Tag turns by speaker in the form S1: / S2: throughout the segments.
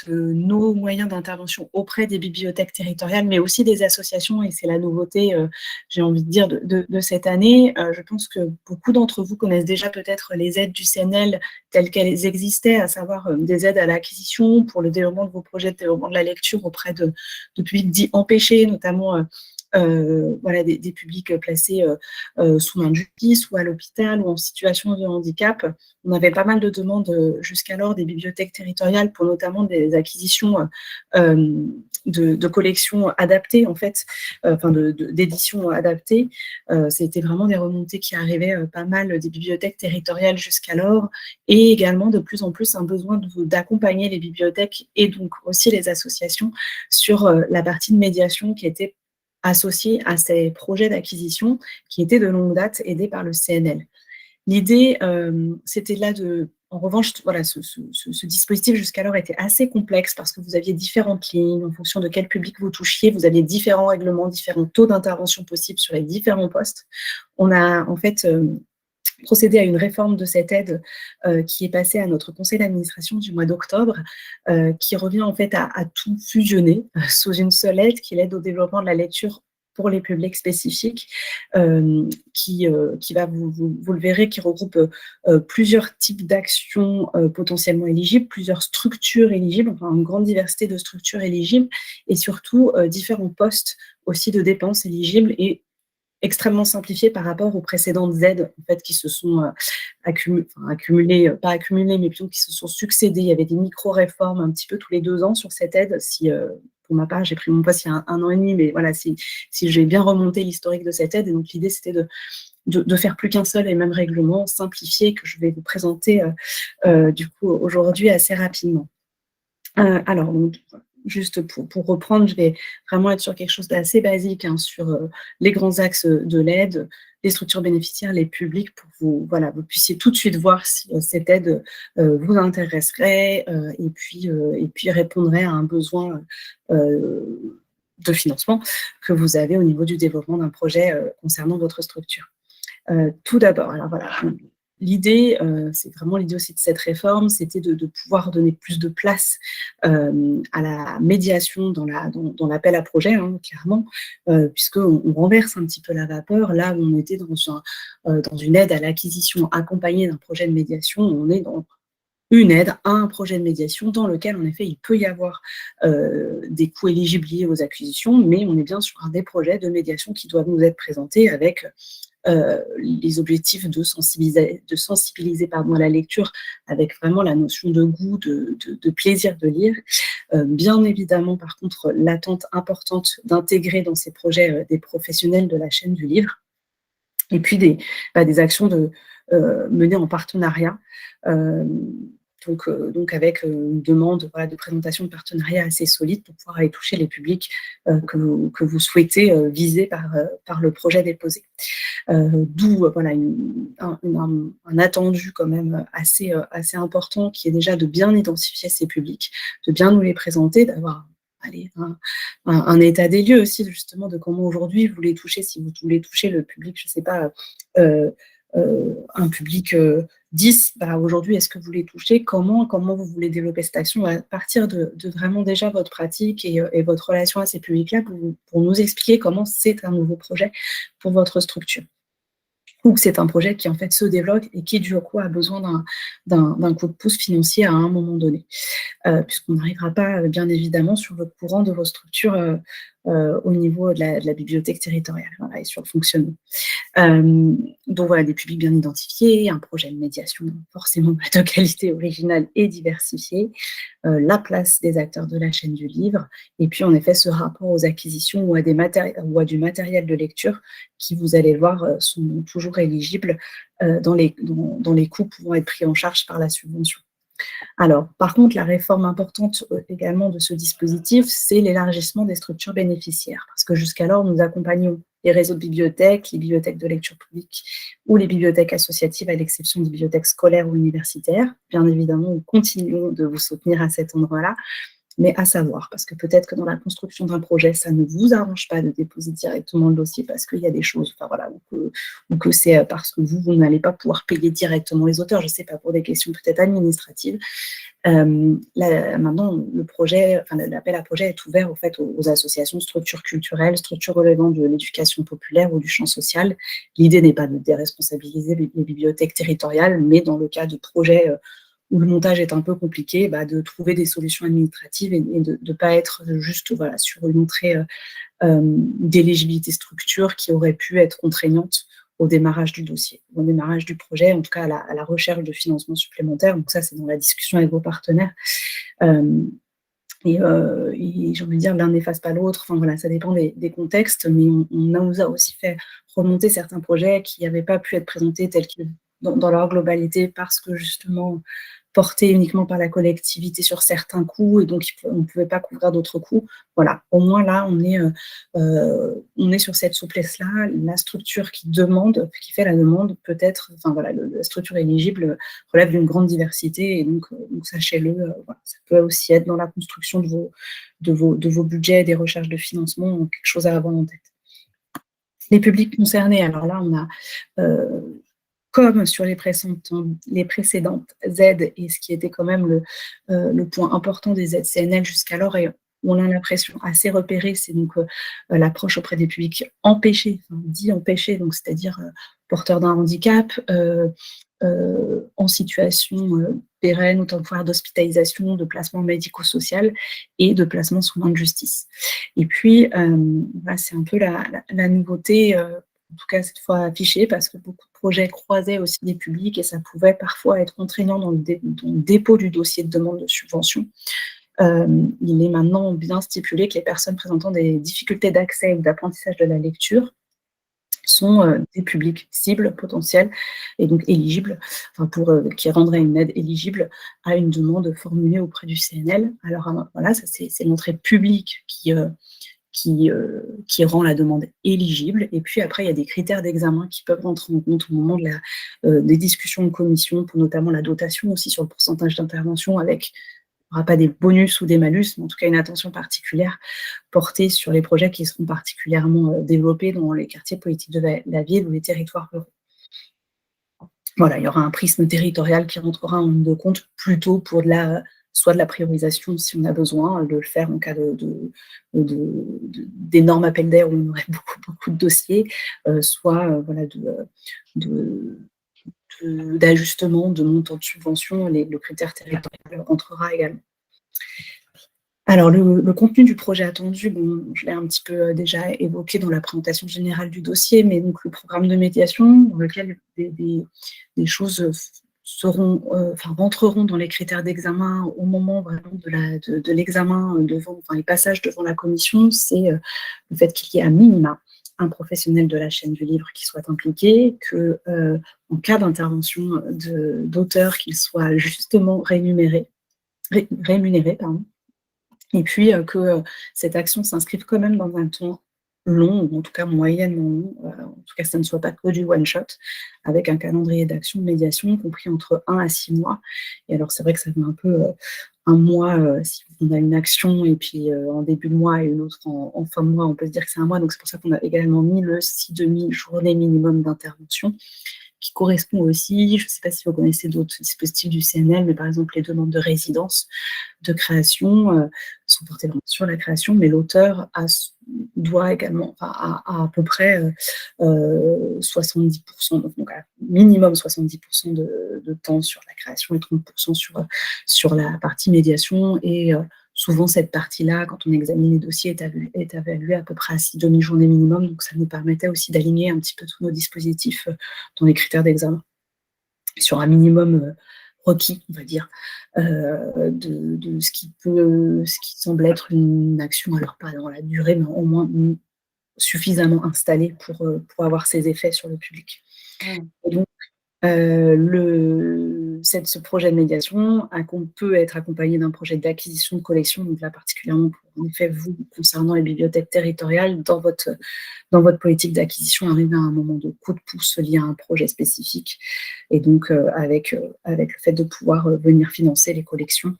S1: nos moyens d'intervention auprès des bibliothèques territoriales, mais aussi des associations, et c'est la nouveauté, j'ai envie de dire, de cette année. Je pense que beaucoup d'entre vous connaissent déjà peut-être les aides du CNL telles qu'elles existaient, à savoir des aides à l'acquisition pour le développement de vos projets de développement de la lecture auprès de publics dits empêchés, notamment voilà, des publics placés sous main de justice ou à l'hôpital ou en situation de handicap. On avait pas mal de demandes jusqu'alors des bibliothèques territoriales pour notamment des acquisitions de collections adaptées, en fait, d'éditions adaptées. C'était vraiment des remontées qui arrivaient pas mal des bibliothèques territoriales jusqu'alors, et également de plus en plus un besoin d'accompagner les bibliothèques et donc aussi les associations sur la partie de médiation qui était associés à ces projets d'acquisition qui étaient de longue date aidés par le CNL. L'idée, c'était là de... En revanche, voilà, ce dispositif jusqu'alors était assez complexe parce que vous aviez différentes lignes en fonction de quel public vous touchiez, vous aviez différents règlements, différents taux d'intervention possibles sur les différents postes. On a en fait procédé à une réforme de cette aide qui est passée à notre conseil d'administration du mois d'octobre, qui revient en fait à tout fusionner sous une seule aide, qui est l'aide au développement de la lecture pour les publics spécifiques, qui va, vous le verrez, qui regroupe plusieurs types d'actions potentiellement éligibles, plusieurs structures éligibles, enfin une grande diversité de structures éligibles, et surtout différents postes aussi de dépenses éligibles et extrêmement simplifié par rapport aux précédentes aides en fait, qui se sont accumulées, pas accumulées, mais plutôt qui se sont succédées. Il y avait des micro-réformes un petit peu tous les 2 ans sur cette aide. Si, pour ma part, j'ai pris mon poste il y a un an et demi, mais voilà, si j'ai bien remonté l'historique de cette aide, et donc l'idée, c'était de faire plus qu'un seul et même règlement simplifié que je vais vous présenter du coup aujourd'hui assez rapidement. Alors, donc, juste pour reprendre, je vais vraiment être sur quelque chose d'assez basique, hein, sur les grands axes de l'aide, les structures bénéficiaires, les publics, pour vous puissiez tout de suite voir si cette aide vous intéresserait et puis répondrait à un besoin de financement que vous avez au niveau du développement d'un projet concernant votre structure. Tout d'abord, alors voilà, l'idée, c'est vraiment l'idée aussi de cette réforme, c'était de pouvoir donner plus de place à la médiation dans l'appel à projet, hein, clairement, puisqu'on renverse un petit peu la vapeur. Là où on était dans une aide à l'acquisition accompagnée d'un projet de médiation, on est dans une aide à un projet de médiation dans lequel, en effet, il peut y avoir des coûts éligibles liés aux acquisitions, mais on est bien sur des projets de médiation qui doivent nous être présentés avec les objectifs de sensibiliser à la lecture, avec vraiment la notion de goût, de plaisir de lire. Bien évidemment, par contre, l'attente importante d'intégrer dans ces projets des professionnels de la chaîne du livre, et puis des actions menées en partenariat, donc avec une demande de présentation de partenariat assez solide pour pouvoir aller toucher les publics que vous souhaitez viser par le projet déposé. D'où voilà, un attendu quand même assez important, qui est déjà de bien identifier ces publics, de bien nous les présenter, d'avoir un état des lieux aussi, justement, de comment aujourd'hui vous voulez toucher, si vous voulez toucher le public, je ne sais pas, un public 10, aujourd'hui, est-ce que vous voulez toucher, comment vous voulez développer cette action à partir de vraiment déjà votre pratique et votre relation à ces publics-là, pour nous expliquer comment c'est un nouveau projet pour votre structure, ou que c'est un projet qui en fait se développe et qui du coup a besoin d'un coup de pouce financier à un moment donné, puisqu'on n'arrivera pas bien évidemment sur le courant de vos structures au niveau de la bibliothèque territoriale, voilà, et sur le fonctionnement. Donc voilà, des publics bien identifiés, un projet de médiation forcément de qualité originale et diversifiée, la place des acteurs de la chaîne du livre, et puis en effet ce rapport aux acquisitions ou à du matériel de lecture qui, vous allez le voir, sont toujours éligibles dans les coûts pouvant être pris en charge par la subvention. Alors, par contre, la réforme importante également de ce dispositif, c'est l'élargissement des structures bénéficiaires, parce que jusqu'alors, nous accompagnions les réseaux de bibliothèques, les bibliothèques de lecture publique ou les bibliothèques associatives, à l'exception des bibliothèques scolaires ou universitaires. Bien évidemment, nous continuons de vous soutenir à cet endroit-là, mais à savoir, parce que peut-être que dans la construction d'un projet, ça ne vous arrange pas de déposer directement le dossier parce qu'il y a des choses, enfin voilà, ou que c'est parce que vous n'allez pas pouvoir payer directement les auteurs, je ne sais pas, pour des questions peut-être administratives. Maintenant, le projet, enfin, l'appel à projet est ouvert, au fait, aux associations, structures culturelles, structures relevant de l'éducation populaire ou du champ social. L'idée n'est pas de déresponsabiliser les bibliothèques territoriales, mais dans le cas de projets où le montage est un peu compliqué, de trouver des solutions administratives et de ne pas être juste voilà, sur une entrée d'éligibilité structure qui aurait pu être contraignante au démarrage du dossier, au démarrage du projet, en tout cas à la recherche de financement supplémentaire. Donc ça, c'est dans la discussion avec vos partenaires. Et j'ai envie de dire, l'un n'efface pas l'autre. Enfin voilà, ça dépend des contextes, mais on nous a aussi fait remonter certains projets qui n'avaient pas pu être présentés tels qu'ils dans leur globalité parce que justement portés uniquement par la collectivité sur certains coûts et donc on ne pouvait pas couvrir d'autres coûts. Voilà, au moins là, on est sur cette souplesse-là. La structure qui fait la demande, peut-être, enfin voilà, la structure éligible relève d'une grande diversité et donc sachez-le, voilà, ça peut aussi être dans la construction de vos budgets et des recherches de financement, quelque chose à avoir en tête. Les publics concernés, alors là, on a comme sur les précédentes aides, et ce qui était quand même le point important des aides CNL jusqu'alors, et on a l'impression assez repéré, c'est donc l'approche auprès des publics empêchés, dit empêchés, donc c'est-à-dire porteurs d'un handicap, en situation pérenne ou temporaire d'hospitalisation, de placement médico-social et de placement sous main de justice. Et puis, c'est un peu la nouveauté, en tout cas cette fois affichée, parce que beaucoup de projets croisaient aussi des publics et ça pouvait parfois être contraignant dans le dépôt du dossier de demande de subvention. Il est maintenant bien stipulé que les personnes présentant des difficultés d'accès ou d'apprentissage de la lecture sont des publics cibles potentiels et donc éligibles, qui rendraient une aide éligible à une demande formulée auprès du CNL. Alors voilà, ça c'est l'entrée publique qui rend la demande éligible. Et puis après, il y a des critères d'examen qui peuvent rentrer en compte au moment des discussions de commission, pour notamment la dotation aussi sur le pourcentage d'intervention, avec il n'y aura pas des bonus ou des malus, mais en tout cas une attention particulière portée sur les projets qui seront particulièrement développés dans les quartiers politiques de la ville ou les territoires ruraux. Voilà, il y aura un prisme territorial qui rentrera en ligne de compte plutôt pour soit de la priorisation si on a besoin de le faire en cas d'énormes appels d'air où on aurait beaucoup de dossiers, soit voilà, d'ajustement de montant de subvention, le critère territorial rentrera également. Alors, le contenu du projet attendu, bon, je l'ai un petit peu déjà évoqué dans la présentation générale du dossier, mais donc le programme de médiation, dans lequel des choses rentreront dans les critères d'examen au moment vraiment de l'examen les passages devant la commission, c'est le fait qu'il y ait à minima un professionnel de la chaîne du livre qui soit impliqué, que en cas d'intervention d'auteur, qu'il soit justement rémunéré, pardon. Et puis que cette action s'inscrive quand même dans un temps long, ou en tout cas moyennement long, en tout cas ça ne soit pas que du one-shot, avec un calendrier d'action de médiation compris entre 1 à 6 mois. Et alors c'est vrai que ça fait un peu un mois, si on a une action, et puis en début de mois et une autre en fin de mois, on peut se dire que c'est un mois, donc c'est pour ça qu'on a également mis le 6 demi-journées minimum d'intervention, qui correspond aussi, je ne sais pas si vous connaissez d'autres dispositifs du CNL, mais par exemple les demandes de résidence, de création, sont portées sur la création, mais l'auteur doit également, à peu près 70%, donc à minimum 70% de temps sur la création et 30% sur la partie médiation. Et souvent, cette partie-là, quand on examine les dossiers, est évaluée à peu près à 6 demi-journées minimum. Donc, ça nous permettait aussi d'aligner un petit peu tous nos dispositifs dans les critères d'examen sur un minimum requis, on va dire, de ce qui semble être une action, alors pas dans la durée, mais au moins suffisamment installée pour avoir ses effets sur le public. Et donc, ce projet de médiation peut être accompagné d'un projet d'acquisition de collection, donc là particulièrement en effet vous, concernant les bibliothèques territoriales, dans votre politique d'acquisition, arriver à un moment de coup de pouce lié à un projet spécifique, et donc avec le fait de pouvoir venir financer les collections,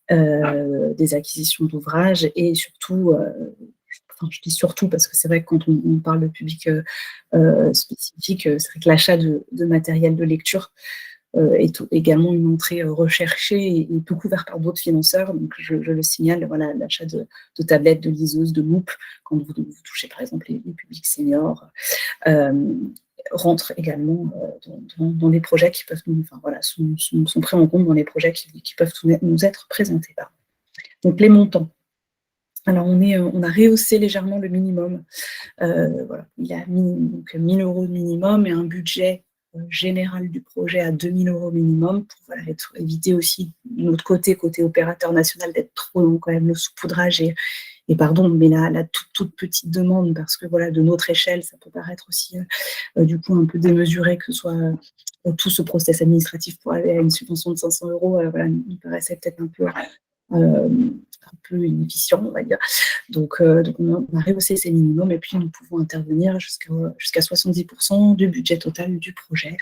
S1: des acquisitions d'ouvrages, et surtout, enfin je dis surtout parce que c'est vrai que quand on parle de public spécifique, c'est vrai que l'achat de matériel de lecture est également une entrée recherchée et peu couverte par d'autres financeurs. Donc je le signale, voilà, l'achat de tablettes, de liseuses, de loupes, quand vous touchez par exemple les publics seniors, rentre également dans les projets qui peuvent sont pris en compte dans les projets qui peuvent nous être présentés. Donc les montants. Alors on a rehaussé légèrement le minimum. Voilà, il y a 1 000 € de minimum et un budget général du projet à 2 000 € minimum, pour éviter aussi de notre côté opérateur national, d'être trop dans quand même le saupoudrage et pardon, mais la toute petite demande, parce que voilà, de notre échelle, ça peut paraître aussi du coup un peu démesuré, que ce soit tout ce process administratif pour aller à une subvention de 500 €, voilà, nous paraissait peut-être un peu inefficient, on va dire. Donc on a rehaussé ces minimums, et puis nous pouvons intervenir jusqu'à 70% du budget total du projet.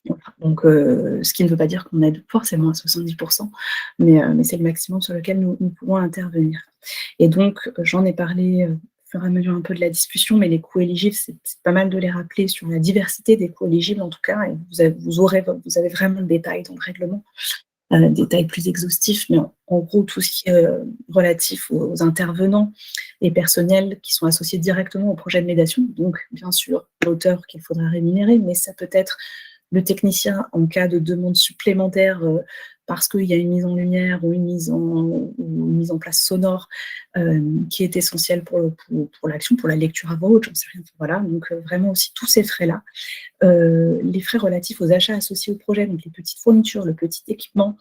S1: Voilà. Donc, ce qui ne veut pas dire qu'on aide forcément à 70%, mais c'est le maximum sur lequel nous pouvons intervenir. Et donc, j'en ai parlé au fur et à mesure un peu de la discussion, mais les coûts éligibles, c'est pas mal de les rappeler sur la diversité des coûts éligibles en tout cas, et vous avez vraiment le détail dans le règlement. Détails plus exhaustifs, mais en gros, tout ce qui est relatif aux intervenants et personnels qui sont associés directement au projet de médiation. Donc, bien sûr, l'auteur qu'il faudra rémunérer, mais ça peut être le technicien en cas de demande supplémentaire, parce qu'il y a une mise en lumière ou une mise en place sonore qui est essentielle pour l'action, pour la lecture à voix haute, j'en sais rien. Voilà, donc vraiment aussi tous ces frais-là. Les frais relatifs aux achats associés au projet, donc les petites fournitures, le petit équipement,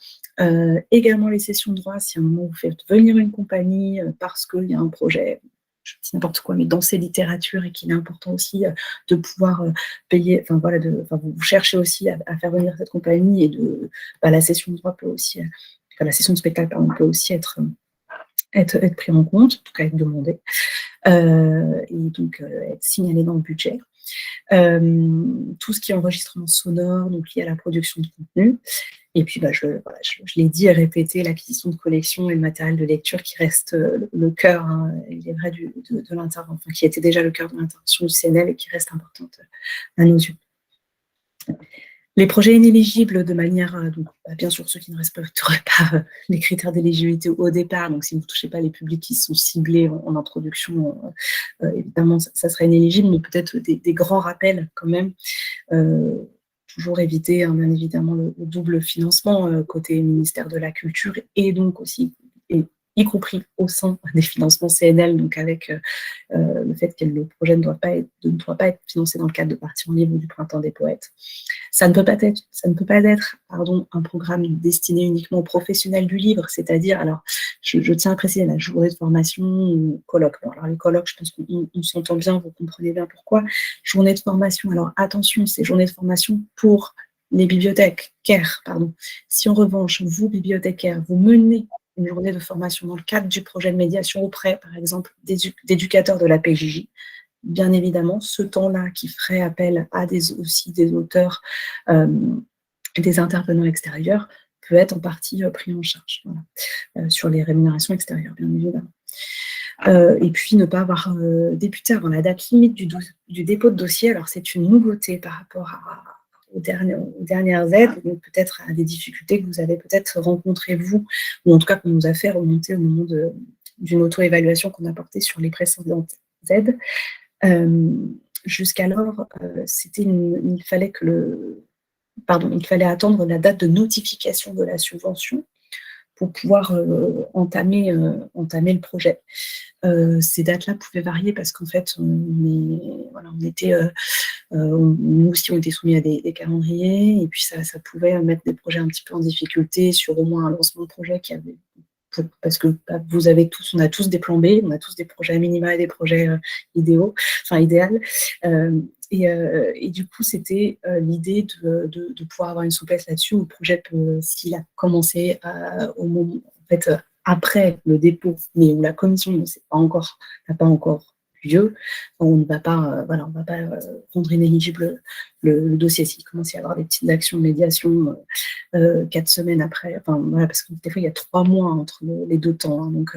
S1: également les cessions de droits, si à un moment vous faites venir une compagnie parce qu'il y a un projet, je dis n'importe quoi, mais dans ces littératures, et qu'il est important aussi de pouvoir payer, vous cherchez aussi à faire venir cette compagnie, et la cession de droits peut aussi, la cession de spectacle, pardon, peut aussi être pris en compte, en tout cas être demandé, et donc être signalé dans le budget. Tout ce qui est enregistrement sonore, donc lié à la production de contenu. Et puis, je l'ai dit et répété, l'acquisition de collection et le matériel de lecture qui reste le cœur, hein, il est vrai, de l'intervention, enfin, qui était déjà le cœur de l'intervention du CNL et qui reste importante à nos yeux. Les projets inéligibles, de manière, donc, bien sûr, ceux qui ne respecteraient pas les critères d'éligibilité au départ, donc si vous ne touchez pas les publics qui sont ciblés en introduction, évidemment, ça serait inéligible, mais peut-être des grands rappels quand même. Toujours éviter, hein, bien évidemment, le double financement côté ministère de la Culture, et donc aussi, y compris au sein des financements CNL, donc avec le fait que le projet ne doit pas être financé dans le cadre de Parties en Libre ou du Printemps des Poètes. Ça ne peut pas être un programme destiné uniquement aux professionnels du livre, c'est-à-dire, alors je tiens à préciser, la journée de formation ou colloque. Alors les colloques, je pense qu'on s'entend bien, vous comprenez bien pourquoi. Journée de formation, alors attention, c'est journée de formation pour les bibliothécaires, pardon. Si en revanche, vous, bibliothécaires, vous menez une journée de formation dans le cadre du projet de médiation auprès, par exemple, d'éducateurs de la PJJ, bien évidemment, ce temps-là qui ferait appel à aussi des auteurs, des intervenants extérieurs, peut être en partie pris en charge, voilà, sur les rémunérations extérieures, bien évidemment. Et puis, ne pas avoir débuté avant la date limite du dépôt de dossier. Alors, c'est une nouveauté par rapport aux dernières aides, donc peut-être à des difficultés que vous avez peut-être rencontrées, vous, ou en tout cas qu'on nous a fait remonter au moment d'une auto-évaluation qu'on a portée sur les précédentes aides. Jusqu'alors, il fallait attendre la date de notification de la subvention pour pouvoir entamer le projet. Ces dates-là pouvaient varier parce qu'en fait, nous aussi, on était soumis à des calendriers, et puis ça pouvait mettre des projets un petit peu en difficulté sur au moins un lancement de projet qui avait parce que on a tous des plans B, on a tous des projets à minima et des projets idéaux, enfin idéal. Et du coup, c'était l'idée de pouvoir avoir une souplesse là-dessus, où le projet peut, s'il a commencé au moment, en fait, après le dépôt, mais où la commission n'a pas encore lieu, on ne va pas, on va pas rendre inéligible le dossier. S'il commence à y avoir des petites actions de médiation 4 semaines après, parce que des fois il y a 3 mois entre les deux temps, hein, donc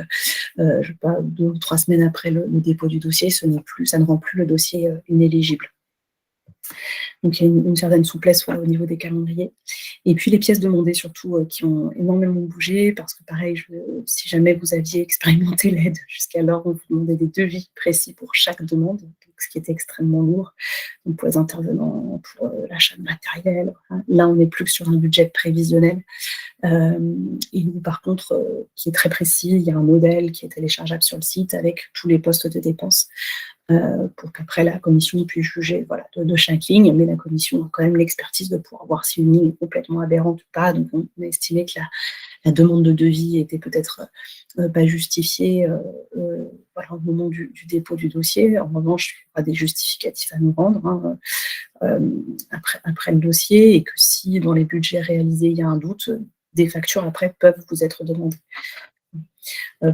S1: je sais pas, 2 ou 3 semaines après le dépôt du dossier, ça ne rend plus le dossier inéligible. Donc, il y a une certaine souplesse au niveau des calendriers. Et puis, les pièces demandées, surtout, qui ont énormément bougé, parce que, pareil, si jamais vous aviez expérimenté l'aide jusqu'alors, on vous demandait des devis précis pour chaque demande, donc, ce qui était extrêmement lourd, donc pour les intervenants, pour l'achat de matériel. Hein. Là, on n'est plus que sur un budget prévisionnel. Et par contre, qui est très précis, il y a un modèle qui est téléchargeable sur le site avec tous les postes de dépenses. Pour qu'après la commission puisse juger de chaque ligne, mais la commission a quand même l'expertise de pouvoir voir si une ligne est complètement aberrante ou pas. Donc on a estimé que la demande de devis était peut-être pas justifiée au moment du dépôt du dossier. En revanche, il y aura des justificatifs à nous rendre après le dossier, et que si dans les budgets réalisés il y a un doute, des factures après peuvent vous être demandées.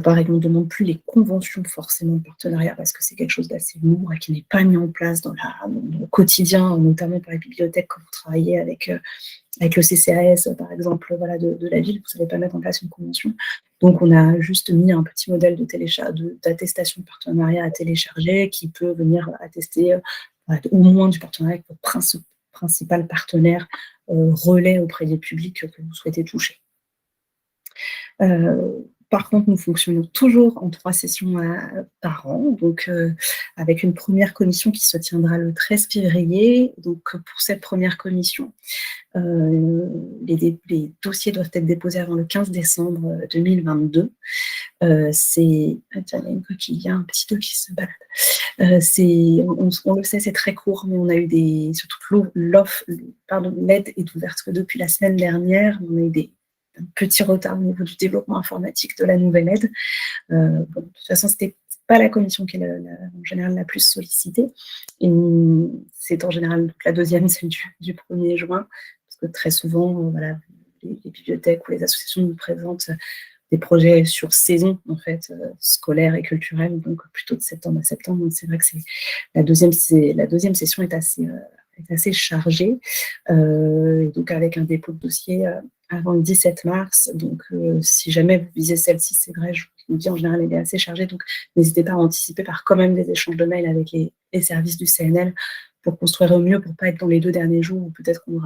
S1: Pareil, on ne demande plus les conventions forcément de partenariat, parce que c'est quelque chose d'assez lourd et qui n'est pas mis en place dans le quotidien, notamment par les bibliothèques quand vous travaillez avec le CCAS, par exemple, de la ville, vous ne savez pas mettre en place une convention. Donc, on a juste mis un petit modèle d'attestation de partenariat à télécharger qui peut venir attester au moins du partenariat avec votre principal partenaire relais auprès des publics que vous souhaitez toucher. Par contre, nous fonctionnons toujours en 3 sessions par an, donc avec une première commission qui se tiendra le 13 février. Donc, pour cette première commission, les dossiers doivent être déposés avant le 15 décembre 2022. Il y a une coquille, il y a un petit œuf qui se balade. On le sait, c'est très court, mais on a eu surtout l'aide est ouverte que depuis la semaine dernière. On a eu un petit retard au niveau du développement informatique de la nouvelle aide. De toute façon, c'était pas la commission qui est en général la plus sollicitée. Et c'est en général la deuxième, celle du 1er juin, parce que très souvent, les bibliothèques ou les associations nous présentent des projets sur saison, en fait, scolaires et culturels, donc plutôt de septembre à septembre. Donc c'est vrai que la deuxième session est assez chargée, et donc avec un dépôt de dossier avant le 17 mars. Donc, si jamais vous visez celle-ci, c'est vrai, je vous dis, en général, elle est assez chargée. Donc, n'hésitez pas à anticiper par quand même des échanges de mails avec les services du CNL pour construire au mieux, pour ne pas être dans les 2 derniers jours où peut-être qu'on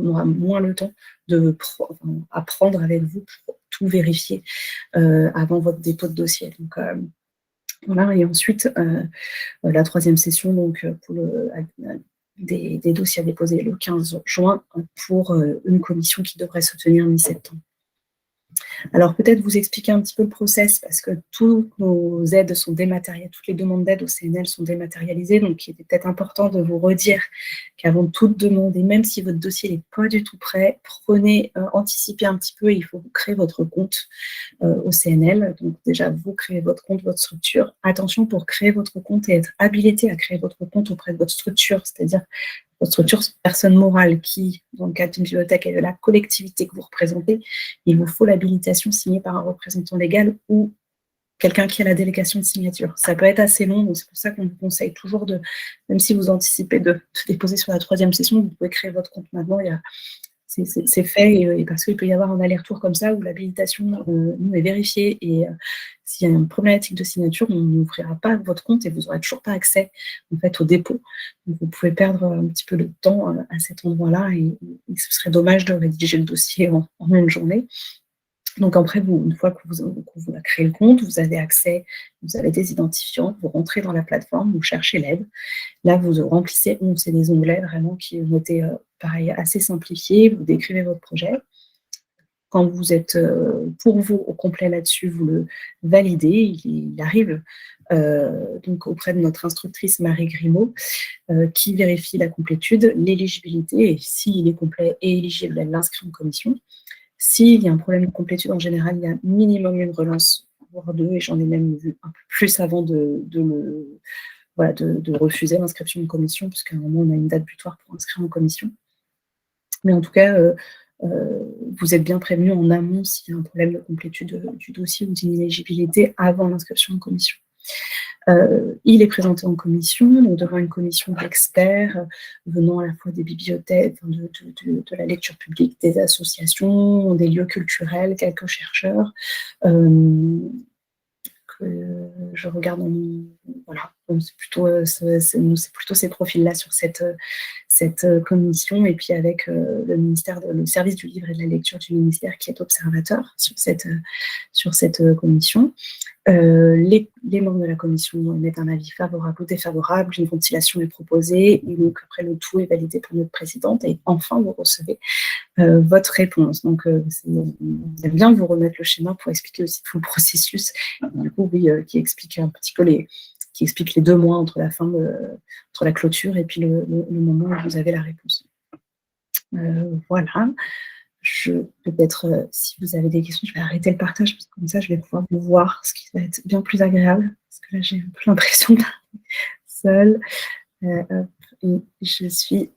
S1: aura moins le temps d'apprendre avec vous pour tout vérifier avant votre dépôt de dossier. Donc, voilà. Et ensuite, la 3e session, donc, pour des dossiers à déposer le 15 juin pour une commission qui devrait se tenir mi-septembre. Alors, peut-être vous expliquer un petit peu le process, parce que toutes nos aides sont dématérialisées, toutes les demandes d'aide au CNL sont dématérialisées, donc il était peut-être important de vous redire qu'avant toute demande, et même si votre dossier n'est pas du tout prêt, anticipez un petit peu, et il faut vous créer votre compte au CNL. Donc déjà, vous créez votre compte, votre structure. Attention, pour créer votre compte et être habilité à créer votre compte auprès de votre structure, c'est-à-dire votre structure, c'est une personne morale qui, dans le cadre d'une bibliothèque et de la collectivité que vous représentez, il vous faut l'habilitation signée par un représentant légal ou quelqu'un qui a la délégation de signature. Ça peut être assez long, donc c'est pour ça qu'on vous conseille toujours même si vous anticipez de déposer sur la 3e session, vous pouvez créer votre compte maintenant. C'est fait, et parce qu'il peut y avoir un aller-retour comme ça où l'habilitation nous est vérifiée, et s'il y a une problématique de signature, on n'ouvrira pas votre compte et vous n'aurez toujours pas accès en fait au dépôt. Donc vous pouvez perdre un petit peu de temps à cet endroit-là, et ce serait dommage de rédiger le dossier en une journée. Donc après, une fois que vous avez créé le compte, vous avez accès, vous avez des identifiants, vous rentrez dans la plateforme, vous cherchez l'aide. Là, vous remplissez, c'est des onglets vraiment qui ont été, pareil, assez simplifiés. Vous décrivez votre projet. Quand vous êtes, pour vous, au complet là-dessus, vous le validez. Il arrive donc auprès de notre instructrice Marie Grimaud, qui vérifie la complétude, l'éligibilité, et s'il est complet et éligible, elle l'inscrit en commission. S'il y a un problème de complétude, en général, il y a minimum une relance, voire 2, et j'en ai même vu un peu plus avant de refuser l'inscription en commission, puisqu'à un moment, on a une date butoir pour inscrire en commission. Mais en tout cas, vous êtes bien prévenu en amont s'il y a un problème de complétude du dossier ou d'inéligibilité avant l'inscription en commission. Il est présenté en commission, donc devant une commission d'experts venant à la fois des bibliothèques, de la lecture publique, des associations, des lieux culturels, quelques chercheurs. Je regarde voilà, c'est plutôt ces profils-là sur cette commission, et puis avec le service du livre et de la lecture du ministère qui est observateur sur cette commission. Les membres de la commission émettent un avis favorable ou défavorable, une ventilation est proposée, et donc après le tout est validé par notre présidente, et enfin vous recevez votre réponse. Donc j'aime bien vous remettre le schéma pour expliquer aussi tout le processus, du coup oui, qui explique un petit peu les 2 mois entre la clôture et puis le moment où vous avez la réponse. Voilà. Peut-être, si vous avez des questions, je vais arrêter le partage, parce que comme ça, je vais pouvoir vous voir, ce qui va être bien plus agréable, parce que là, j'ai un peu l'impression d'être seule. Et je suis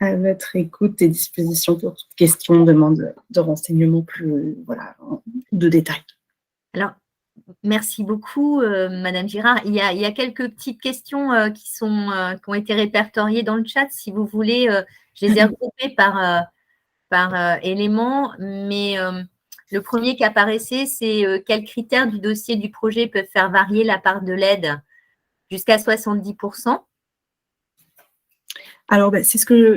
S1: à votre écoute et disposition pour toute question, demande de renseignements plus, de détails.
S2: Alors, merci beaucoup, Madame Girard. Il y a quelques petites questions qui ont été répertoriées dans le chat. Si vous voulez, je les ai regroupées par éléments, mais le premier qui apparaissait, c'est quels critères du dossier du projet peuvent faire varier la part de l'aide jusqu'à 70%.
S1: Alors,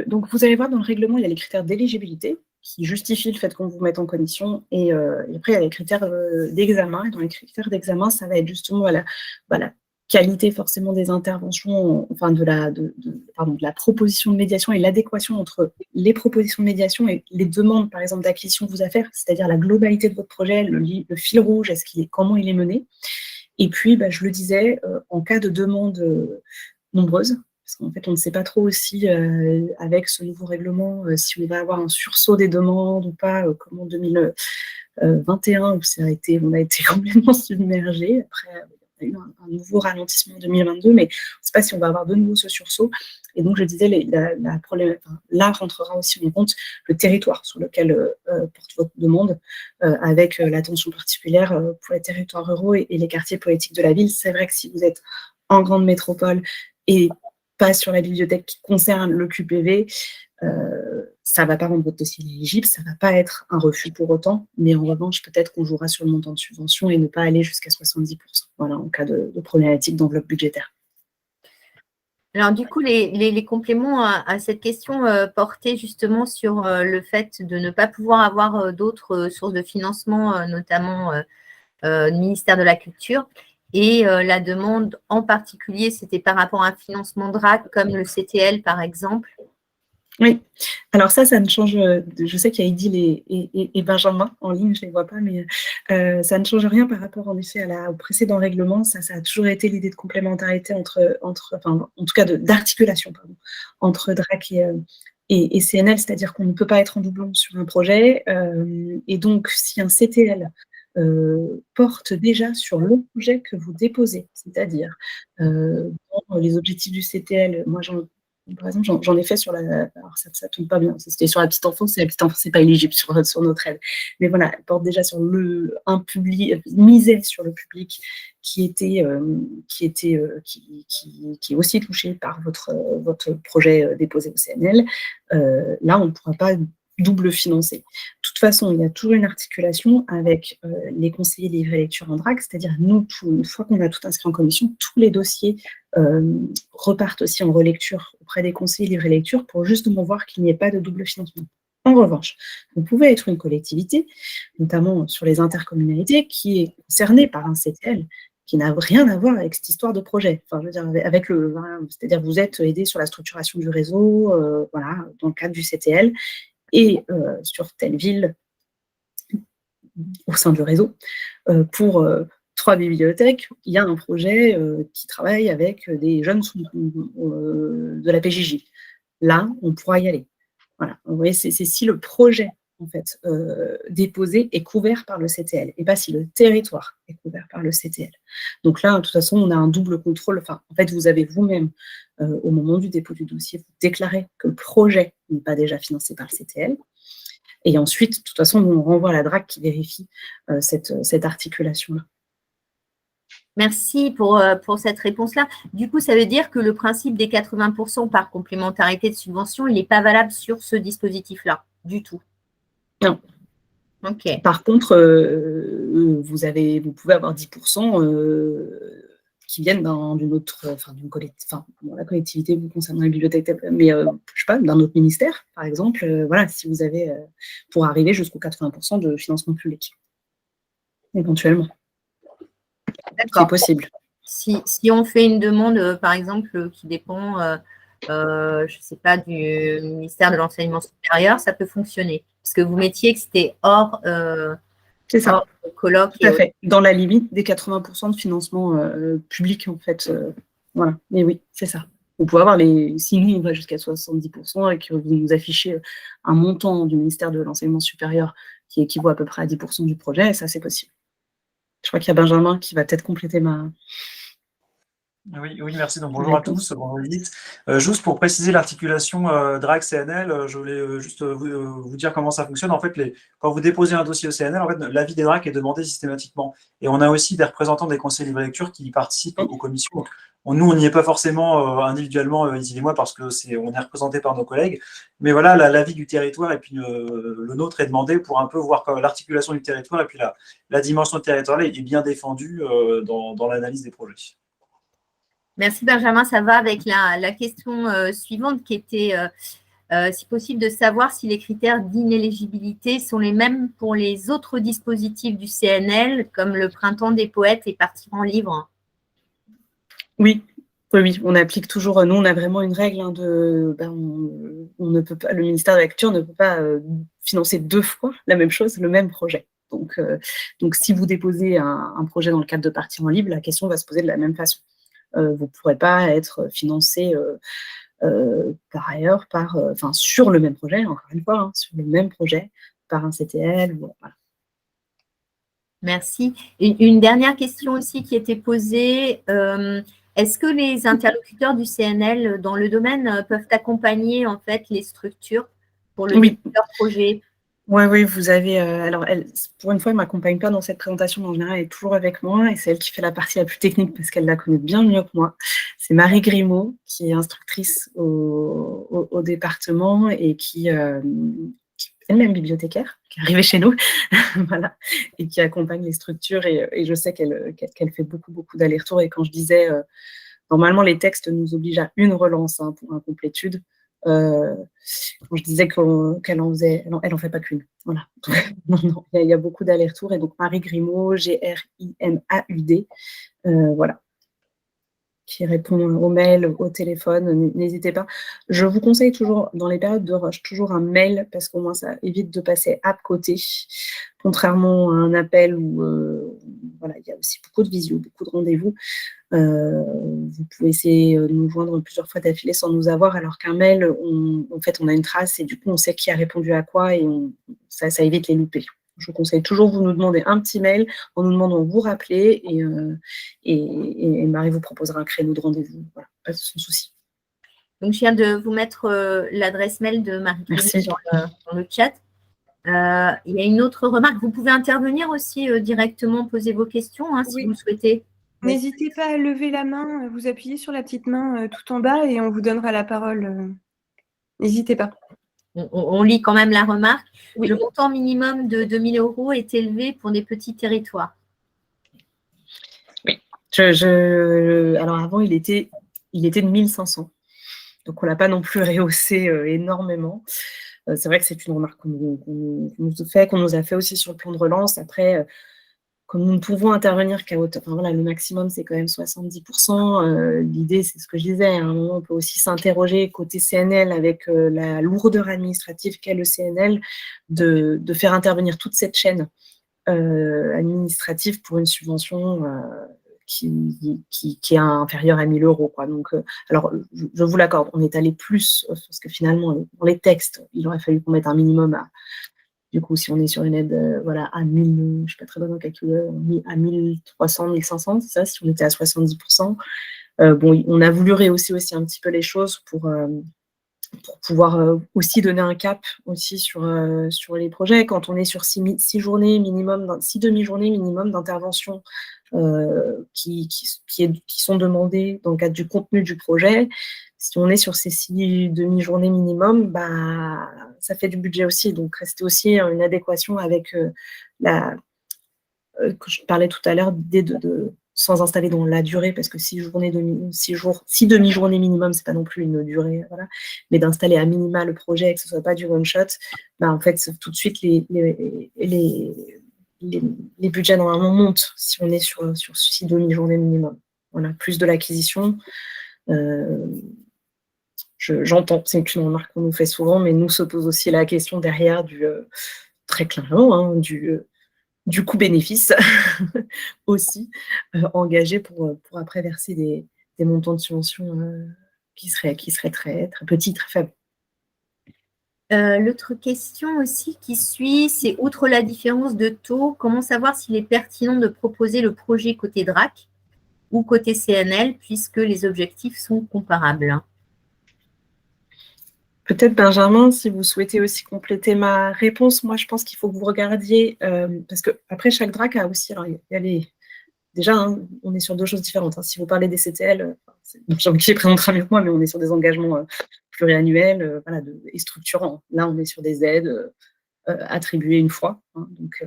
S1: donc vous allez voir dans le règlement, il y a les critères d'éligibilité qui justifient le fait qu'on vous mette en commission, et après, il y a les critères d'examen, et dans les critères d'examen, ça va être justement la qualité forcément des interventions, enfin de la proposition de médiation et l'adéquation entre les propositions de médiation et les demandes, par exemple, d'acquisition que vous avez, c'est-à-dire la globalité de votre projet, le fil rouge, comment il est mené. Et puis, je le disais, en cas de demande nombreuse, parce qu'en fait, on ne sait pas trop aussi, avec ce nouveau règlement, si on va avoir un sursaut des demandes ou pas, comme en 2021, où on a été complètement submergé. Après, il y a eu un nouveau ralentissement en 2022, mais on ne sait pas si on va avoir de nouveau ce sursaut. Et donc, je disais, là rentrera aussi en compte le territoire sur lequel porte votre demande, avec l'attention particulière pour les territoires ruraux et les quartiers politiques de la ville. C'est vrai que si vous êtes en grande métropole et pas sur la bibliothèque qui concerne le QPV, ça ne va pas rendre votre dossier éligible, ça ne va pas être un refus pour autant, mais en revanche, peut-être qu'on jouera sur le montant de subvention et ne pas aller jusqu'à 70%, en cas de problématique d'enveloppe budgétaire.
S2: Alors, du coup, les compléments à cette question portaient justement sur le fait de ne pas pouvoir avoir d'autres sources de financement, notamment le ministère de la Culture. Et la demande en particulier, c'était par rapport à un financement DRAC comme le CTL, par exemple.
S1: Oui, alors ça ne change. Je sais qu'il y a Edil et Benjamin en ligne, je ne les vois pas, mais ça ne change rien par rapport en effet au précédent règlement. Ça a toujours été l'idée de complémentarité en tout cas d'articulation, entre DRAC et CNL, c'est-à-dire qu'on ne peut pas être en doublon sur un projet. Et donc, si un CTL porte déjà sur le projet que vous déposez, c'est-à-dire dans les objectifs du CTL, moi par exemple, j'en ai fait sur alors ça ne tombe pas bien, c'était sur la petite enfance, et la petite enfance n'est pas éligible sur notre aide. Mais voilà, elle porte déjà sur un public, misait sur le public qui est aussi touché par votre projet déposé au CNL. Là, on ne pourra pas double financer. De toute façon, il y a toujours une articulation avec les conseillers livre et lecture en DRAC, c'est-à-dire nous, une fois qu'on a tout inscrit en commission, tous les dossiers repartent aussi en relecture auprès des conseillers livre et lecture pour justement voir qu'il n'y ait pas de double financement. En revanche, vous pouvez être une collectivité, notamment sur les intercommunalités, qui est concernée par un CTL, qui n'a rien à voir avec cette histoire de projet. Enfin, je veux dire, c'est-à-dire vous êtes aidé sur la structuration du réseau, dans le cadre du CTL, et sur telle ville au sein du réseau, pour 3 bibliothèques, il y a un projet qui travaille avec des jeunes de la PJJ. Là, on pourra y aller. Voilà. Vous voyez, c'est si le projet en fait, déposé est couvert par le CTL, et pas si le territoire est couvert par le CTL. Donc là, de toute façon, on a un double contrôle. Enfin, en fait, vous avez vous-même, au moment du dépôt du dossier, vous déclarez que le projet n'est pas déjà financé par le CTL. Et ensuite, de toute façon, on renvoie à la DRAC qui vérifie cette articulation-là.
S2: Merci pour cette réponse-là. Du coup, ça veut dire que le principe des 80% par complémentarité de subvention, il n'est pas valable sur ce dispositif-là, du tout.
S1: Non.
S2: Ok.
S1: Par contre, vous pouvez avoir 10% qui viennent d'une autre, la collectivité vous concernant la bibliothèque, mais je sais pas, d'un autre ministère, par exemple, voilà, si vous avez, pour arriver jusqu'aux 80% de financement public, éventuellement. C'est possible.
S2: Si on fait une demande, par exemple, qui dépend, je ne sais pas, du ministère de l'Enseignement supérieur, ça peut fonctionner. Parce que vous mettiez que c'était hors,
S1: c'est ça.
S2: Hors colloque.
S1: Tout à fait. Dans la limite des 80% de financement public, en fait. Voilà. Mais oui, c'est ça. Vous pouvez avoir si nous, on va jusqu'à 70% et que vous nous affichez un montant du ministère de l'Enseignement supérieur qui équivaut à peu près à 10% du projet, ça, c'est possible. Je crois qu'il y a Benjamin qui va peut-être compléter ma...
S3: Oui, merci. Donc, bonjour à tous. Juste pour préciser l'articulation DRAC-CNL, je voulais juste vous dire comment ça fonctionne. En fait, quand vous déposez un dossier au CNL, en fait, l'avis des DRAC est demandé systématiquement. Et on a aussi des représentants des conseils libre lecture qui participent aux commissions. Donc, nous, on n'y est pas forcément individuellement, Isile et moi, parce que on est représenté par nos collègues. Mais voilà, l'avis du territoire et puis le nôtre est demandé pour un peu voir l'articulation du territoire et puis la dimension territoriale est bien défendue dans l'analyse des projets.
S2: Merci Benjamin, ça va avec la question suivante qui était, si possible, de savoir si les critères d'inéligibilité sont les mêmes pour les autres dispositifs du CNL, comme le Printemps des poètes et Partir en livre.
S1: Oui, on applique toujours, nous on a vraiment une règle on ne peut pas, le ministère de la Culture ne peut pas financer 2 fois la même chose, le même projet. Donc si vous déposez un projet dans le cadre de Partir en livre, la question va se poser de la même façon. Vous ne pourrez pas être financé par ailleurs sur le même projet, encore une fois, sur le même projet, par un CTL. Voilà.
S2: Merci. Une dernière question aussi qui était posée. Est-ce que les interlocuteurs du CNL dans le domaine peuvent accompagner en fait les structures pour le début de leur projet?
S1: Oui, vous avez. Alors, pour une fois, elle ne m'accompagne pas dans cette présentation, mais en général, elle est toujours avec moi et c'est elle qui fait la partie la plus technique parce qu'elle la connaît bien mieux que moi. C'est Marie Grimaud, qui est instructrice au département et qui elle-même bibliothécaire, qui est arrivée chez nous, voilà, et qui accompagne les structures. Et je sais qu'elle fait beaucoup d'allers-retours. Et quand je disais, normalement, les textes nous obligent à une relance pour incomplétude. Quand je disais qu'elle en faisait, elle en fait pas qu'une. Voilà. Non, il y a beaucoup d'allers-retours. Et donc, Marie Grimaud, Grimaud, voilà, qui répond aux mails, au téléphone, n'hésitez pas. Je vous conseille toujours, dans les périodes de rush, toujours un mail, parce qu'au moins ça évite de passer à côté, contrairement à un appel où voilà, il y a aussi beaucoup de visio, beaucoup de rendez-vous. Vous pouvez essayer de nous joindre plusieurs fois d'affilée sans nous avoir, alors qu'un mail, en fait, on a une trace et du coup, on sait qui a répondu à quoi et ça évite les loupés. Je vous conseille toujours, vous nous demandez un petit mail en nous demandant de vous rappeler et Marie vous proposera un créneau de rendez-vous. Voilà, pas de souci.
S2: Donc, je viens de vous mettre l'adresse mail de Marie dans le chat. Il y a une autre remarque. Vous pouvez intervenir aussi directement, poser vos questions si vous le souhaitez.
S4: N'hésitez pas à lever la main, vous appuyez sur la petite main tout en bas et on vous donnera la parole. N'hésitez pas.
S2: On lit quand même la remarque.
S4: Oui.
S2: Le montant minimum de 2 000 € est élevé pour des petits territoires.
S1: Oui. Alors avant, il était de 1 500. Donc, on ne l'a pas non plus rehaussé énormément. C'est vrai que c'est une remarque qu'on nous a fait aussi sur le plan de relance. Après, comme nous ne pouvons intervenir qu'à hauteur, voilà, le maximum, c'est quand même 70%. L'idée, c'est ce que je disais, à un moment, on peut aussi s'interroger côté CNL avec la lourdeur administrative qu'est le CNL, de faire intervenir toute cette chaîne administrative pour une subvention qui est inférieur à 1 000 €. Quoi. Donc, alors, je vous l'accorde, on est allé plus, parce que finalement, dans les textes, il aurait fallu qu'on mette un minimum Du coup, si on est sur une aide voilà, à 1000, je ne suis pas très bonne en calcul, à 1300, 1500, c'est ça, si on était à 70%. Bon, on a voulu rehausser aussi un petit peu les choses pour pouvoir aussi donner un cap aussi sur les projets. Quand on est sur 6 journées minimum, 6 demi-journées minimum d'intervention qui sont demandées dans le cadre du contenu du projet, si on est sur ces 6 demi-journées minimum, bah, ça fait du budget aussi. Donc, rester aussi une adéquation avec que je parlais tout à l'heure, sans installer dans la durée, parce que 6 demi-journées minimum, c'est pas non plus une durée, voilà, mais d'installer à minima le projet, que ce soit pas du one-shot, bah, en fait, tout de suite, les budgets normalement montent si on est sur 6 demi-journées minimum. Voilà, plus de l'acquisition. J'entends, c'est une remarque qu'on nous fait souvent, mais nous se pose aussi la question derrière très clairement, hein, du coût-bénéfice aussi engagé pour après verser des montants de subvention qui seraient très, très petits, très faibles.
S2: L'autre question aussi qui suit, c'est outre la différence de taux, comment savoir s'il est pertinent de proposer le projet côté DRAC ou côté CNL puisque les objectifs sont comparables?
S1: Peut-être, Benjamin, si vous souhaitez aussi compléter ma réponse, moi, je pense qu'il faut que vous regardiez, parce qu'après, chaque DRAC a aussi, alors, il y a déjà, hein, on est sur 2 choses différentes. Hein. Si vous parlez des CTL, Jean-Michel présentera mieux que moi, mais on est sur des engagements pluriannuels voilà, et structurants. Là, on est sur des aides attribuées une fois. Hein, donc,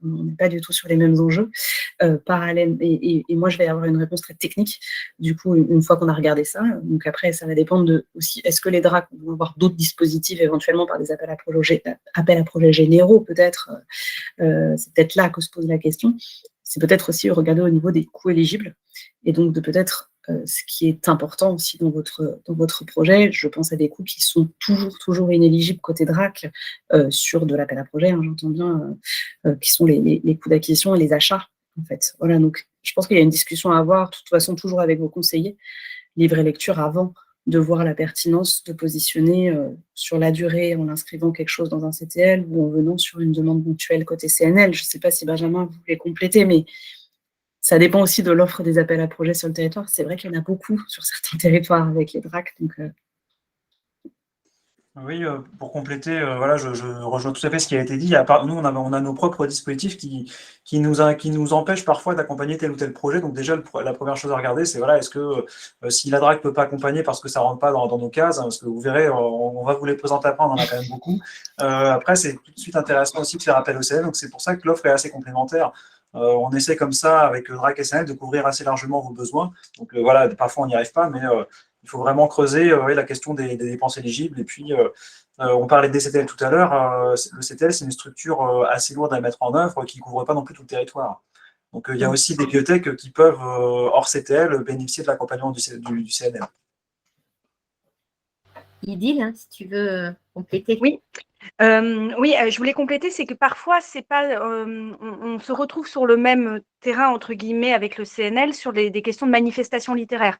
S1: on n'est pas du tout sur les mêmes enjeux parallèles. Et moi, je vais avoir une réponse très technique, du coup, une fois qu'on a regardé ça. Donc après, ça va dépendre de aussi, est-ce que les DRAC vont avoir d'autres dispositifs, éventuellement par des appels à projets généraux, peut-être. C'est peut-être là que se pose la question. C'est peut-être aussi regarder au niveau des coûts éligibles, et donc de peut-être ce qui est important aussi dans votre projet, je pense à des coûts qui sont toujours inéligibles côté DRAC sur de l'appel à projet, hein, j'entends bien, qui sont les coûts d'acquisition et les achats, en fait. Voilà, donc je pense qu'il y a une discussion à avoir, de toute façon, toujours avec vos conseillers, livre et lecture avant de voir la pertinence de positionner sur la durée en inscrivant quelque chose dans un CTL ou en venant sur une demande ponctuelle côté CNL. Je ne sais pas si Benjamin vous voulez compléter, mais ça dépend aussi de l'offre des appels à projets sur le territoire. C'est vrai qu'il y en a beaucoup sur certains territoires avec les DRAC. Donc,
S3: Oui, pour compléter, voilà, je rejoins tout à fait ce qui a été dit. Nous, on a nos propres dispositifs qui nous empêchent parfois d'accompagner tel ou tel projet. Donc déjà, la première chose à regarder, c'est voilà, est-ce que si la DRAC ne peut pas accompagner parce que ça ne rentre pas dans nos cases, hein, parce que vous verrez, on va vous les présenter après, on en a quand même beaucoup. Après, c'est tout de suite intéressant aussi de faire appel au CNL. Donc c'est pour ça que l'offre est assez complémentaire. On essaie comme ça, avec DRAC et CNL, de couvrir assez largement vos besoins. Donc voilà, parfois on n'y arrive pas, mais il faut vraiment creuser la question des dépenses éligibles. Et puis, on parlait des CTL tout à l'heure. Le CTL, c'est une structure assez lourde à mettre en œuvre qui ne couvre pas non plus tout le territoire. Donc, il y a aussi des bibliothèques qui peuvent, hors CTL, bénéficier de l'accompagnement du CNL.
S2: Idil, hein, si tu veux compléter.
S4: Oui. Je voulais compléter, c'est que parfois, c'est pas, on se retrouve sur le même terrain, entre guillemets, avec le CNL sur des questions de manifestations littéraires.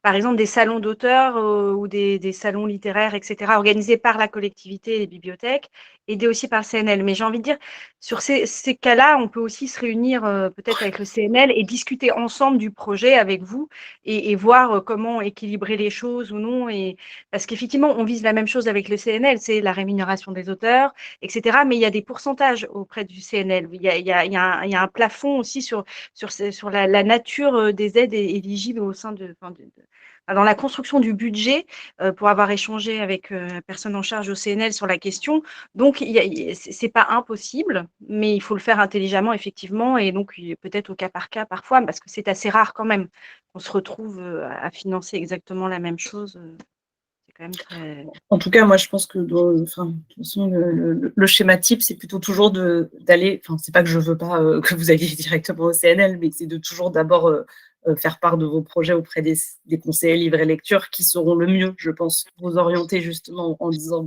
S4: Par exemple, des salons d'auteurs ou des salons littéraires, etc., organisés par la collectivité et les bibliothèques, aidés aussi par le CNL. Mais j'ai envie de dire, sur ces cas-là, on peut aussi se réunir peut-être avec le CNL et discuter ensemble du projet avec vous et voir comment équilibrer les choses ou non. Parce qu'effectivement, on vise la même chose avec le CNL, c'est la rémunération des auteurs, etc. Mais il y a des pourcentages auprès du CNL. Il y a un plafond aussi sur la nature des aides éligibles au sein dans la construction du budget, pour avoir échangé avec la personne en charge au CNL sur la question. Donc, c'est pas impossible, mais il faut le faire intelligemment, effectivement, et donc peut-être au cas par cas parfois, parce que c'est assez rare quand même qu'on se retrouve à financer exactement la même chose. C'est quand même très...
S1: En tout cas, moi, je pense que de toute façon, le schéma type, c'est plutôt toujours d'aller, c'est pas que je veux pas que vous alliez directement au CNL, mais c'est de toujours d'abord faire part de vos projets auprès des conseillers livrets lecture qui seront le mieux, je pense, vous orienter justement en disant,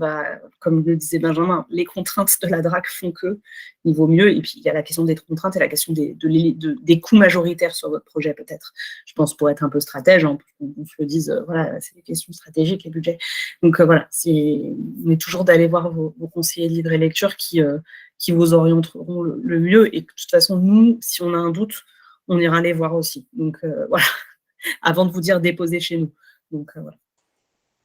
S1: comme le disait Benjamin, les contraintes de la DRAC font que il vaut mieux. Et puis, il y a la question des contraintes et la question des coûts majoritaires sur votre projet, peut-être. Je pense, pour être un peu stratège, hein, on se le dise, voilà, c'est des questions stratégiques, les budgets. Donc, voilà, on est toujours d'aller voir vos conseillers livrets lecture qui vous orienteront le mieux. Et de toute façon, nous, si on a un doute, on ira les voir aussi. Donc, voilà, avant de vous dire déposez chez nous. Donc, voilà.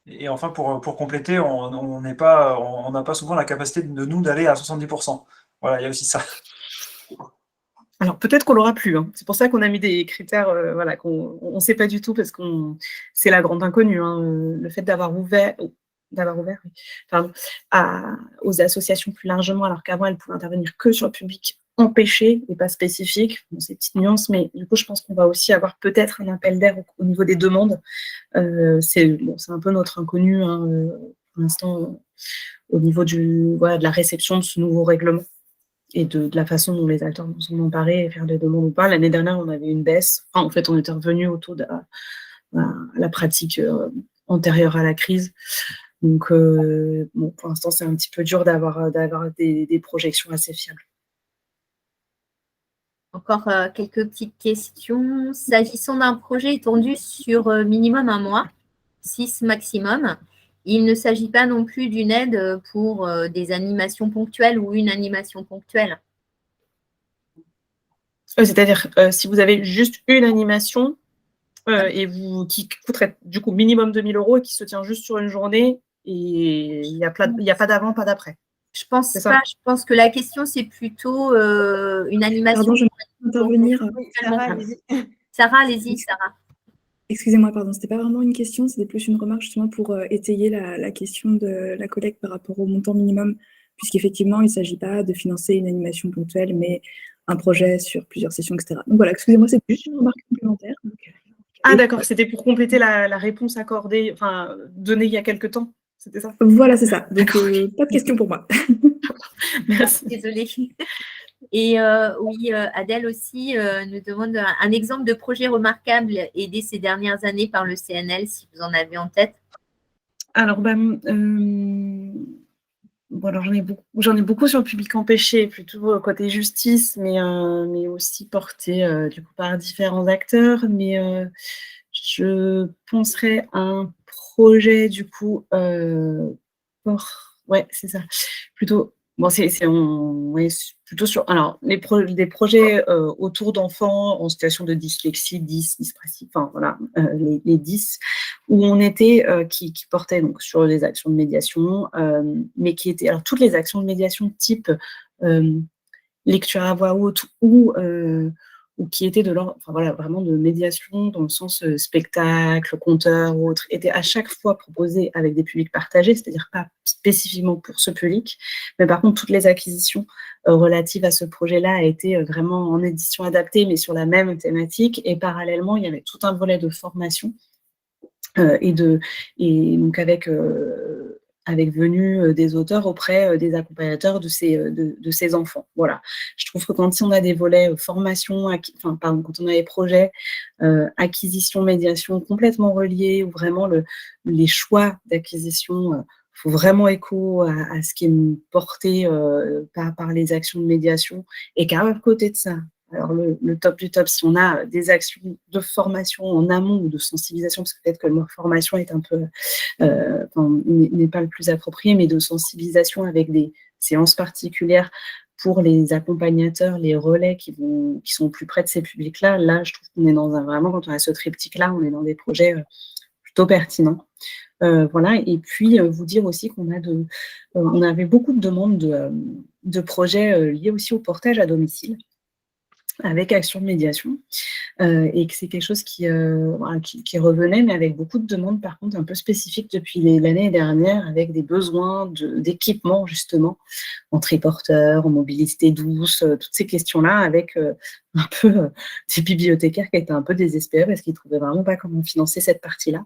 S3: Et enfin, pour compléter, on n'a pas souvent la capacité de nous d'aller à 70%. Voilà, il y a aussi ça.
S1: Alors, peut-être qu'on l'aura plus. Hein. C'est pour ça qu'on a mis des critères voilà, qu'on ne sait pas du tout, parce que c'est la grande inconnue. Hein. Le fait d'avoir ouvert oui, pardon, aux associations plus largement, alors qu'avant, elles pouvaient intervenir que sur le public empêché et pas spécifique. Bon, c'est une petite nuance, mais du coup, je pense qu'on va aussi avoir peut-être un appel d'air au niveau des demandes. C'est un peu notre inconnu hein, pour l'instant au niveau de la réception de ce nouveau règlement et de la façon dont les acteurs vont s'en emparer et faire des demandes ou pas. L'année dernière, on avait une baisse. Enfin, en fait, on était revenu autour de la pratique antérieure à la crise. Donc, pour l'instant, c'est un petit peu dur d'avoir des projections assez fiables.
S2: Encore quelques petites questions. S'agissant d'un projet étendu sur minimum 1 mois, 6 maximum, il ne s'agit pas non plus d'une aide pour des animations ponctuelles ou une animation ponctuelle.
S1: C'est-à-dire, si vous avez juste une animation qui coûterait du coup minimum 2 000 € et qui se tient juste sur une journée, et il n'y a pas d'avant, pas d'après.
S2: Je pense pas. Je pense que la question, c'est plutôt une animation.
S5: Pardon, je vais intervenir.
S4: Oui, Sarah, allez-y.
S2: Sarah, allez-y, Sarah.
S5: Excusez-moi, pardon, c'était pas vraiment une question, c'était plus une remarque justement pour étayer la question de la collègue par rapport au montant minimum, puisqu'effectivement, il ne s'agit pas de financer une animation ponctuelle, mais un projet sur plusieurs sessions, etc. Donc voilà, excusez-moi, c'est juste une remarque complémentaire.
S1: Ah d'accord, c'était pour compléter la réponse accordée, enfin donnée il y a quelque temps, c'était ça?
S5: Voilà, c'est ça. Donc pas de question pour moi.
S1: Merci.
S2: Désolée. Et oui, Adèle aussi nous demande un exemple de projet remarquable aidé ces dernières années par le CNL, si vous en avez en tête.
S1: Alors, alors j'en ai beaucoup sur le public empêché, plutôt côté justice, mais aussi porté du coup par différents acteurs. Mais je penserais à un projet du coup, ouais, c'est ça, plutôt. Bon, c'est plutôt sur des projets autour d'enfants en situation de dyslexie, dyspraxie, enfin voilà, les 10, où on était, qui portaient donc sur les actions de médiation, mais qui étaient, alors toutes les actions de médiation type lecture à voix haute ou qui étaient vraiment de médiation dans le sens spectacle, conteur ou autre, étaient à chaque fois proposées avec des publics partagés, c'est-à-dire pas spécifiquement pour ce public, mais par contre toutes les acquisitions relatives à ce projet-là a été vraiment en édition adaptée, mais sur la même thématique, et parallèlement il y avait tout un volet de formation et donc avec venue des auteurs auprès des accompagnateurs de ces enfants. Voilà. Je trouve que quand on a des volets formation, quand on a des projets acquisition, médiation complètement reliés, où vraiment les choix d'acquisition font vraiment écho à ce qui est porté par les actions de médiation, et qu'à côté de ça, alors le top du top, si on a des actions de formation en amont ou de sensibilisation, parce que peut-être que le mot formation est un peu n'est pas le plus approprié, mais de sensibilisation avec des séances particulières pour les accompagnateurs, les relais qui sont plus près de ces publics-là. Là, je trouve qu'on est vraiment, quand on a ce triptyque-là, on est dans des projets plutôt pertinents. Voilà, et puis vous dire aussi on avait beaucoup de demandes de projets liés aussi au portage à domicile, avec action de médiation, et que c'est quelque chose qui revenait, mais avec beaucoup de demandes par contre un peu spécifiques depuis l'année dernière, avec des besoins d'équipement justement, en triporteur, en mobilité douce, toutes ces questions-là, avec un peu des bibliothécaires qui étaient un peu désespérés parce qu'ils ne trouvaient vraiment pas comment financer cette partie-là.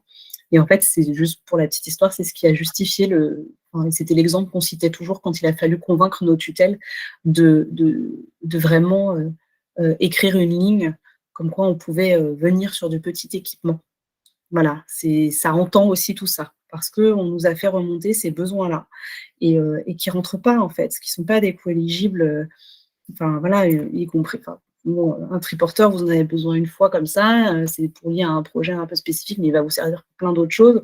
S1: Et en fait, c'est juste pour la petite histoire, c'est ce qui a justifié c'était l'exemple qu'on citait toujours quand il a fallu convaincre nos tutelles de vraiment écrire une ligne comme quoi on pouvait venir sur du petit équipement. Voilà, ça entend aussi tout ça, parce qu'on nous a fait remonter ces besoins-là et qui ne rentrent pas, en fait, qui ne sont pas des coûts éligibles, enfin voilà, y compris, enfin, bon, un triporteur, vous en avez besoin une fois comme ça, c'est pour lier à un projet un peu spécifique, mais il va vous servir pour plein d'autres choses.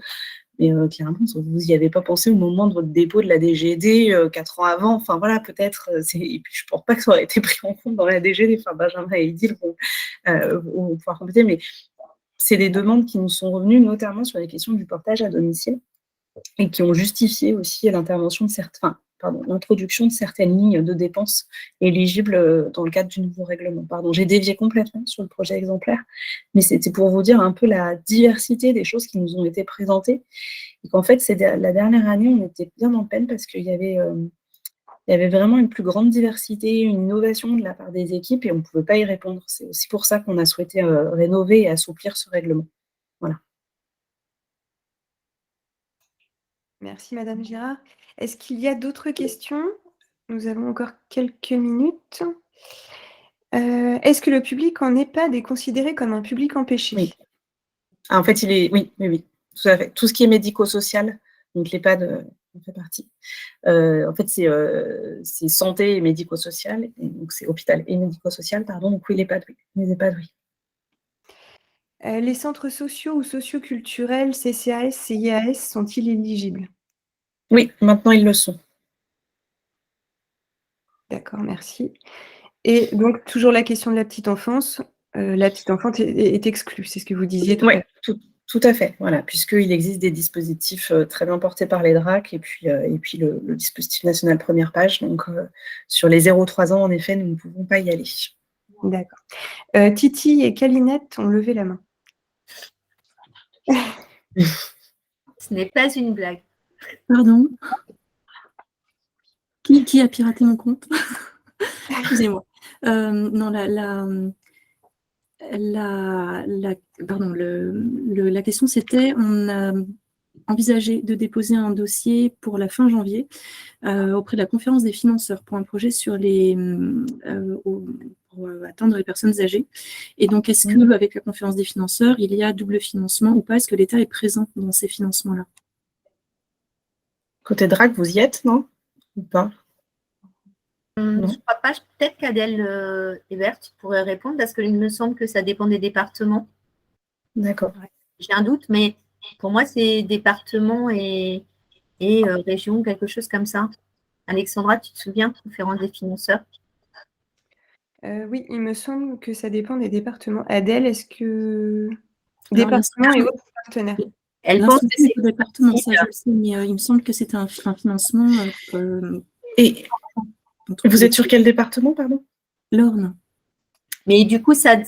S1: Mais clairement, vous n'y avez pas pensé au moment de votre dépôt de la DGD 4 ans avant. Enfin voilà, peut-être. Et puis je ne pense pas que ça aurait été pris en compte dans la DGD. Enfin, Benjamin et Edil vont pouvoir compléter. Mais c'est des demandes qui nous sont revenues, notamment sur les questions du portage à domicile, et qui ont justifié aussi l'intervention de l'introduction de certaines lignes de dépenses éligibles dans le cadre du nouveau règlement. Pardon, j'ai dévié complètement sur le projet exemplaire, mais c'était pour vous dire un peu la diversité des choses qui nous ont été présentées, et qu'en fait, la dernière année, on était bien en peine parce qu'il y avait vraiment une plus grande diversité, une innovation de la part des équipes, et on ne pouvait pas y répondre. C'est aussi pour ça qu'on a souhaité rénover et assouplir ce règlement. Voilà.
S6: Merci, Madame Girard. Est-ce qu'il y a d'autres questions? Nous avons encore quelques minutes. Est-ce que le public en EHPAD est considéré comme un public empêché?
S1: Oui. Ah, en fait, oui, tout à fait. Tout ce qui est médico-social, donc l'EHPAD en fait partie. En fait, c'est santé et médico-social, donc c'est hôpital et médico-social, pardon. Donc oui, l'EHPAD, oui. Les EHPAD, oui.
S6: Les centres sociaux ou socioculturels, CCAS, CIAS, sont-ils éligibles?
S1: Oui, maintenant ils le sont.
S6: D'accord, merci. Et donc, toujours la question de la petite enfance. La petite enfance est exclue, c'est ce que vous disiez tout à l'heure.
S1: Oui, tout à fait, voilà, puisqu'il existe des dispositifs très bien portés par les DRAC et puis le dispositif national première page. Donc, sur les 0-3 ans, en effet, nous ne pouvons pas y aller.
S6: D'accord. Titi et Calinette ont levé la main.
S2: Ce n'est pas une blague.
S7: Pardon. Qui a piraté mon compte? Excusez-moi. Non, la question c'était, on a envisagé de déposer un dossier pour la fin janvier auprès de la conférence des financeurs pour un projet sur pour atteindre les personnes âgées. Et donc, est-ce que avec la conférence des financeurs, il y a double financement ou pas? Est-ce que l'État est présent dans ces financements-là?
S1: Côté DRAC, vous y êtes, non? Ou pas?
S2: Je ne crois pas. Peut-être qu'Adèle Hébert pourrait répondre, parce qu'il me semble que ça dépend des départements.
S1: D'accord.
S2: J'ai un doute, mais pour moi, c'est département et région, quelque chose comme ça. Alexandra, tu te souviens, conférence des financeurs?
S6: Oui, il me semble que ça dépend des départements. Adèle, est-ce que
S7: Alors,
S6: département et autres partenaires?
S2: Elle pense que c'est
S7: le département, ça je le sais, mais il me semble que c'était un financement.
S1: Et vous êtes sur quel département, pardon?
S7: L'Orne.
S2: Mais du coup, ça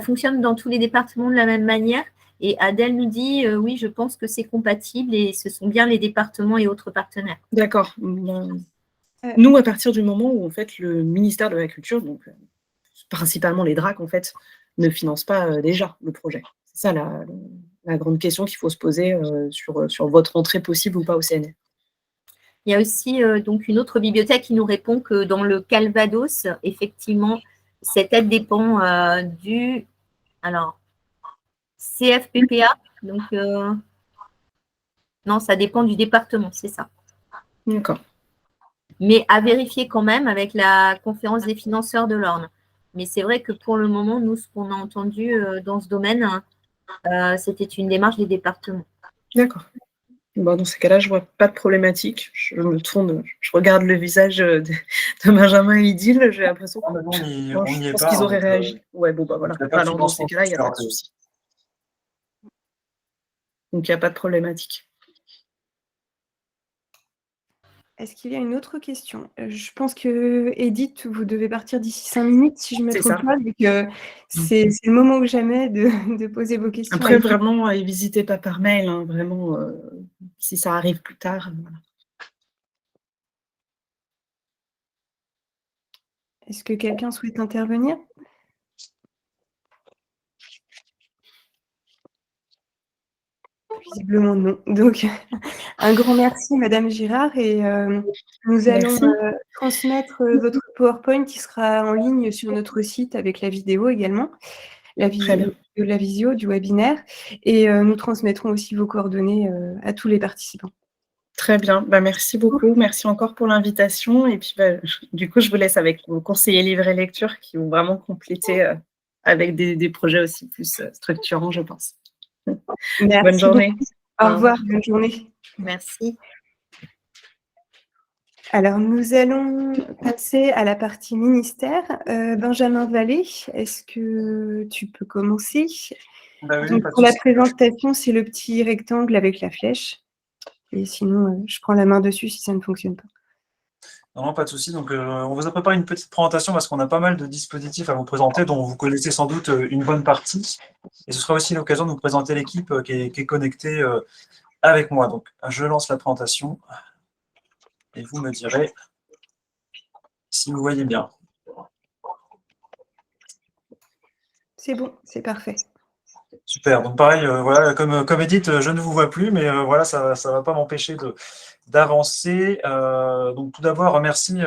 S2: fonctionne dans tous les départements de la même manière. Et Adèle nous dit, oui, je pense que c'est compatible et ce sont bien les départements et autres partenaires.
S1: D'accord. Nous, à partir du moment où en fait, le ministère de la Culture, donc principalement les DRAC, en fait, ne financent pas déjà le projet. C'est ça la grande question qu'il faut se poser sur votre entrée possible ou pas au CNL.
S2: Il y a aussi donc une autre bibliothèque qui nous répond que dans le Calvados, effectivement, cette aide dépend du CFPPA. Donc, non, ça dépend du département, c'est ça.
S1: D'accord.
S2: Mais à vérifier quand même avec la conférence des financeurs de l'Orne. Mais c'est vrai que pour le moment, nous, ce qu'on a entendu dans ce domaine, c'était une démarche des départements.
S1: D'accord. Bon, dans ces cas-là, je ne vois pas de problématique. Je me tourne, je regarde le visage de Benjamin et Edil. J'ai l'impression je pense qu'ils auraient réagi. Ouais, bon, bah voilà. Alors, dans ces cas-là, il n'y a pas de souci. Donc, il n'y a pas de problématique.
S6: Est-ce qu'il y a une autre question? Je pense que Edith, vous devez partir d'ici 5 minutes, si je ne me trompe pas. Donc, c'est le moment ou jamais de poser vos questions.
S1: Après, vraiment, n'hésitez pas par mail. Hein, vraiment, si ça arrive plus tard. Voilà.
S6: Est-ce que quelqu'un souhaite intervenir? Visiblement non. Donc, un grand merci, Madame Girard, et nous allons transmettre votre PowerPoint qui sera en ligne sur notre site avec la vidéo également, la
S1: Très bien.
S6: visio du webinaire. Et nous transmettrons aussi vos coordonnées à tous les participants.
S1: Très bien. Bah, merci beaucoup. Merci encore pour l'invitation. Et puis, du coup, je vous laisse avec vos conseillers livres et lecture qui vont vraiment compléter avec des projets aussi plus structurants, je pense.
S6: Merci
S1: Bonne journée.
S6: beaucoup. Au revoir, bonne journée.
S2: Merci.
S6: Alors, nous allons passer à la partie ministère. Benjamin Vallée, est-ce que tu peux commencer?
S3: Bah oui,
S6: Donc,
S3: pas de
S6: pour la
S3: souci.
S6: présentation, c'est le petit rectangle avec la flèche. Et sinon, je prends la main dessus si ça ne fonctionne pas.
S3: Non, pas de souci. Donc, on vous a préparé une petite présentation parce qu'on a pas mal de dispositifs à vous présenter dont vous connaissez sans doute une bonne partie. Et ce sera aussi l'occasion de vous présenter l'équipe qui est connectée avec moi. Donc, je lance la présentation et vous me direz si vous voyez bien.
S6: C'est bon, c'est parfait.
S3: Super. Donc, pareil, voilà, comme Edith, je ne vous vois plus, mais voilà, ça ne va pas m'empêcher d'avancer. Donc, tout d'abord, merci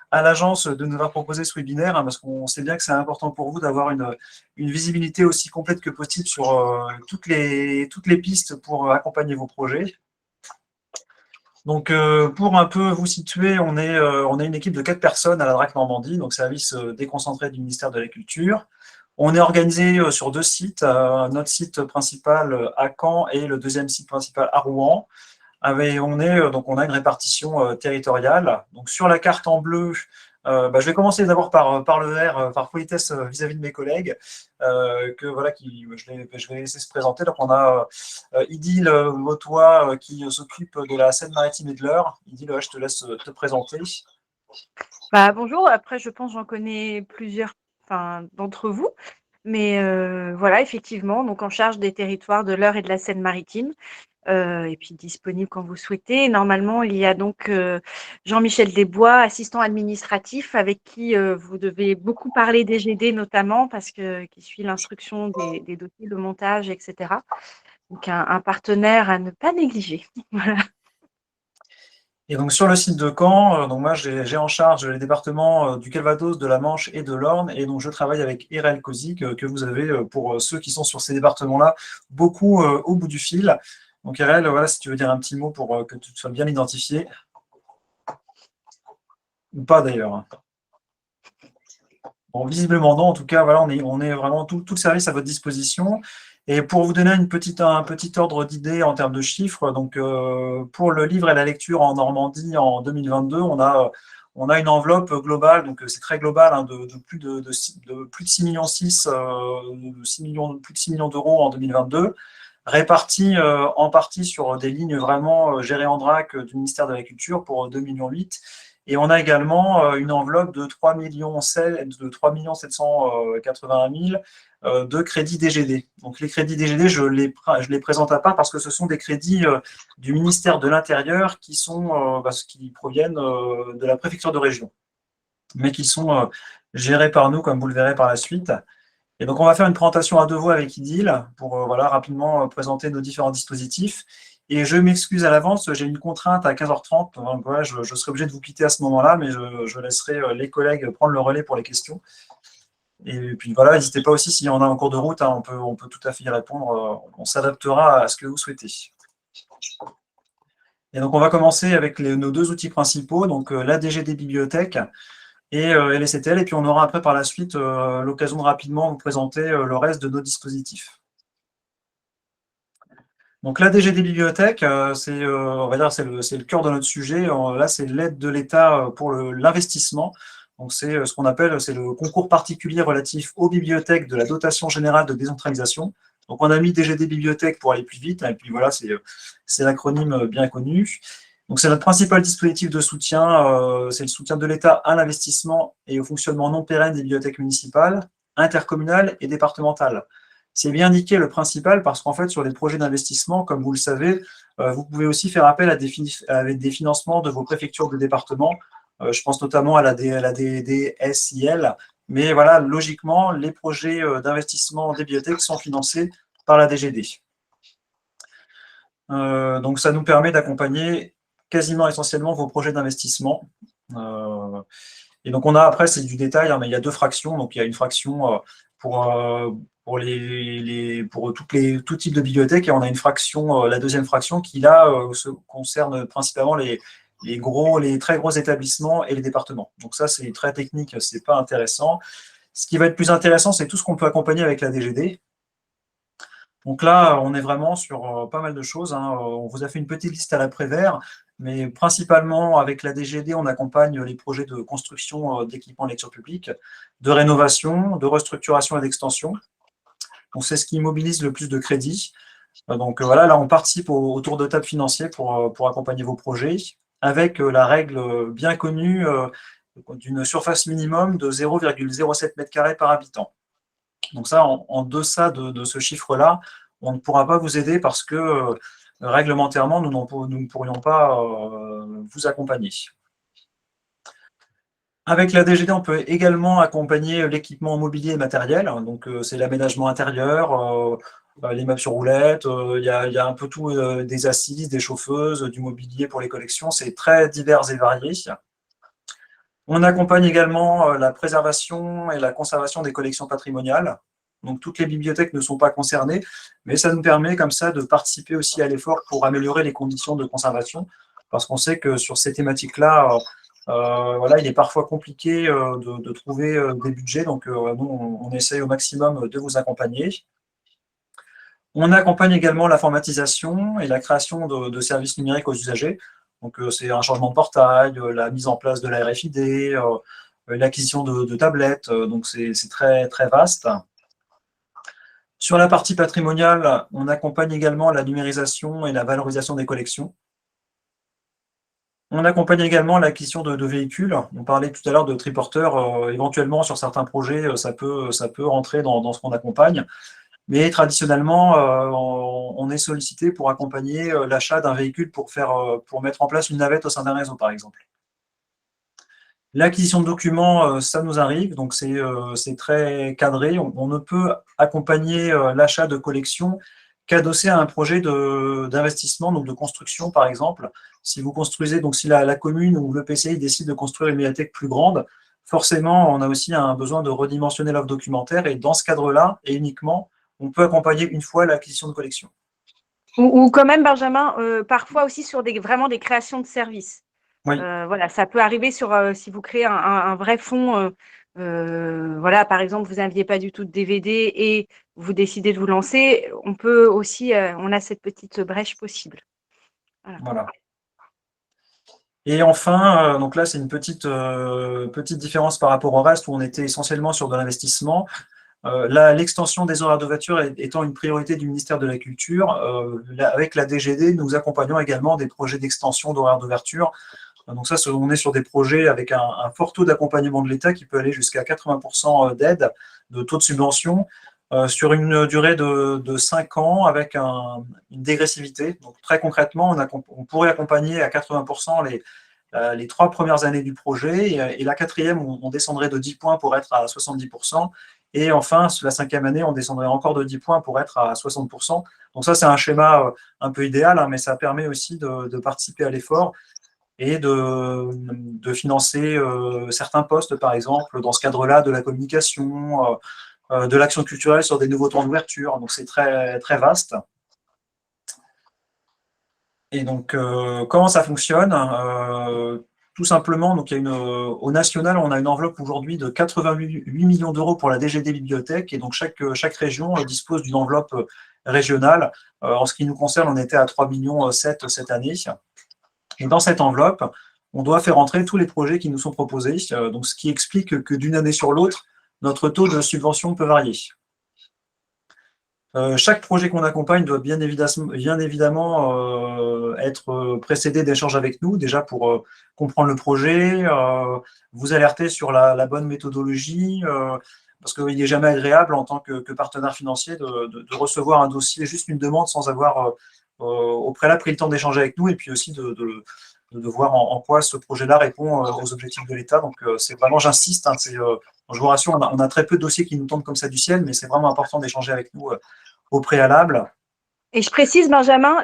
S3: à l'agence de nous avoir proposé ce webinaire, hein, parce qu'on sait bien que c'est important pour vous d'avoir une visibilité aussi complète que possible sur toutes les pistes pour accompagner vos projets. Donc, pour un peu vous situer, on est une équipe de 4 personnes à la DRAC Normandie, donc service déconcentré du ministère de la Culture. On est organisé sur 2 sites, notre site principal à Caen et le deuxième site principal à Rouen. On a une répartition territoriale. Donc, sur la carte en bleu, je vais commencer d'abord par le vert, par politesse vis-à-vis de mes collègues, je vais laisser se présenter. Donc, on a Idil Motois qui s'occupe de la Seine-Maritime et de l'Eure. Idil, je te laisse te présenter.
S4: Bonjour, après je pense j'en connais plusieurs d'entre vous, mais voilà, effectivement, donc en charge des territoires de l'Eure et de la Seine-Maritime, et puis disponible quand vous souhaitez. Normalement, il y a donc Jean-Michel Desbois, assistant administratif, avec qui vous devez beaucoup parler des GD notamment, qui suit l'instruction des dossiers, le montage, etc. Donc un partenaire à ne pas négliger. Voilà.
S3: Et donc sur le site de Caen, donc moi j'ai en charge les départements du Calvados, de la Manche et de l'Orne, et donc je travaille avec Irel Kozik, que vous avez pour ceux qui sont sur ces départements-là, beaucoup au bout du fil. Donc Irel, voilà, si tu veux dire un petit mot pour que tu sois bien identifié. Ou pas d'ailleurs. Bon, visiblement non, en tout cas, voilà, on est vraiment tout le service à votre disposition. Et pour vous donner un petit ordre d'idée en termes de chiffres, donc pour le livre et la lecture en Normandie en 2022, on a une enveloppe globale, donc c'est très global, hein, de plus de 6,6 millions, plus de 6 millions d'euros en 2022, répartis en partie sur des lignes vraiment gérées en DRAC du ministère de la Culture pour 2,8 millions. Et on a également une enveloppe de 3 781 000 de crédits DGD. Donc les crédits DGD, je les présente à part parce que ce sont des crédits du ministère de l'Intérieur qui proviennent de la préfecture de région, mais qui sont gérés par nous, comme vous le verrez par la suite. Et donc on va faire une présentation à 2 voix avec Idil pour rapidement présenter nos différents dispositifs. Et je m'excuse à l'avance, j'ai une contrainte à 15h30, donc voilà, je serai obligé de vous quitter à ce moment-là, mais je laisserai les collègues prendre le relais pour les questions. Et puis voilà, n'hésitez pas aussi s'il y en a en cours de route, hein, on peut tout à fait y répondre, on s'adaptera à ce que vous souhaitez. Et donc on va commencer avec nos 2 outils principaux, donc la DGD Bibliothèque et LSTL, et puis on aura après par la suite l'occasion de rapidement vous présenter le reste de nos dispositifs. Donc la DGD Bibliothèque, on va dire c'est le cœur de notre sujet. Là, c'est l'aide de l'État pour l'investissement. Donc c'est ce qu'on appelle c'est le concours particulier relatif aux bibliothèques de la dotation générale de décentralisation. Donc on a mis DGD Bibliothèque pour aller plus vite, et puis voilà, c'est l'acronyme bien connu. Donc c'est notre principal dispositif de soutien, c'est le soutien de l'État à l'investissement et au fonctionnement non pérenne des bibliothèques municipales, intercommunales et départementales. C'est bien indiqué le principal parce qu'en fait, sur des projets d'investissement, comme vous le savez, vous pouvez aussi faire appel à des financements de vos préfectures de département. Je pense notamment à la DSIL. Mais voilà, logiquement, les projets d'investissement des bibliothèques sont financés par la DGD. Donc, ça nous permet d'accompagner quasiment essentiellement vos projets d'investissement. Et donc, on a après, c'est du détail, hein, mais il y a 2 fractions. Donc, il y a une fraction pour tout type de bibliothèque, et on a une fraction, la deuxième fraction, qui là concerne principalement les très gros établissements et les départements. Donc ça, c'est très technique, c'est pas intéressant. Ce qui va être plus intéressant, c'est tout ce qu'on peut accompagner avec la DGD. Donc là, on est vraiment sur pas mal de choses, hein. On vous a fait une petite liste à l'après-vert, mais principalement avec la DGD, on accompagne les projets de construction d'équipements de lecture publique, de rénovation, de restructuration et d'extension. Donc c'est ce qui mobilise le plus de crédits. Donc voilà, là on participe au tour de table financier pour accompagner vos projets, avec la règle bien connue d'une surface minimum de 0,07 m² par habitant. Donc ça, en deçà de ce chiffre-là, on ne pourra pas vous aider parce que réglementairement, nous ne pourrions pas vous accompagner. Avec la DGD, on peut également accompagner l'équipement mobilier et matériel. Donc c'est l'aménagement intérieur, les meubles sur roulettes, il y a un peu tout, des assises, des chauffeuses, du mobilier pour les collections. C'est très divers et varié. On accompagne également la préservation et la conservation des collections patrimoniales. Donc, toutes les bibliothèques ne sont pas concernées, mais ça nous permet comme ça de participer aussi à l'effort pour améliorer les conditions de conservation, parce qu'on sait que sur ces thématiques-là, voilà, il est parfois compliqué de trouver des budgets. Donc, nous, on essaye au maximum de vous accompagner. On accompagne également l'informatisation et la création de services numériques aux usagers. Donc, c'est un changement de portail, la mise en place de la RFID, l'acquisition de tablettes. Donc, c'est très, très vaste. Sur la partie patrimoniale, on accompagne également la numérisation et la valorisation des collections. On accompagne également l'acquisition de véhicules. On parlait tout à l'heure de triporteurs. Éventuellement, sur certains projets, ça peut rentrer dans ce qu'on accompagne. Mais traditionnellement, on est sollicité pour accompagner l'achat d'un véhicule pour mettre en place une navette au sein d'un réseau, par exemple. L'acquisition de documents, ça nous arrive, donc c'est très cadré. On ne peut accompagner l'achat de collections qu'adossé à un projet d'investissement, donc de construction, par exemple. Si vous construisez, donc si la commune ou l'EPCI décide de construire une bibliothèque plus grande, forcément, on a aussi un besoin de redimensionner l'offre documentaire, et dans ce cadre-là, et uniquement, on peut accompagner une fois l'acquisition de collection.
S4: Ou quand même, Benjamin, parfois aussi sur vraiment des créations de services.
S3: Oui.
S4: Voilà, ça peut arriver si vous créez un vrai fonds. Voilà, par exemple, vous n'aviez pas du tout de DVD et vous décidez de vous lancer. On peut aussi, on a cette petite brèche possible.
S3: Voilà. Et enfin, donc là, c'est une petite différence par rapport au reste où on était essentiellement sur de l'investissement. L'extension des horaires d'ouverture étant une priorité du ministère de la Culture, avec la DGD, nous accompagnons également des projets d'extension d'horaires d'ouverture. Donc ça, on est sur des projets avec un fort taux d'accompagnement de l'État qui peut aller jusqu'à 80% d'aide, de taux de subvention, sur une durée de 5 ans avec une dégressivité. Donc très concrètement, on pourrait accompagner à 80% les 3 premières années du projet, et la 4e, on descendrait de 10 points pour être à 70%. Et enfin, la 5e année, on descendrait encore de 10 points pour être à 60%. Donc ça, c'est un schéma un peu idéal, hein, mais ça permet aussi de participer à l'effort et de financer certains postes, par exemple, dans ce cadre-là, de la communication, de l'action culturelle sur des nouveaux temps d'ouverture. Donc c'est très, très vaste. Et donc, comment ça fonctionne? Tout simplement, donc au national, on a une enveloppe aujourd'hui de 88 millions d'euros pour la DGD Bibliothèque, et donc chaque région dispose d'une enveloppe régionale. En ce qui nous concerne, on était à 3,7 millions cette année. Et dans cette enveloppe, on doit faire entrer tous les projets qui nous sont proposés, donc ce qui explique que d'une année sur l'autre, notre taux de subvention peut varier. Chaque projet qu'on accompagne doit bien évidemment être précédé d'échanges avec nous, déjà pour comprendre le projet, vous alerter sur la bonne méthodologie, parce qu'il n'est jamais agréable en tant que partenaire financier de recevoir un dossier, juste une demande, sans avoir au préalable pris le temps d'échanger avec nous, et puis aussi de voir en quoi ce projet-là répond aux objectifs de l'État. Donc c'est vraiment, j'insiste, hein, je vous rassure, on a très peu de dossiers qui nous tombent comme ça du ciel, mais c'est vraiment important d'échanger avec nous au préalable.
S4: Et je précise, Benjamin,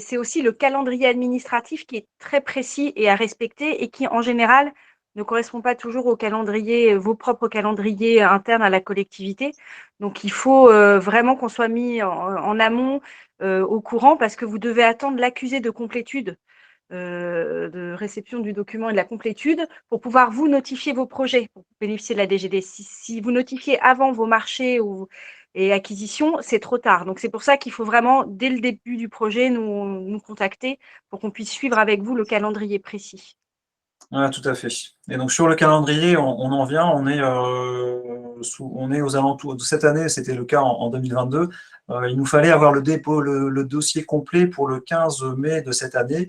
S4: c'est aussi le calendrier administratif qui est très précis et à respecter, et qui, en général, ne correspond pas toujours au calendrier, vos propres calendriers internes à la collectivité. Donc, il faut vraiment qu'on soit mis en amont au courant parce que vous devez attendre l'accusé de complétude, de réception du document et de la complétude pour pouvoir vous notifier vos projets, pour bénéficier de la DGD. Si vous notifiez avant vos marchés et acquisitions, c'est trop tard. Donc, c'est pour ça qu'il faut vraiment, dès le début du projet, nous contacter pour qu'on puisse suivre avec vous le calendrier précis.
S3: Ouais, tout à fait. Et donc sur le calendrier, on en vient, on est aux alentours de cette année, c'était le cas en 2022. Il nous fallait avoir le dépôt, le dossier complet pour le 15 mai de cette année,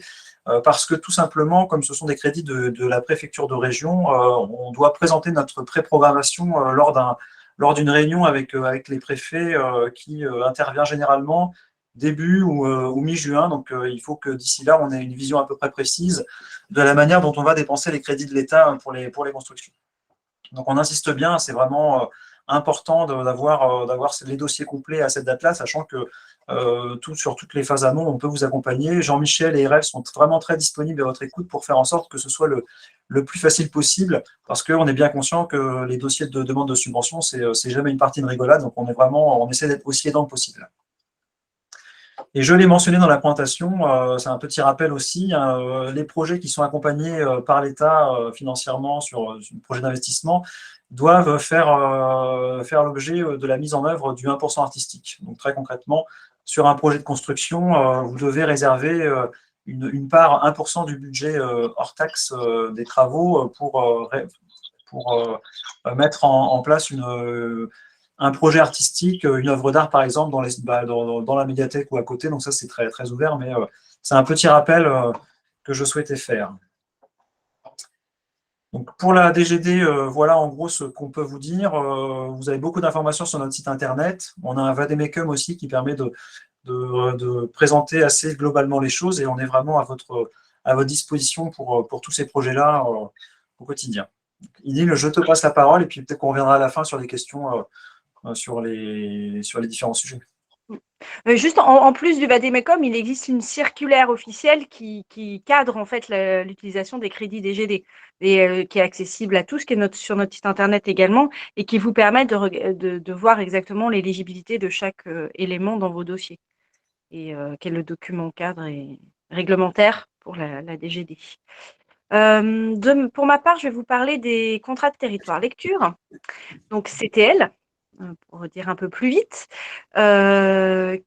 S3: parce que tout simplement, comme ce sont des crédits de la préfecture de région, on doit présenter notre pré-programmation lors d'une réunion avec les préfets qui intervient généralement début ou mi-juin. Donc il faut que d'ici là, on ait une vision à peu près précise de la manière dont on va dépenser les crédits de l'État pour les constructions. Donc on insiste bien, c'est vraiment important d'avoir les dossiers complets à cette date-là, sachant que sur toutes les phases amont, on peut vous accompagner. Jean-Michel et RF sont vraiment très disponibles à votre écoute pour faire en sorte que ce soit le plus facile possible, parce qu'on est bien conscient que les dossiers de demande de subvention, c'est jamais une partie de rigolade, donc on essaie d'être aussi aidant que possible. Et je l'ai mentionné dans la présentation, c'est un petit rappel aussi, les projets qui sont accompagnés par l'État financièrement sur un projet d'investissement doivent faire l'objet de la mise en œuvre du 1% artistique. Donc très concrètement, sur un projet de construction, vous devez réserver une part 1% du budget hors taxe des travaux pour mettre en place un projet artistique, une œuvre d'art par exemple, dans la médiathèque ou à côté. Donc ça, c'est très, très ouvert, mais c'est un petit rappel que je souhaitais faire. Donc pour la DGD, voilà en gros ce qu'on peut vous dire. Vous avez beaucoup d'informations sur notre site internet. On a un vademecum aussi qui permet de présenter assez globalement les choses, et on est vraiment à votre disposition pour tous ces projets-là au quotidien. Idil, je te passe la parole et puis peut-être qu'on reviendra à la fin sur les questions sur les différents sujets.
S4: Juste en plus du vademecum, il existe une circulaire officielle qui cadre en fait l'utilisation des crédits DGD et qui est accessible à tous, qui est sur notre site internet également, et qui vous permet de voir exactement l'éligibilité de chaque élément dans vos dossiers et quel est le document cadre et réglementaire pour la DGD. Pour ma part, je vais vous parler des contrats de territoire lecture, donc CTL, pour dire un peu plus vite,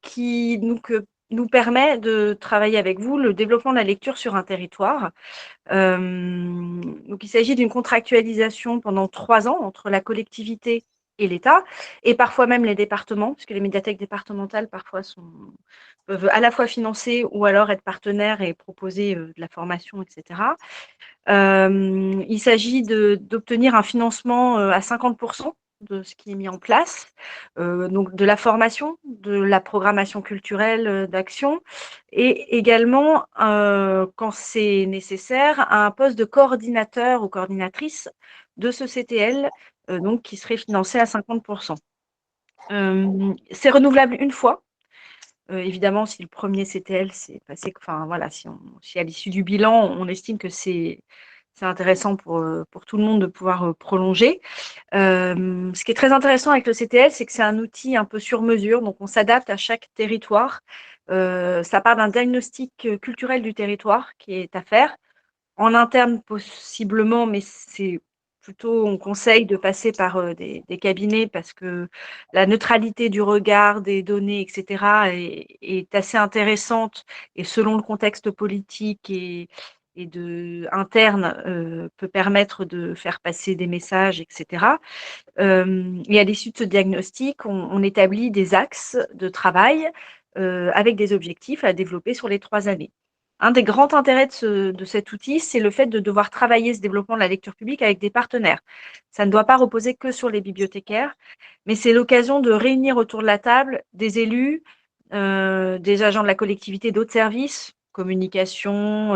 S4: qui nous permet de travailler avec vous le développement de la lecture sur un territoire. Donc il s'agit d'une contractualisation pendant 3 ans entre la collectivité et l'État, et parfois même les départements, puisque les médiathèques départementales parfois peuvent à la fois financer ou alors être partenaires et proposer de la formation, etc. Il s'agit d'obtenir un financement à 50% de ce qui est mis en place, donc de la formation, de la programmation culturelle d'action, et également, quand c'est nécessaire, un poste de coordinateur ou coordinatrice de ce CTL, donc qui serait financé à 50%. C'est renouvelable une fois. Évidemment, si le premier CTL s'est passé, enfin voilà, si à l'issue du bilan, on estime que c'est intéressant pour tout le monde de pouvoir prolonger. Ce qui est très intéressant avec le CTL, c'est que c'est un outil un peu sur mesure, donc on s'adapte à chaque territoire. Ça part d'un diagnostic culturel du territoire qui est à faire, en interne possiblement, mais c'est plutôt, on conseille de passer par des cabinets parce que la neutralité du regard, des données, etc. est assez intéressante, et selon le contexte politique et interne, peut permettre de faire passer des messages, etc. Et à l'issue de ce diagnostic, on établit des axes de travail avec des objectifs à développer sur les 3 années. Un des grands intérêts de cet outil, c'est le fait de devoir travailler ce développement de la lecture publique avec des partenaires. Ça ne doit pas reposer que sur les bibliothécaires, mais c'est l'occasion de réunir autour de la table des élus, des agents de la collectivité, d'autres services, communication,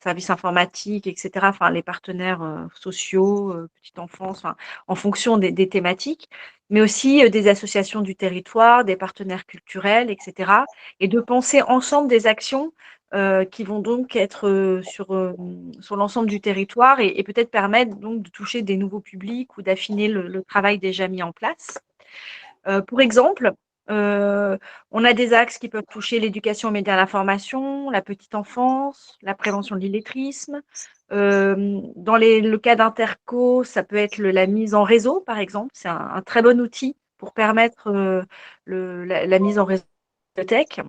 S4: services informatiques, etc., enfin les partenaires sociaux, petite enfance, en fonction des thématiques, mais aussi des associations du territoire, des partenaires culturels, etc., et de penser ensemble des actions qui vont donc être sur l'ensemble du territoire et peut-être permettre donc de toucher des nouveaux publics ou d'affiner le travail déjà mis en place. Pour exemple, on a des axes qui peuvent toucher l'éducation aux médias à l'information, la petite enfance, la prévention de l'illettrisme. Dans le cas d'Interco, ça peut être la mise en réseau, par exemple. C'est un très bon outil pour permettre la mise en réseau de bibliothèques.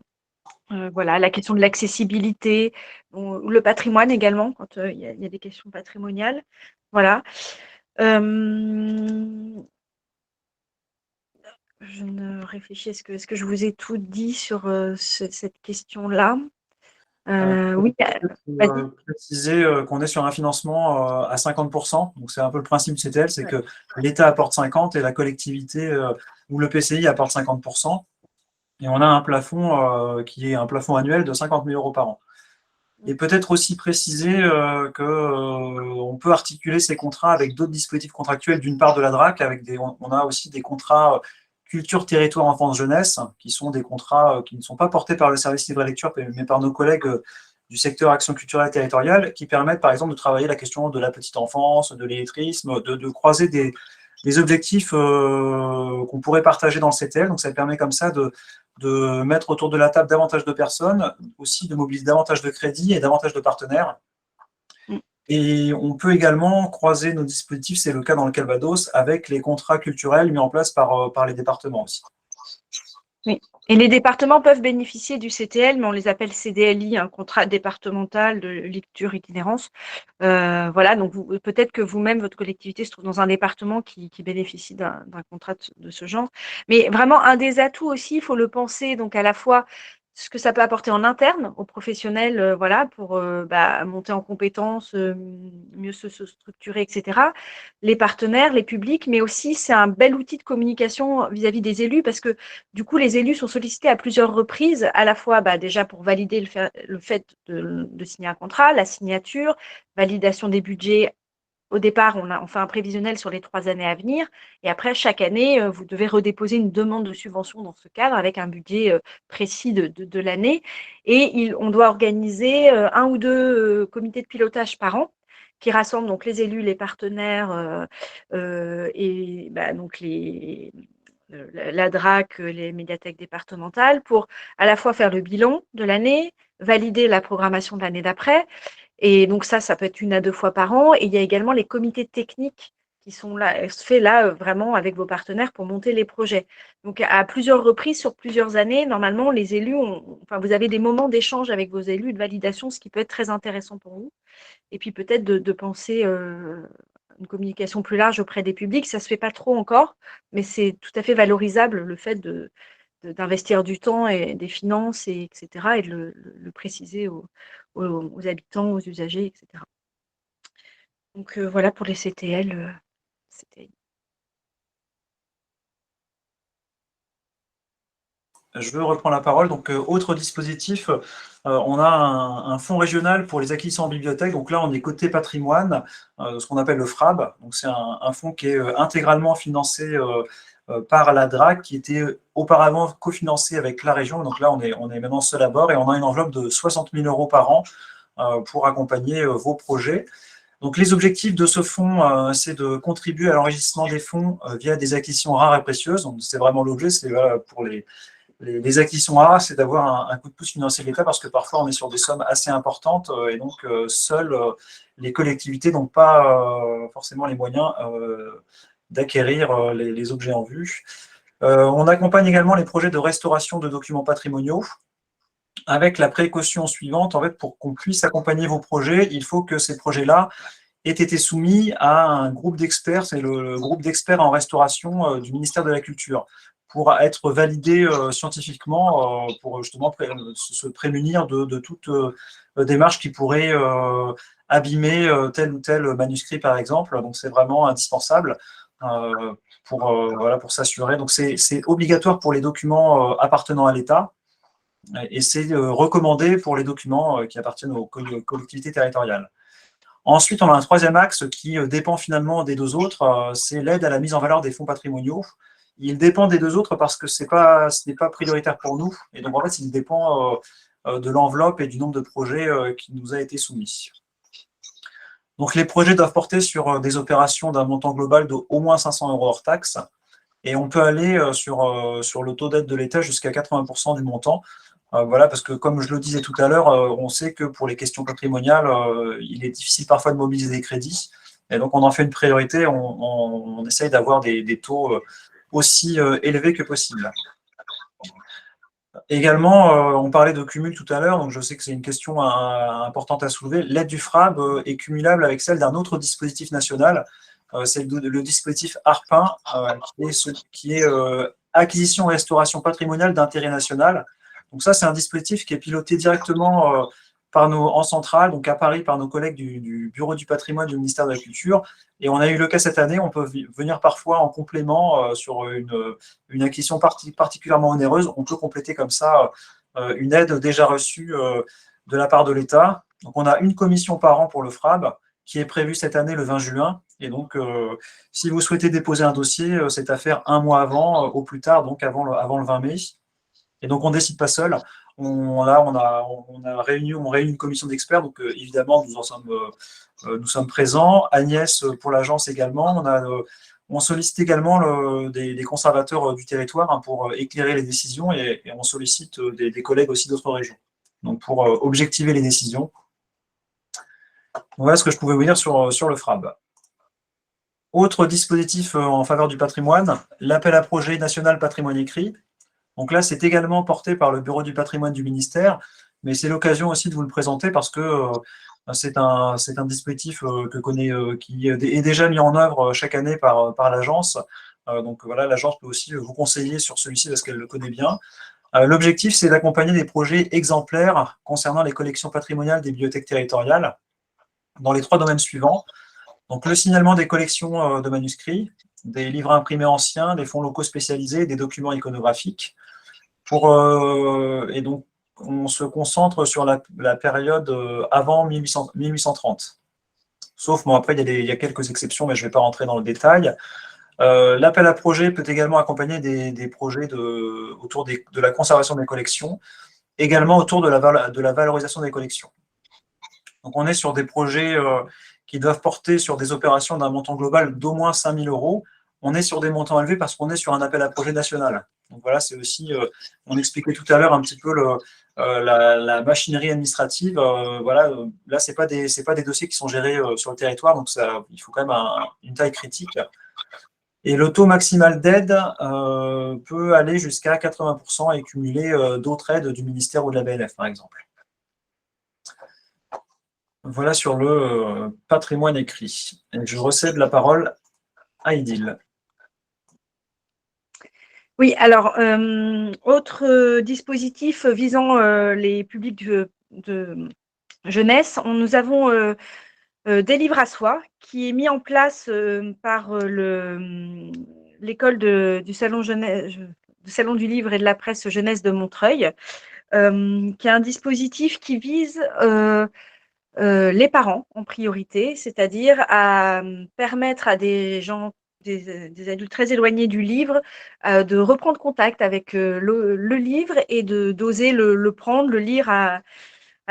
S4: Voilà, la question de l'accessibilité, le patrimoine également, quand il y a des questions patrimoniales. Voilà. Je ne réfléchis, est-ce que je vous ai tout dit sur cette question-là? Oui, vas-y.
S3: Préciser qu'on est sur un financement à 50%. Donc, c'est un peu le principe du CTL, c'est que l'État apporte 50% et la collectivité ou le PCI apporte 50%. Et on a un plafond qui est un plafond annuel de 50 000 € par an. Et peut-être aussi préciser qu'on peut articuler ces contrats avec d'autres dispositifs contractuels, d'une part de la DRAC, on a aussi des contrats culture, territoire, enfance, jeunesse, qui sont des contrats qui ne sont pas portés par le service livre-lecture, mais par nos collègues du secteur action culturelle territoriale, qui permettent par exemple de travailler la question de la petite enfance, de l'illettrisme, de croiser des objectifs qu'on pourrait partager dans le CTL. Donc ça permet comme ça de mettre autour de la table davantage de personnes, aussi de mobiliser davantage de crédits et davantage de partenaires. Et on peut également croiser nos dispositifs, c'est le cas dans le Calvados, avec les contrats culturels mis en place par les départements aussi.
S4: Oui. Et les départements peuvent bénéficier du CTL, mais on les appelle CDLI, un contrat départemental de lecture itinérance. Voilà, donc peut-être que vous-même, votre collectivité se trouve dans un département qui bénéficie d'un contrat de ce genre. Mais vraiment, un des atouts aussi, il faut le penser, donc à la fois ce que ça peut apporter en interne aux professionnels, voilà, pour monter en compétences, mieux se structurer, etc. Les partenaires, les publics, mais aussi c'est un bel outil de communication vis-à-vis des élus parce que du coup, les élus sont sollicités à plusieurs reprises, à la fois déjà pour valider le fait de signer un contrat, la signature, validation des budgets. Au départ, on fait un prévisionnel sur les 3 années à venir et après, chaque année, vous devez redéposer une demande de subvention dans ce cadre avec un budget précis de l'année et on doit organiser 1 ou 2 comités de pilotage par an qui rassemblent donc les élus, les partenaires et donc la DRAC, les médiathèques départementales pour à la fois faire le bilan de l'année, valider la programmation de l'année d'après. Et donc ça peut être 1 à 2 fois par an. Et il y a également les comités techniques qui sont là, faits là vraiment avec vos partenaires pour monter les projets. Donc à plusieurs reprises sur plusieurs années, normalement les élus, vous avez des moments d'échange avec vos élus, de validation, ce qui peut être très intéressant pour vous. Et puis peut-être de penser une communication plus large auprès des publics. Ça ne se fait pas trop encore, mais c'est tout à fait valorisable le fait d'investir du temps et des finances, etc., et de le préciser aux habitants, aux usagers, etc. Donc voilà pour les CTL.
S3: Je veux reprendre la parole. Donc, autre dispositif, on a un fonds régional pour les acquisitions en bibliothèque. Donc là, on est côté patrimoine, ce qu'on appelle le FRAB. Donc, c'est un fonds qui est intégralement financé par la DRAC, qui était auparavant cofinancé avec la région. Donc là, on est maintenant seul à bord et on a une enveloppe de 60 000 € par an pour accompagner vos projets. Donc, les objectifs de ce fonds, c'est de contribuer à l'enrichissement des fonds via des acquisitions rares et précieuses. Donc, c'est vraiment l'objet, c'est pour les acquisitions rares, c'est d'avoir un coup de pouce financier de l'État parce que parfois on est sur des sommes assez importantes et donc seules les collectivités n'ont pas forcément les moyens d'acquérir les objets en vue. On accompagne également les projets de restauration de documents patrimoniaux avec la précaution suivante. En fait, pour qu'on puisse accompagner vos projets, il faut que ces projets-là aient été soumis à un groupe d'experts, c'est le groupe d'experts en restauration du ministère de la Culture, pour être validé scientifiquement, pour justement se prémunir de toute démarche qui pourrait abîmer tel ou tel manuscrit, par exemple. Donc, c'est vraiment indispensable pour s'assurer. Donc, c'est obligatoire pour les documents appartenant à l'État et c'est recommandé pour les documents qui appartiennent aux collectivités territoriales. Ensuite, on a un troisième axe qui dépend finalement des 2 autres, c'est l'aide à la mise en valeur des fonds patrimoniaux. Il dépend des 2 autres parce que ce n'est pas prioritaire pour nous. Et donc, en fait, il dépend de l'enveloppe et du nombre de projets qui nous a été soumis. Donc, les projets doivent porter sur des opérations d'un montant global d'au moins 500 € hors taxe. Et on peut aller sur le taux d'aide de l'État jusqu'à 80% du montant. Voilà, parce que comme je le disais tout à l'heure, on sait que pour les questions patrimoniales, il est difficile parfois de mobiliser des crédits. Et donc, on en fait une priorité. On essaye d'avoir des taux aussi élevés que possible. Également, on parlait de cumul tout à l'heure, donc je sais que c'est une question importante à soulever. L'aide du FRAB est cumulable avec celle d'un autre dispositif national. C'est le dispositif ARPIN, qui est acquisition et restauration patrimoniale d'intérêt national. Donc ça, c'est un dispositif qui est piloté directement en centrale, donc à Paris, par nos collègues du Bureau du patrimoine du ministère de la Culture. Et on a eu le cas cette année, on peut venir parfois en complément sur une acquisition particulièrement onéreuse. On peut compléter comme ça une aide déjà reçue de la part de l'État. Donc on a une commission par an pour le FRAB, qui est prévue cette année le 20 juin. Et donc, si vous souhaitez déposer un dossier, c'est à faire un mois avant, au plus tard, donc avant le 20 mai. Et donc, on ne décide pas seul. On réuni une commission d'experts. Donc, évidemment, nous sommes présents. Agnès, pour l'agence également. On sollicite également des conservateurs du territoire pour éclairer les décisions et on sollicite des collègues aussi d'autres régions. Donc, pour objectiver les décisions. Voilà ce que je pouvais vous dire sur le FRAB. Autre dispositif en faveur du patrimoine, l'appel à projet national patrimoine écrit. Donc là, c'est également porté par le Bureau du patrimoine du ministère, mais c'est l'occasion aussi de vous le présenter parce que c'est un dispositif qui est déjà mis en œuvre chaque année par l'agence. Donc voilà, l'agence peut aussi vous conseiller sur celui-ci parce qu'elle le connaît bien. L'objectif, c'est d'accompagner des projets exemplaires concernant les collections patrimoniales des bibliothèques territoriales dans les 3 domaines suivants. Donc, le signalement des collections de manuscrits, des livres imprimés anciens, des fonds locaux spécialisés, des documents iconographiques. Et donc, on se concentre sur la période avant 1830. Sauf, bon, après, il y a quelques exceptions, mais je ne vais pas rentrer dans le détail. L'appel à projet peut également accompagner des projets autour de la conservation des collections, également autour de la valorisation des collections. Donc, on est sur des projets qui doivent porter sur des opérations d'un montant global d'au moins 5 000 €. On est sur des montants élevés parce qu'on est sur un appel à projet national. Donc voilà, c'est aussi, on expliquait tout à l'heure un petit peu la machinerie administrative. Voilà, là, ce n'est pas des dossiers qui sont gérés sur le territoire, donc il faut quand même une taille critique. Et le taux maximal d'aide peut aller jusqu'à 80% et cumuler d'autres aides du ministère ou de la BNF, par exemple. Voilà sur le patrimoine écrit. Et je recède la parole à Idil.
S4: Oui, alors, autre dispositif visant les publics de jeunesse, nous avons des livres à soi qui est mis en place par l'école du Salon du livre et de la presse jeunesse de Montreuil, qui est un dispositif qui vise les parents en priorité, c'est-à-dire à permettre à des gens, des adultes très éloignés du livre, de reprendre contact avec le livre et d'oser le prendre, le lire à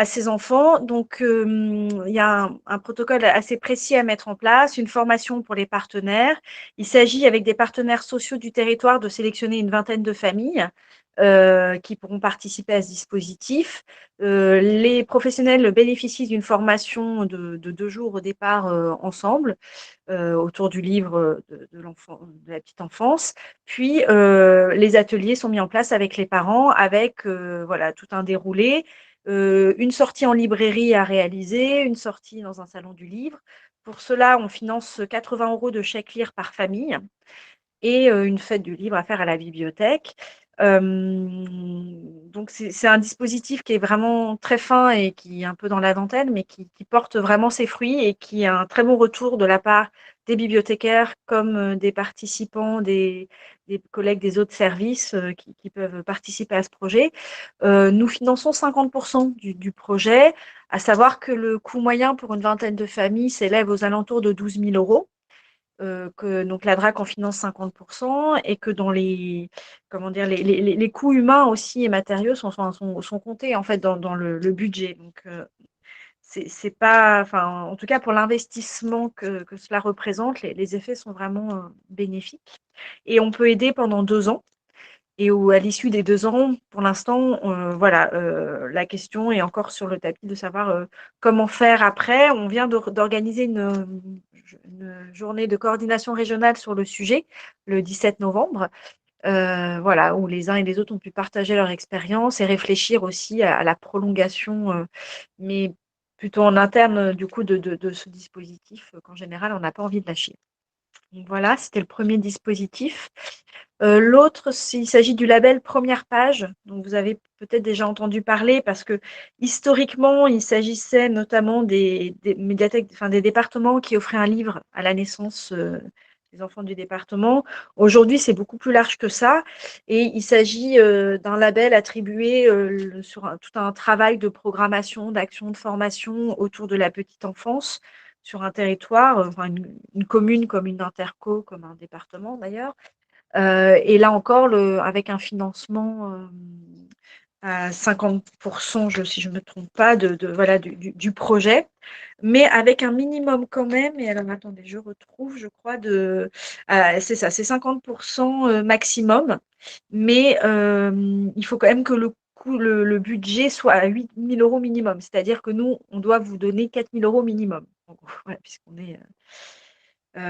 S4: ses enfants. Donc, il y a un protocole assez précis à mettre en place, une formation pour les partenaires. Il s'agit, avec des partenaires sociaux du territoire, de sélectionner une vingtaine de familles qui pourront participer à ce dispositif. Les professionnels bénéficient d'une formation de 2 jours au départ ensemble autour du livre de la petite enfance. Puis, les ateliers sont mis en place avec les parents, avec voilà, tout un déroulé. Une sortie en librairie à réaliser, une sortie dans un salon du livre. Pour cela, on finance 80 € de chèque lire par famille et une fête du livre à faire à la bibliothèque. Donc, c'est un dispositif qui est vraiment très fin et qui est un peu dans la dentelle, mais qui porte vraiment ses fruits et qui a un très bon retour de la part des bibliothécaires comme des participants, des collègues des autres services qui peuvent participer à ce projet. Nous finançons 50% du projet, à savoir que le coût moyen pour une vingtaine de familles s'élève aux alentours de 12 000 €. que donc la DRAC en finance 50% et que dans les, comment dire, les coûts humains aussi et matériaux sont comptés en fait dans le budget. Donc c'est pas, enfin, en tout cas pour l'investissement que cela représente, les effets sont vraiment bénéfiques. Et on peut aider pendant 2 ans. Et à l'issue des 2 ans, pour l'instant, voilà, la question est encore sur le tapis de savoir comment faire après. On vient d'organiser une journée de coordination régionale sur le sujet le 17 novembre, voilà, où les uns et les autres ont pu partager leur expérience et réfléchir aussi à la prolongation, mais plutôt en interne du coup de ce dispositif qu'en général on n'a pas envie de lâcher. Donc voilà, c'était le premier dispositif. L'autre, il s'agit du label Première Page, dont vous avez peut-être déjà entendu parler parce que historiquement, il s'agissait notamment des médiathèques, enfin des départements qui offraient un livre à la naissance des enfants du département. Aujourd'hui, c'est beaucoup plus large que ça et il s'agit d'un label attribué sur tout un travail de programmation, d'action, de formation autour de la petite enfance sur un territoire, enfin une commune comme une interco, comme un département d'ailleurs. Et là encore, avec un financement à 50%, si je ne me trompe pas, voilà, du projet, mais avec un minimum quand même. Et alors, attendez, je retrouve, je crois, c'est ça, c'est 50% maximum, mais il faut quand même que le budget soit à 8 000 € minimum. C'est-à-dire que nous, on doit vous donner 4 000 € minimum, en gros, voilà, puisqu'on est…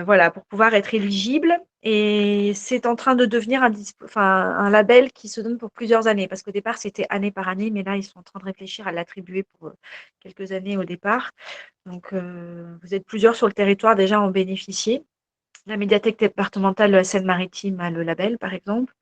S4: voilà, pour pouvoir être éligible. Et c'est en train de devenir un label qui se donne pour plusieurs années, parce qu'au départ, c'était année par année, mais là, ils sont en train de réfléchir à l'attribuer pour quelques années au départ. Donc, vous êtes plusieurs sur le territoire déjà à en bénéficier. La médiathèque départementale de la Seine-Maritime a le label, par exemple,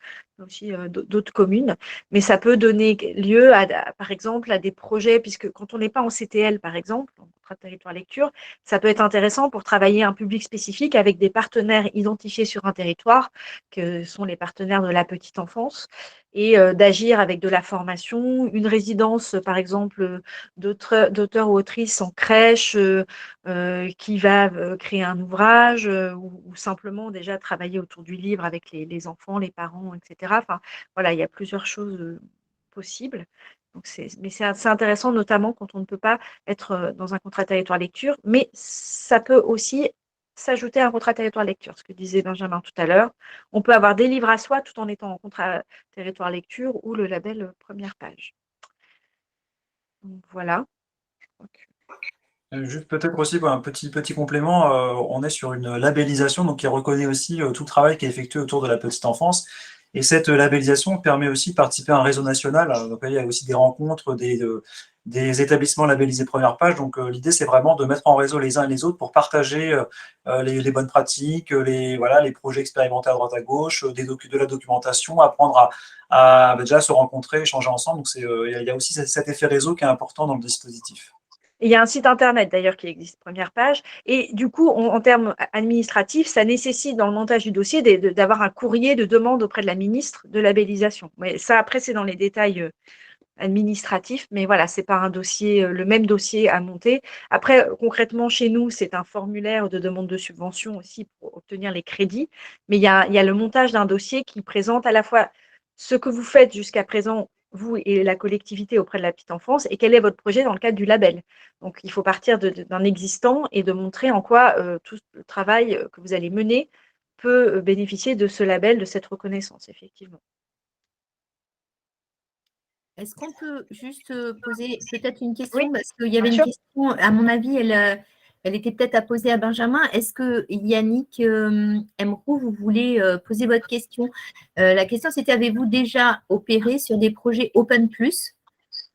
S4: aussi d'autres communes. Mais ça peut donner lieu, par exemple, à des projets, puisque quand on n'est pas en CTL, par exemple, en contrat de territoire lecture, ça peut être intéressant pour travailler un public spécifique avec des partenaires identifiés sur un territoire, que sont les partenaires de la petite enfance, et d'agir avec de la formation, une résidence, par exemple, d'auteurs ou autrices en crèche, qui va créer un ouvrage ou simplement déjà travailler autour du livre avec les enfants, les parents, etc. Enfin, voilà, il y a plusieurs choses possibles. Donc mais c'est assez intéressant, notamment quand on ne peut pas être dans un contrat territoire lecture, mais ça peut aussi s'ajouter à un contrat territoire lecture, ce que disait Benjamin tout à l'heure. On peut avoir des livres à soi tout en étant en contrat territoire lecture ou le label Première Page. Donc voilà.
S3: Juste peut-être aussi un petit complément, on est sur une labellisation donc qui reconnaît aussi tout le travail qui est effectué autour de la petite enfance. Et cette labellisation permet aussi de participer à un réseau national. Donc, il y a aussi des rencontres, des établissements labellisés Première Page. Donc, l'idée, c'est vraiment de mettre en réseau les uns et les autres pour partager les bonnes pratiques, voilà, les projets expérimentés à droite à gauche, de la documentation, apprendre à déjà se rencontrer, échanger ensemble. Donc, il y a aussi cet effet réseau qui est important dans le dispositif.
S4: Il y a un site internet d'ailleurs qui existe, Première Page. Et du coup, en termes administratifs, ça nécessite dans le montage du dossier d'avoir un courrier de demande auprès de la ministre de labellisation. Mais ça, après, c'est dans les détails administratifs. Mais voilà, c'est pas un dossier, le même dossier à monter. Après, concrètement, chez nous, c'est un formulaire de demande de subvention aussi pour obtenir les crédits. Mais il y a le montage d'un dossier qui présente à la fois ce que vous faites jusqu'à présent, vous et la collectivité auprès de la petite enfance, et quel est votre projet dans le cadre du label. Donc, il faut partir d'un existant et de montrer en quoi tout le travail que vous allez mener peut bénéficier de ce label, de cette reconnaissance, effectivement.
S2: Est-ce qu'on peut juste poser peut-être une question?
S4: Oui,
S2: parce qu'il y avait une question, à mon avis, elle était peut-être à poser à Benjamin. Est-ce que Yannick Emroux, vous voulez poser votre question? La question, c'était, avez-vous déjà opéré sur des projets Open+?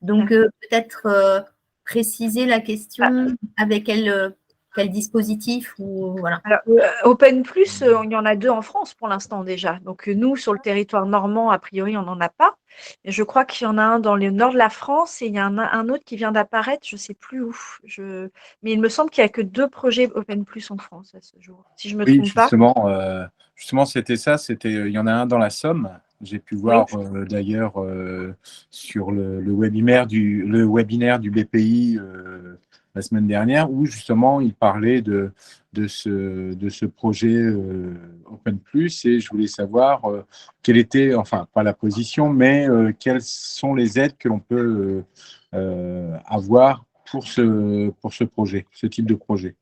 S2: Donc, peut-être préciser la question avec quel dispositif ou voilà.
S4: Alors, Open+, il y en a 2 en France pour l'instant déjà. Donc, nous, sur le territoire normand, a priori, on n'en a pas. Et je crois qu'il y en a un dans le nord de la France et il y en a un autre qui vient d'apparaître, je ne sais plus où. Mais il me semble qu'il n'y a que 2 projets Open+ en France à ce jour, si je ne me trompe pas.
S8: Justement, c'était ça. Il y en a un dans la Somme. J'ai pu voir d'ailleurs sur le webinaire du BPI la semaine dernière, où justement il parlait de ce projet Open Plus, et je voulais savoir quelle était, enfin pas la position, mais quelles sont les aides que l'on peut avoir pour ce projet, ce type de projet.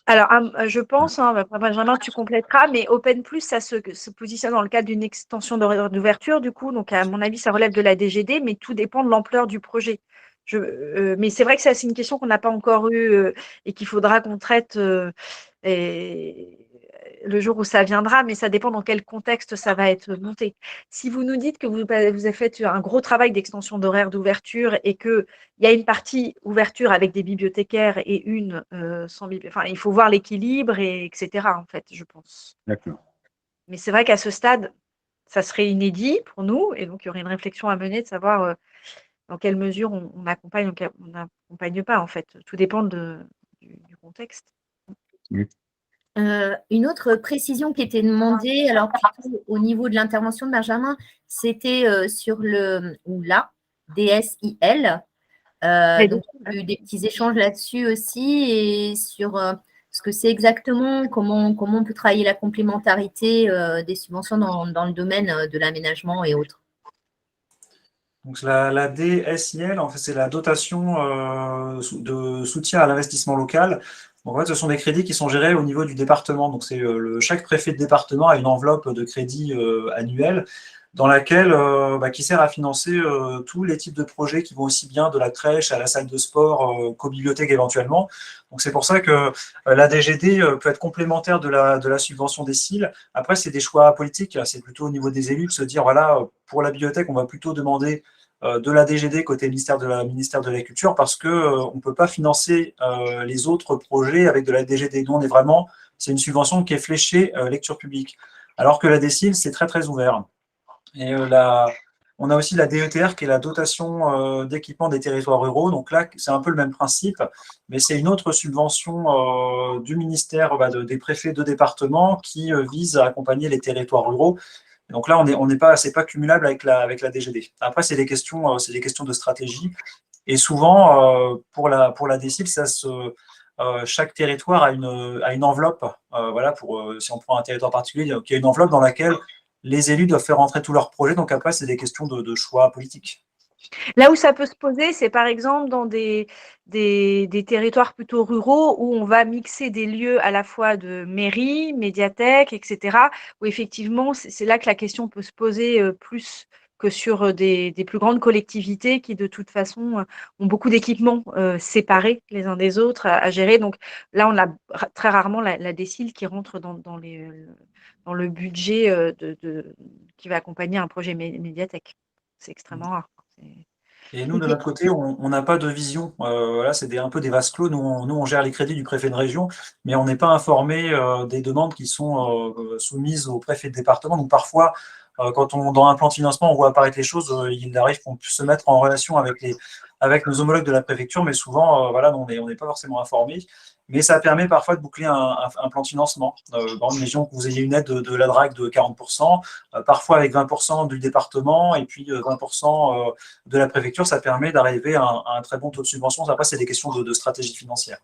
S4: Alors, je pense, Benjamin, tu compléteras, mais Open Plus, ça se positionne dans le cadre d'une extension d'ouverture, du coup. Donc, à mon avis, ça relève de la DGD, mais tout dépend de l'ampleur du projet. Mais c'est vrai que ça, c'est une question qu'on n'a pas encore eue et qu'il faudra qu'on traite le jour où ça viendra, mais ça dépend dans quel contexte ça va être monté. Si vous nous dites que vous avez fait un gros travail d'extension d'horaire d'ouverture et qu'il y a une partie ouverture avec des bibliothécaires et une sans bibliothécaire, enfin, il faut voir l'équilibre, etc., en fait, je pense.
S8: D'accord.
S4: Mais c'est vrai qu'à ce stade, ça serait inédit pour nous, et donc il y aurait une réflexion à mener de savoir dans quelle mesure on accompagne ou on n'accompagne pas, en fait. Tout dépend du contexte.
S8: Oui.
S2: Une autre précision qui était demandée, alors plutôt au niveau de l'intervention de Benjamin, c'était sur la DSIL. Donc, il y a eu des petits échanges là-dessus aussi et sur ce que c'est exactement, comment on peut travailler la complémentarité des subventions dans le domaine de l'aménagement et autres.
S3: Donc la DSIL, en fait, c'est la dotation de soutien à l'investissement local. Donc, en fait, ce sont des crédits qui sont gérés au niveau du département. Donc, c'est chaque préfet de département a une enveloppe de crédit annuelle dans laquelle qui sert à financer tous les types de projets qui vont aussi bien de la crèche à la salle de sport qu'aux bibliothèques éventuellement. Donc, c'est pour ça que la DGD peut être complémentaire de la subvention des CIL. Après, c'est des choix politiques. C'est plutôt au niveau des élus de se dire, voilà, pour la bibliothèque, on va plutôt demander de la DGD côté ministère de la Culture parce qu'on ne peut pas financer les autres projets avec de la DGD. Nous, c'est une subvention qui est fléchée lecture publique. Alors que la DSIL, c'est très, très ouvert. Et on a aussi la DETR qui est la dotation d'équipement des territoires ruraux. Donc là, c'est un peu le même principe, mais c'est une autre subvention du ministère des préfets de département qui vise à accompagner les territoires ruraux. Donc là, c'est pas cumulable avec la DGD. Après, c'est des questions de stratégie. Et souvent, pour la DSIL, chaque territoire a une enveloppe. Voilà, si on prend un territoire particulier, il y a une enveloppe dans laquelle les élus doivent faire entrer tous leurs projets. Donc après, c'est des questions de choix politiques.
S4: Là où ça peut se poser, c'est par exemple dans des territoires plutôt ruraux où on va mixer des lieux à la fois de mairie, médiathèque, etc., où effectivement, c'est là que la question peut se poser plus que sur des plus grandes collectivités qui, de toute façon, ont beaucoup d'équipements séparés les uns des autres à gérer. Donc là, on a très rarement la DSIL qui rentre dans le budget qui va accompagner un projet médiathèque. C'est extrêmement rare.
S3: Et nous, de notre côté, on n'a pas de vision. Voilà, c'est un peu des vases clos. Nous, on gère les crédits du préfet de région, mais on n'est pas informé des demandes qui sont soumises au préfet de département. Donc parfois, quand dans un plan de financement, on voit apparaître les choses, il arrive qu'on puisse se mettre en relation avec nos homologues de la préfecture, mais souvent, voilà, on n'est pas forcément informé. Mais ça permet parfois de boucler un plan de financement. Dans une région, que vous ayez une aide de la DRAC de 40%, parfois avec 20% du département et puis 20% de la préfecture, ça permet d'arriver à un très bon taux de subvention. Après, c'est des questions de stratégie financière.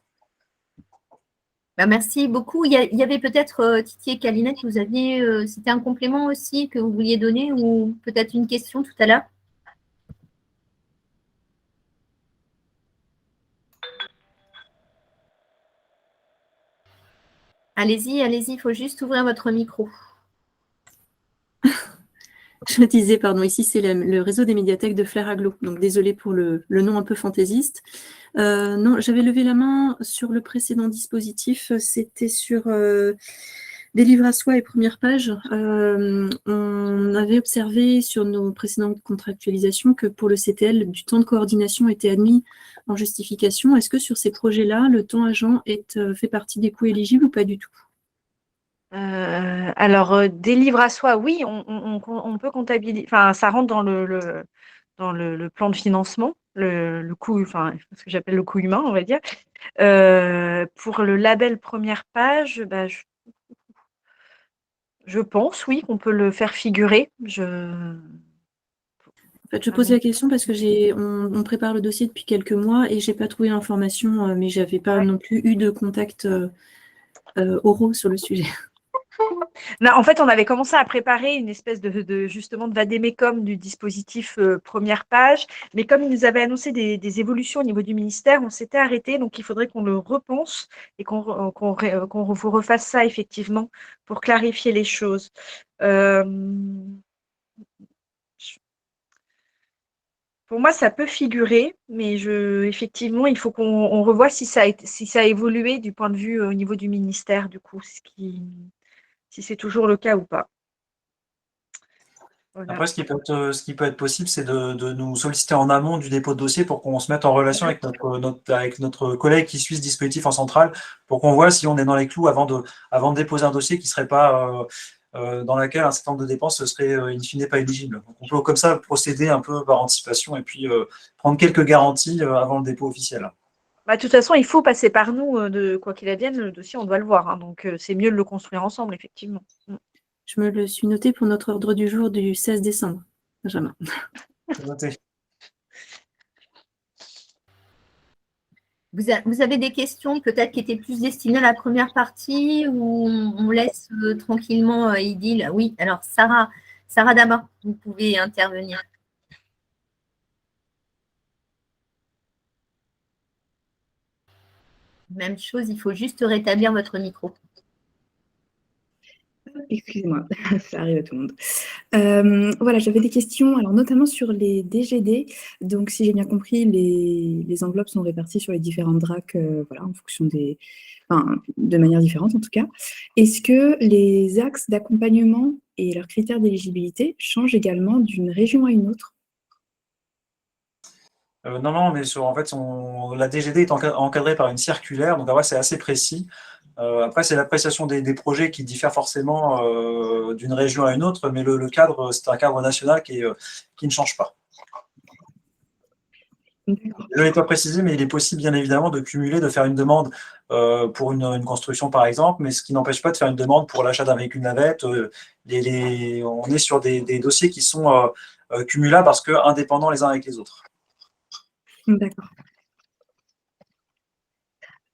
S2: Merci beaucoup. Il y avait peut-être Titi et Kalinette, vous aviez, c'était un complément aussi que vous vouliez donner ou peut-être une question tout à l'heure? Allez-y, il faut juste ouvrir votre micro.
S7: Je disais, pardon, ici c'est le réseau des médiathèques de Flers-Aglo, donc désolé pour le nom un peu fantaisiste. Non, j'avais levé la main sur le précédent dispositif, c'était sur des livres à soi et première page. On avait observé sur nos précédentes contractualisations que pour le CTL, du temps de coordination était admis en justification. Est-ce que sur ces projets-là, le temps agent fait partie des coûts éligibles ou pas du tout?
S4: Alors, des livres à soi, oui, on peut comptabiliser. Enfin, ça rentre dans le plan de financement, le coût, enfin, ce que j'appelle le coût humain, on va dire. Pour le label première page, je pense, oui, qu'on peut le faire figurer.
S7: fait, je pose la question parce que on prépare le dossier depuis quelques mois et j'ai pas trouvé l'information, mais j'avais pas non plus eu de contact oraux sur le sujet.
S4: Non, en fait, on avait commencé à préparer une espèce justement de vadémécum du dispositif première page, mais comme ils nous avaient annoncé des évolutions au niveau du ministère, on s'était arrêté, donc il faudrait qu'on le repense et qu'on vous refasse ça effectivement pour clarifier les choses. Pour moi, ça peut figurer, mais effectivement, il faut qu'on revoie si ça a évolué du point de vue au niveau du ministère, du coup, si c'est toujours le cas ou pas. Voilà.
S3: Après, ce qui peut être possible, c'est de nous solliciter en amont du dépôt de dossier pour qu'on se mette en relation avec notre collègue qui suit ce dispositif en centrale, pour qu'on voit si on est dans les clous avant de déposer un dossier qui ne serait pas dans lequel un certain nombre de dépenses serait in fine pas éligible. Donc, on peut comme ça procéder un peu par anticipation et puis prendre quelques garanties avant le dépôt officiel.
S4: Bah, de toute façon, il faut passer par nous, quoi qu'il advienne, le dossier, on doit le voir. Hein, donc, c'est mieux de le construire ensemble, effectivement.
S7: Je me le suis noté pour notre ordre du jour du 16 décembre. Benjamin.
S3: C'est noté.
S2: Vous avez des questions peut-être qui étaient plus destinées à la première partie ou on laisse tranquillement Idil? Oui, alors Sarah d'abord, vous pouvez intervenir. Même chose, il faut juste rétablir votre micro.
S5: Excusez-moi, ça arrive à tout le monde. Voilà, j'avais des questions, alors notamment sur les DGD. Donc, si j'ai bien compris, les enveloppes sont réparties sur les différentes DRAC, voilà, en fonction de manière différente en tout cas. Est-ce que les axes d'accompagnement et leurs critères d'éligibilité changent également d'une région à une autre?
S3: Non, mais en fait, la DGD est encadrée par une circulaire, donc après, c'est assez précis. Après, c'est l'appréciation des projets qui diffèrent forcément d'une région à une autre, mais le cadre, c'est un cadre national qui ne change pas. Je ne l'ai pas précisé, mais il est possible, bien évidemment, de cumuler, de faire une demande pour une construction, par exemple, mais ce qui n'empêche pas de faire une demande pour l'achat d'un véhicule navette. On est sur des dossiers qui sont cumulables parce que indépendants les uns avec les autres.
S5: D'accord.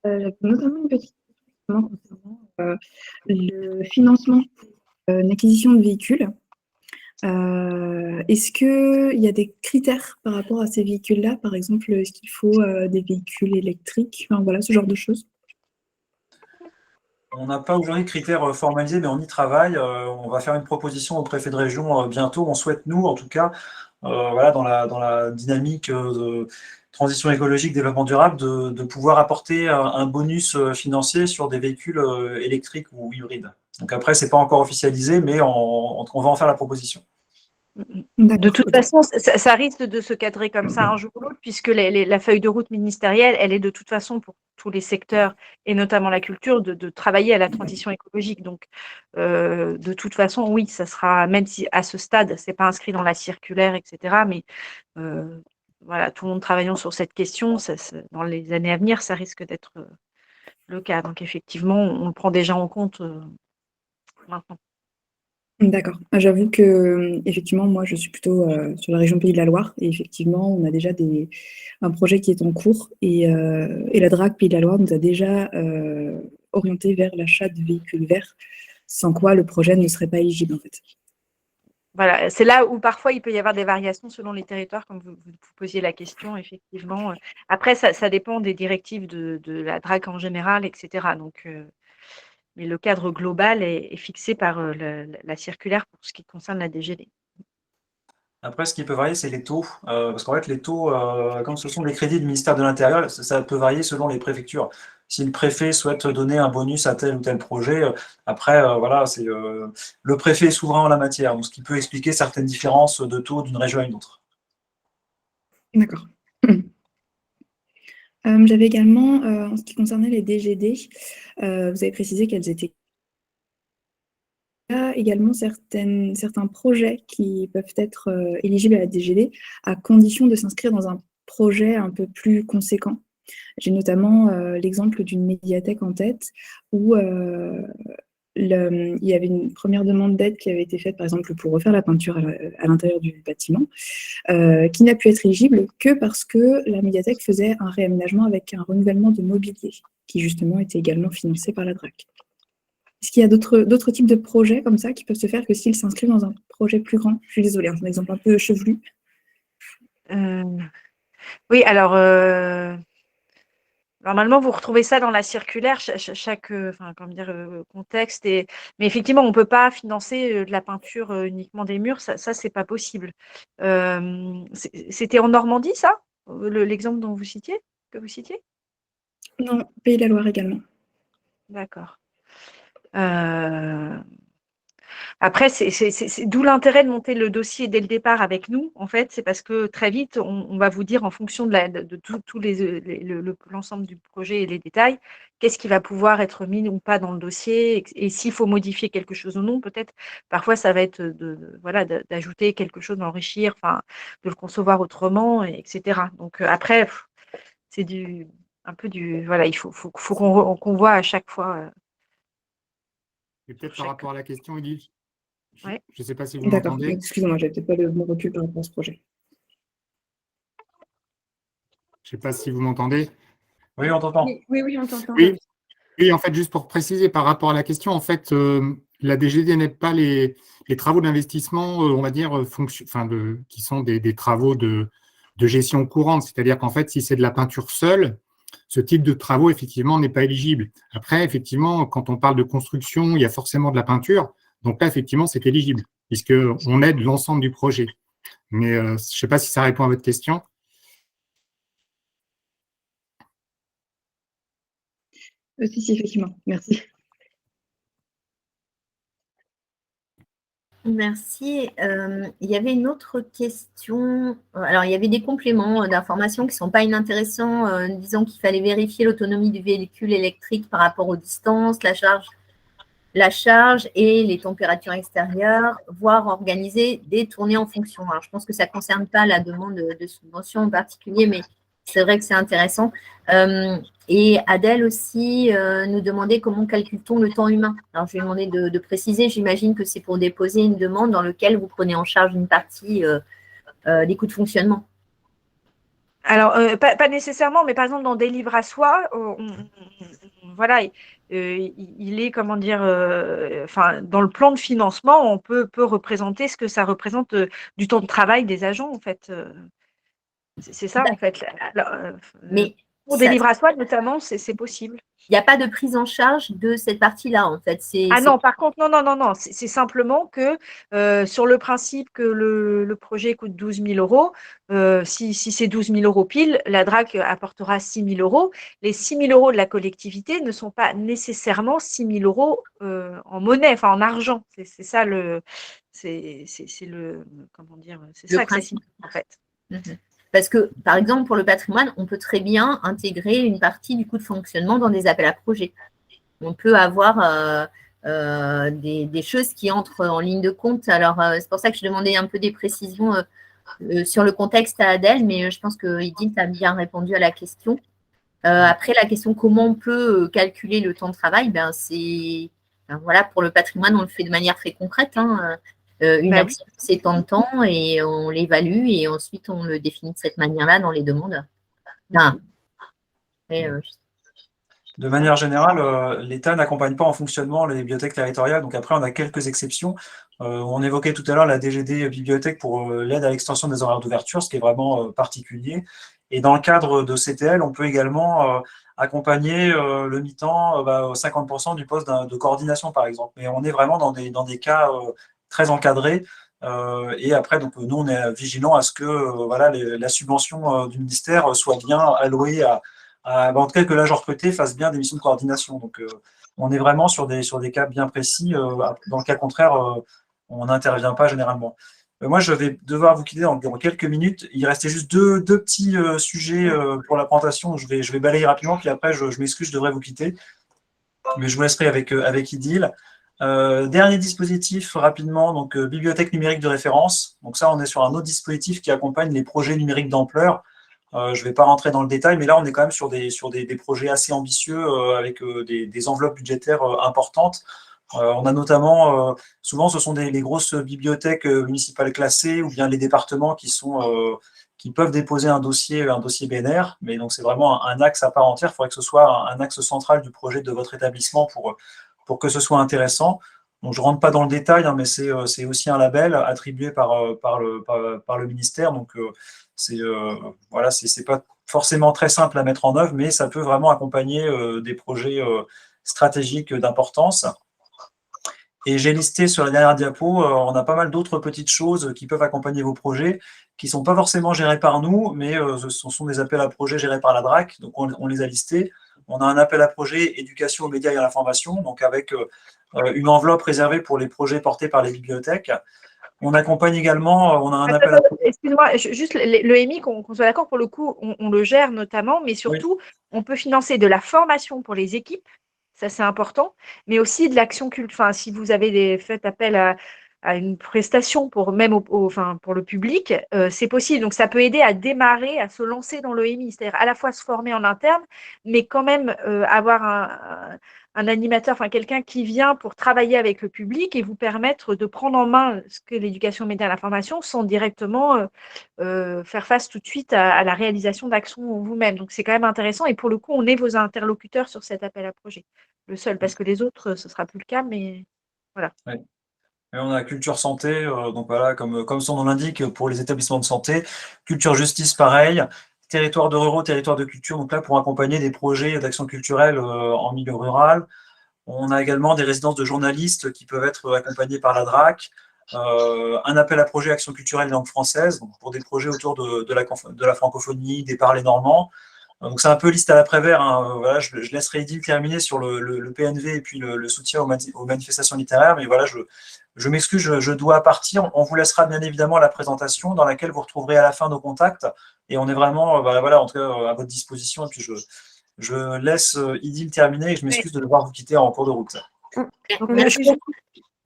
S5: J'avais notamment une petite question concernant le financement d'une acquisition de véhicules. Est-ce qu'il y a des critères par rapport à ces véhicules-là? Par exemple, est-ce qu'il faut des véhicules électriques? Enfin, voilà, ce genre de choses.
S3: On n'a pas aujourd'hui de critères formalisés, mais on y travaille. On va faire une proposition au préfet de région bientôt. On souhaite, nous, en tout cas, voilà, dans la dynamique de transition écologique, développement durable, de pouvoir apporter un bonus financier sur des véhicules électriques ou hybrides. Donc après, ce n'est pas encore officialisé, mais on va en faire la proposition.
S4: De toute façon, ça risque de se cadrer comme ça un jour ou l'autre, puisque la feuille de route ministérielle, elle est de toute façon pour tous les secteurs, et notamment la culture, de travailler à la transition écologique. Donc, de toute façon, oui, ça sera, même si à ce stade, ce n'est pas inscrit dans la circulaire, etc., mais voilà, tout le monde travaillant sur cette question, dans les années à venir, ça risque d'être le cas. Donc, effectivement, on le prend déjà en compte maintenant.
S5: D'accord. J'avoue que effectivement, moi, je suis plutôt sur la région Pays de la Loire et effectivement, on a déjà un projet qui est en cours et la DRAC Pays de la Loire nous a déjà orienté vers l'achat de véhicules verts, sans quoi le projet ne serait pas éligible en fait.
S4: Voilà, c'est là où parfois il peut y avoir des variations selon les territoires, comme vous posiez la question, effectivement. Après, ça dépend des directives de la DRAC en général, etc. Donc, mais le cadre global est fixé par la circulaire pour ce qui concerne la DGD.
S3: Après, ce qui peut varier, c'est les taux. Parce qu'en fait, les taux, comme ce sont les crédits du ministère de l'Intérieur, ça peut varier selon les préfectures. Si le préfet souhaite donner un bonus à tel ou tel projet, après, voilà, c'est le préfet est souverain en la matière, donc ce qui peut expliquer certaines différences de taux d'une région à une autre.
S5: D'accord. J'avais également, en ce qui concernait les DGD, vous avez précisé qu'elles étaient également certains projets qui peuvent être éligibles à la DGD à condition de s'inscrire dans un projet un peu plus conséquent. J'ai notamment l'exemple d'une médiathèque en tête où il y avait une première demande d'aide qui avait été faite, par exemple, pour refaire la peinture à l'intérieur du bâtiment, qui n'a pu être éligible que parce que la médiathèque faisait un réaménagement avec un renouvellement de mobilier, qui justement était également financé par la DRAC. Est-ce qu'il y a d'autres types de projets comme ça qui peuvent se faire que s'ils s'inscrivent dans un projet plus grand? Je suis désolée, c'est un exemple un peu chevelu.
S4: Oui, alors, normalement, vous retrouvez ça dans la circulaire, chaque contexte. Mais effectivement, on ne peut pas financer de la peinture uniquement des murs, ça c'est pas possible. C'était en Normandie, ça? L'exemple que vous citiez?
S5: Non, Pays de la Loire également.
S4: D'accord. Après, c'est d'où l'intérêt de monter le dossier dès le départ avec nous, en fait, c'est parce que très vite, on va vous dire en fonction de tous l'ensemble du projet et les détails, qu'est-ce qui va pouvoir être mis ou pas dans le dossier, et s'il faut modifier quelque chose ou non, peut-être. Parfois, ça va être d'ajouter quelque chose, d'enrichir, enfin, de le concevoir autrement, etc. Donc après, c'est voilà, il faut qu'on voit à chaque fois.
S9: Et peut-être par rapport à la question, Edith,
S4: Ouais.
S9: je ne sais pas si vous
S5: D'accord,
S9: m'entendez.
S5: excusez-moi, je n'ai peut-être pas le bon recul par rapport à ce projet.
S9: Je ne sais pas si vous m'entendez.
S3: Oui, on t'entend.
S6: Oui, on t'entend.
S9: Oui, en fait, juste pour préciser par rapport à la question, en fait, la DGD n'aide pas les travaux d'investissement, on va dire, qui sont des travaux de gestion courante. C'est-à-dire qu'en fait, si c'est de la peinture seule, ce type de travaux, effectivement, n'est pas éligible. Après, effectivement, quand on parle de construction, il y a forcément de la peinture. Donc là, effectivement, c'est éligible, puisqu'on aide l'ensemble du projet. Mais je ne sais pas si ça répond à votre question.
S5: Si, effectivement, merci.
S2: Merci. Il y avait une autre question. Alors, il y avait des compléments d'informations qui ne sont pas inintéressants, disant qu'il fallait vérifier l'autonomie du véhicule électrique par rapport aux distances, la charge et les températures extérieures, voire organiser des tournées en fonction. Alors, je pense que ça ne concerne pas la demande de subvention en particulier, mais c'est vrai que c'est intéressant. Et Adèle aussi nous demandait comment calcule-t-on le temps humain. Alors, je lui ai demandé de préciser. J'imagine que c'est pour déposer une demande dans laquelle vous prenez en charge une partie des coûts de fonctionnement.
S4: Alors, pas nécessairement, mais par exemple, dans des livres à soi, voilà, il est, comment dire, dans le plan de financement, on peut représenter ce que ça représente du temps de travail des agents, en fait. C'est ça, en fait. Mais pour des livres à soi, notamment, c'est possible.
S2: Il n'y a pas de prise en charge de cette partie-là, en fait.
S4: Non, par contre, non. C'est simplement que sur le principe que le projet coûte 12 000 €, si c'est 12 000 € pile, la DRAC apportera 6 000 €. Les 6 000 € de la collectivité ne sont pas nécessairement 6 000 € en monnaie, enfin en argent. C'est ça comment dire, c'est ça que ça signifie, en fait.
S2: Parce que, par exemple, pour le patrimoine, on peut très bien intégrer une partie du coût de fonctionnement dans des appels à projets. On peut avoir des choses qui entrent en ligne de compte. Alors, c'est pour ça que je demandais un peu des précisions sur le contexte à Adèle, mais je pense que Edith a bien répondu à la question. Après, la question comment on peut calculer le temps de travail, voilà, pour le patrimoine, on le fait de manière très concrète. Une action, c'est tant de temps et on l'évalue et ensuite on le définit de cette manière-là dans les demandes.
S3: De manière générale, l'État n'accompagne pas en fonctionnement les bibliothèques territoriales. Donc après, on a quelques exceptions. On évoquait tout à l'heure la DGD bibliothèque pour l'aide à l'extension des horaires d'ouverture, ce qui est vraiment particulier. Et dans le cadre de CTL, on peut également accompagner le mi-temps 50% du poste de coordination, par exemple. Mais on est vraiment dans des cas très encadrés. Et après, donc, nous, on est vigilants à ce que la subvention du ministère soit bien allouée en tout cas que l'agent recruté fasse bien des missions de coordination. Donc, on est vraiment sur des cas bien précis. Dans le cas contraire, on n'intervient pas généralement. Moi, je vais devoir vous quitter dans quelques minutes. Il restait juste deux petits sujets pour la présentation. Je vais balayer rapidement, puis après, je m'excuse, je devrais vous quitter. Mais je vous laisserai avec Idil. Dernier dispositif, rapidement, donc bibliothèque numérique de référence. Donc ça, on est sur un autre dispositif qui accompagne les projets numériques d'ampleur. Je ne vais pas rentrer dans le détail, mais là, on est quand même sur des projets assez ambitieux avec des enveloppes budgétaires importantes. On a notamment, souvent ce sont les grosses bibliothèques municipales classées ou bien les départements qui peuvent déposer un dossier BNR, mais donc c'est vraiment un axe à part entière. Il faudrait que ce soit un axe central du projet de votre établissement pour que ce soit intéressant. Donc, je ne rentre pas dans le détail, hein, mais c'est aussi un label attribué par le ministère. Donc, voilà, c'est pas forcément très simple à mettre en œuvre, mais ça peut vraiment accompagner des projets stratégiques d'importance. Et j'ai listé sur la dernière diapo, on a pas mal d'autres petites choses qui peuvent accompagner vos projets, qui ne sont pas forcément gérés par nous, mais ce sont des appels à projets gérés par la DRAC. Donc, on les a listés. On a un appel à projet éducation aux médias et à l'information, donc avec une enveloppe réservée pour les projets portés par les bibliothèques. On accompagne également, on a un appel à projet.
S4: Excuse-moi, juste l'EMI, qu'on soit d'accord, pour le coup, on le gère notamment, mais surtout, on peut financer de la formation pour les équipes, ça c'est important, mais aussi de l'action culte. Enfin, si vous avez fait appel à une prestation pour même pour le public, c'est possible. Donc ça peut aider à démarrer, à se lancer dans l'EMI, c'est-à-dire à la fois se former en interne, mais quand même avoir un animateur, enfin quelqu'un qui vient pour travailler avec le public et vous permettre de prendre en main ce que l'éducation média à l'information sans directement faire face tout de suite à la réalisation d'actions vous-même. Donc c'est quand même intéressant et pour le coup, on est vos interlocuteurs sur cet appel à projet. Le seul, parce que les autres, ce ne sera plus le cas, mais voilà.
S3: Oui. Et on a culture santé, donc voilà, comme son nom l'indique, pour les établissements de santé. Culture justice, pareil. Territoire de ruraux, territoire de culture, donc là, pour accompagner des projets d'action culturelle en milieu rural. On a également des résidences de journalistes qui peuvent être accompagnées par la DRAC. Un appel à projet action culturelle langue française, donc pour des projets autour de la francophonie, des parlers normands. Donc c'est un peu liste à l'après-vert. Hein. Voilà, je laisserai Edil terminer sur le PNV et puis le soutien aux manifestations littéraires. Mais voilà, je m'excuse, je dois partir. On vous laissera bien évidemment la présentation dans laquelle vous retrouverez à la fin nos contacts. Et on est vraiment, voilà, en tout cas, à votre disposition. Et puis je laisse Edil terminer et je m'excuse de devoir vous quitter en cours de route.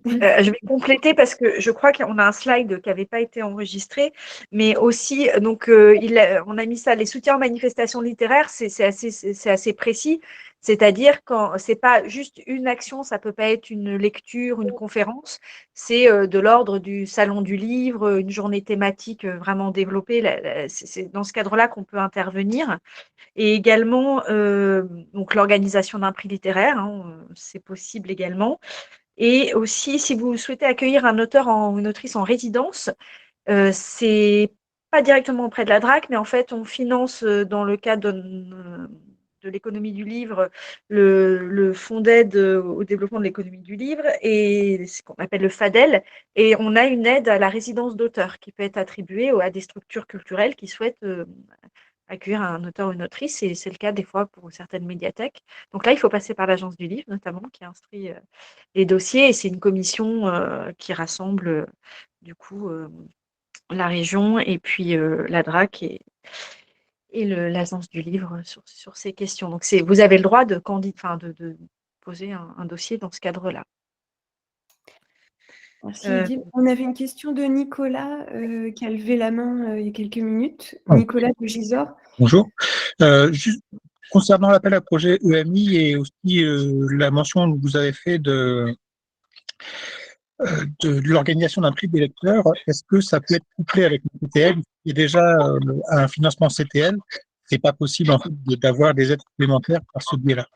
S4: Je vais compléter parce que je crois qu'on a un slide qui n'avait pas été enregistré, mais aussi, donc, on a mis ça, les soutiens aux manifestations littéraires, c'est assez précis, c'est-à-dire quand c'est pas juste une action, ça peut pas être une lecture, une conférence, c'est de l'ordre du salon du livre, une journée thématique vraiment développée, c'est dans ce cadre-là qu'on peut intervenir. Et également, donc l'organisation d'un prix littéraire, hein, c'est possible également. Et aussi, si vous souhaitez accueillir un auteur ou une autrice en résidence, c'est pas directement auprès de la DRAC, mais en fait, on finance dans le cadre de l'économie du livre le fonds d'aide au développement de l'économie du livre, et ce qu'on appelle le FADEL. Et on a une aide à la résidence d'auteur qui peut être attribuée à des structures culturelles qui souhaitent accueillir un auteur ou une autrice, et c'est le cas des fois pour certaines médiathèques. Donc là, il faut passer par l'Agence du livre, notamment, qui instruit les dossiers, et c'est une commission qui rassemble du coup la région et puis la DRAC et l'Agence du livre sur ces questions. Donc vous avez le droit de poser un dossier dans ce cadre-là.
S6: Merci Edil. On avait une question de Nicolas qui a levé la main il y a quelques minutes. Nicolas de Gisors.
S10: Bonjour. Juste concernant l'appel à projet EMI et aussi la mention que vous avez fait de l'organisation d'un prix des lecteurs, est-ce que ça peut être couplé avec le CTL? Il y a déjà un financement CTL, c'est pas possible en fait d'avoir des aides supplémentaires par ce biais-là.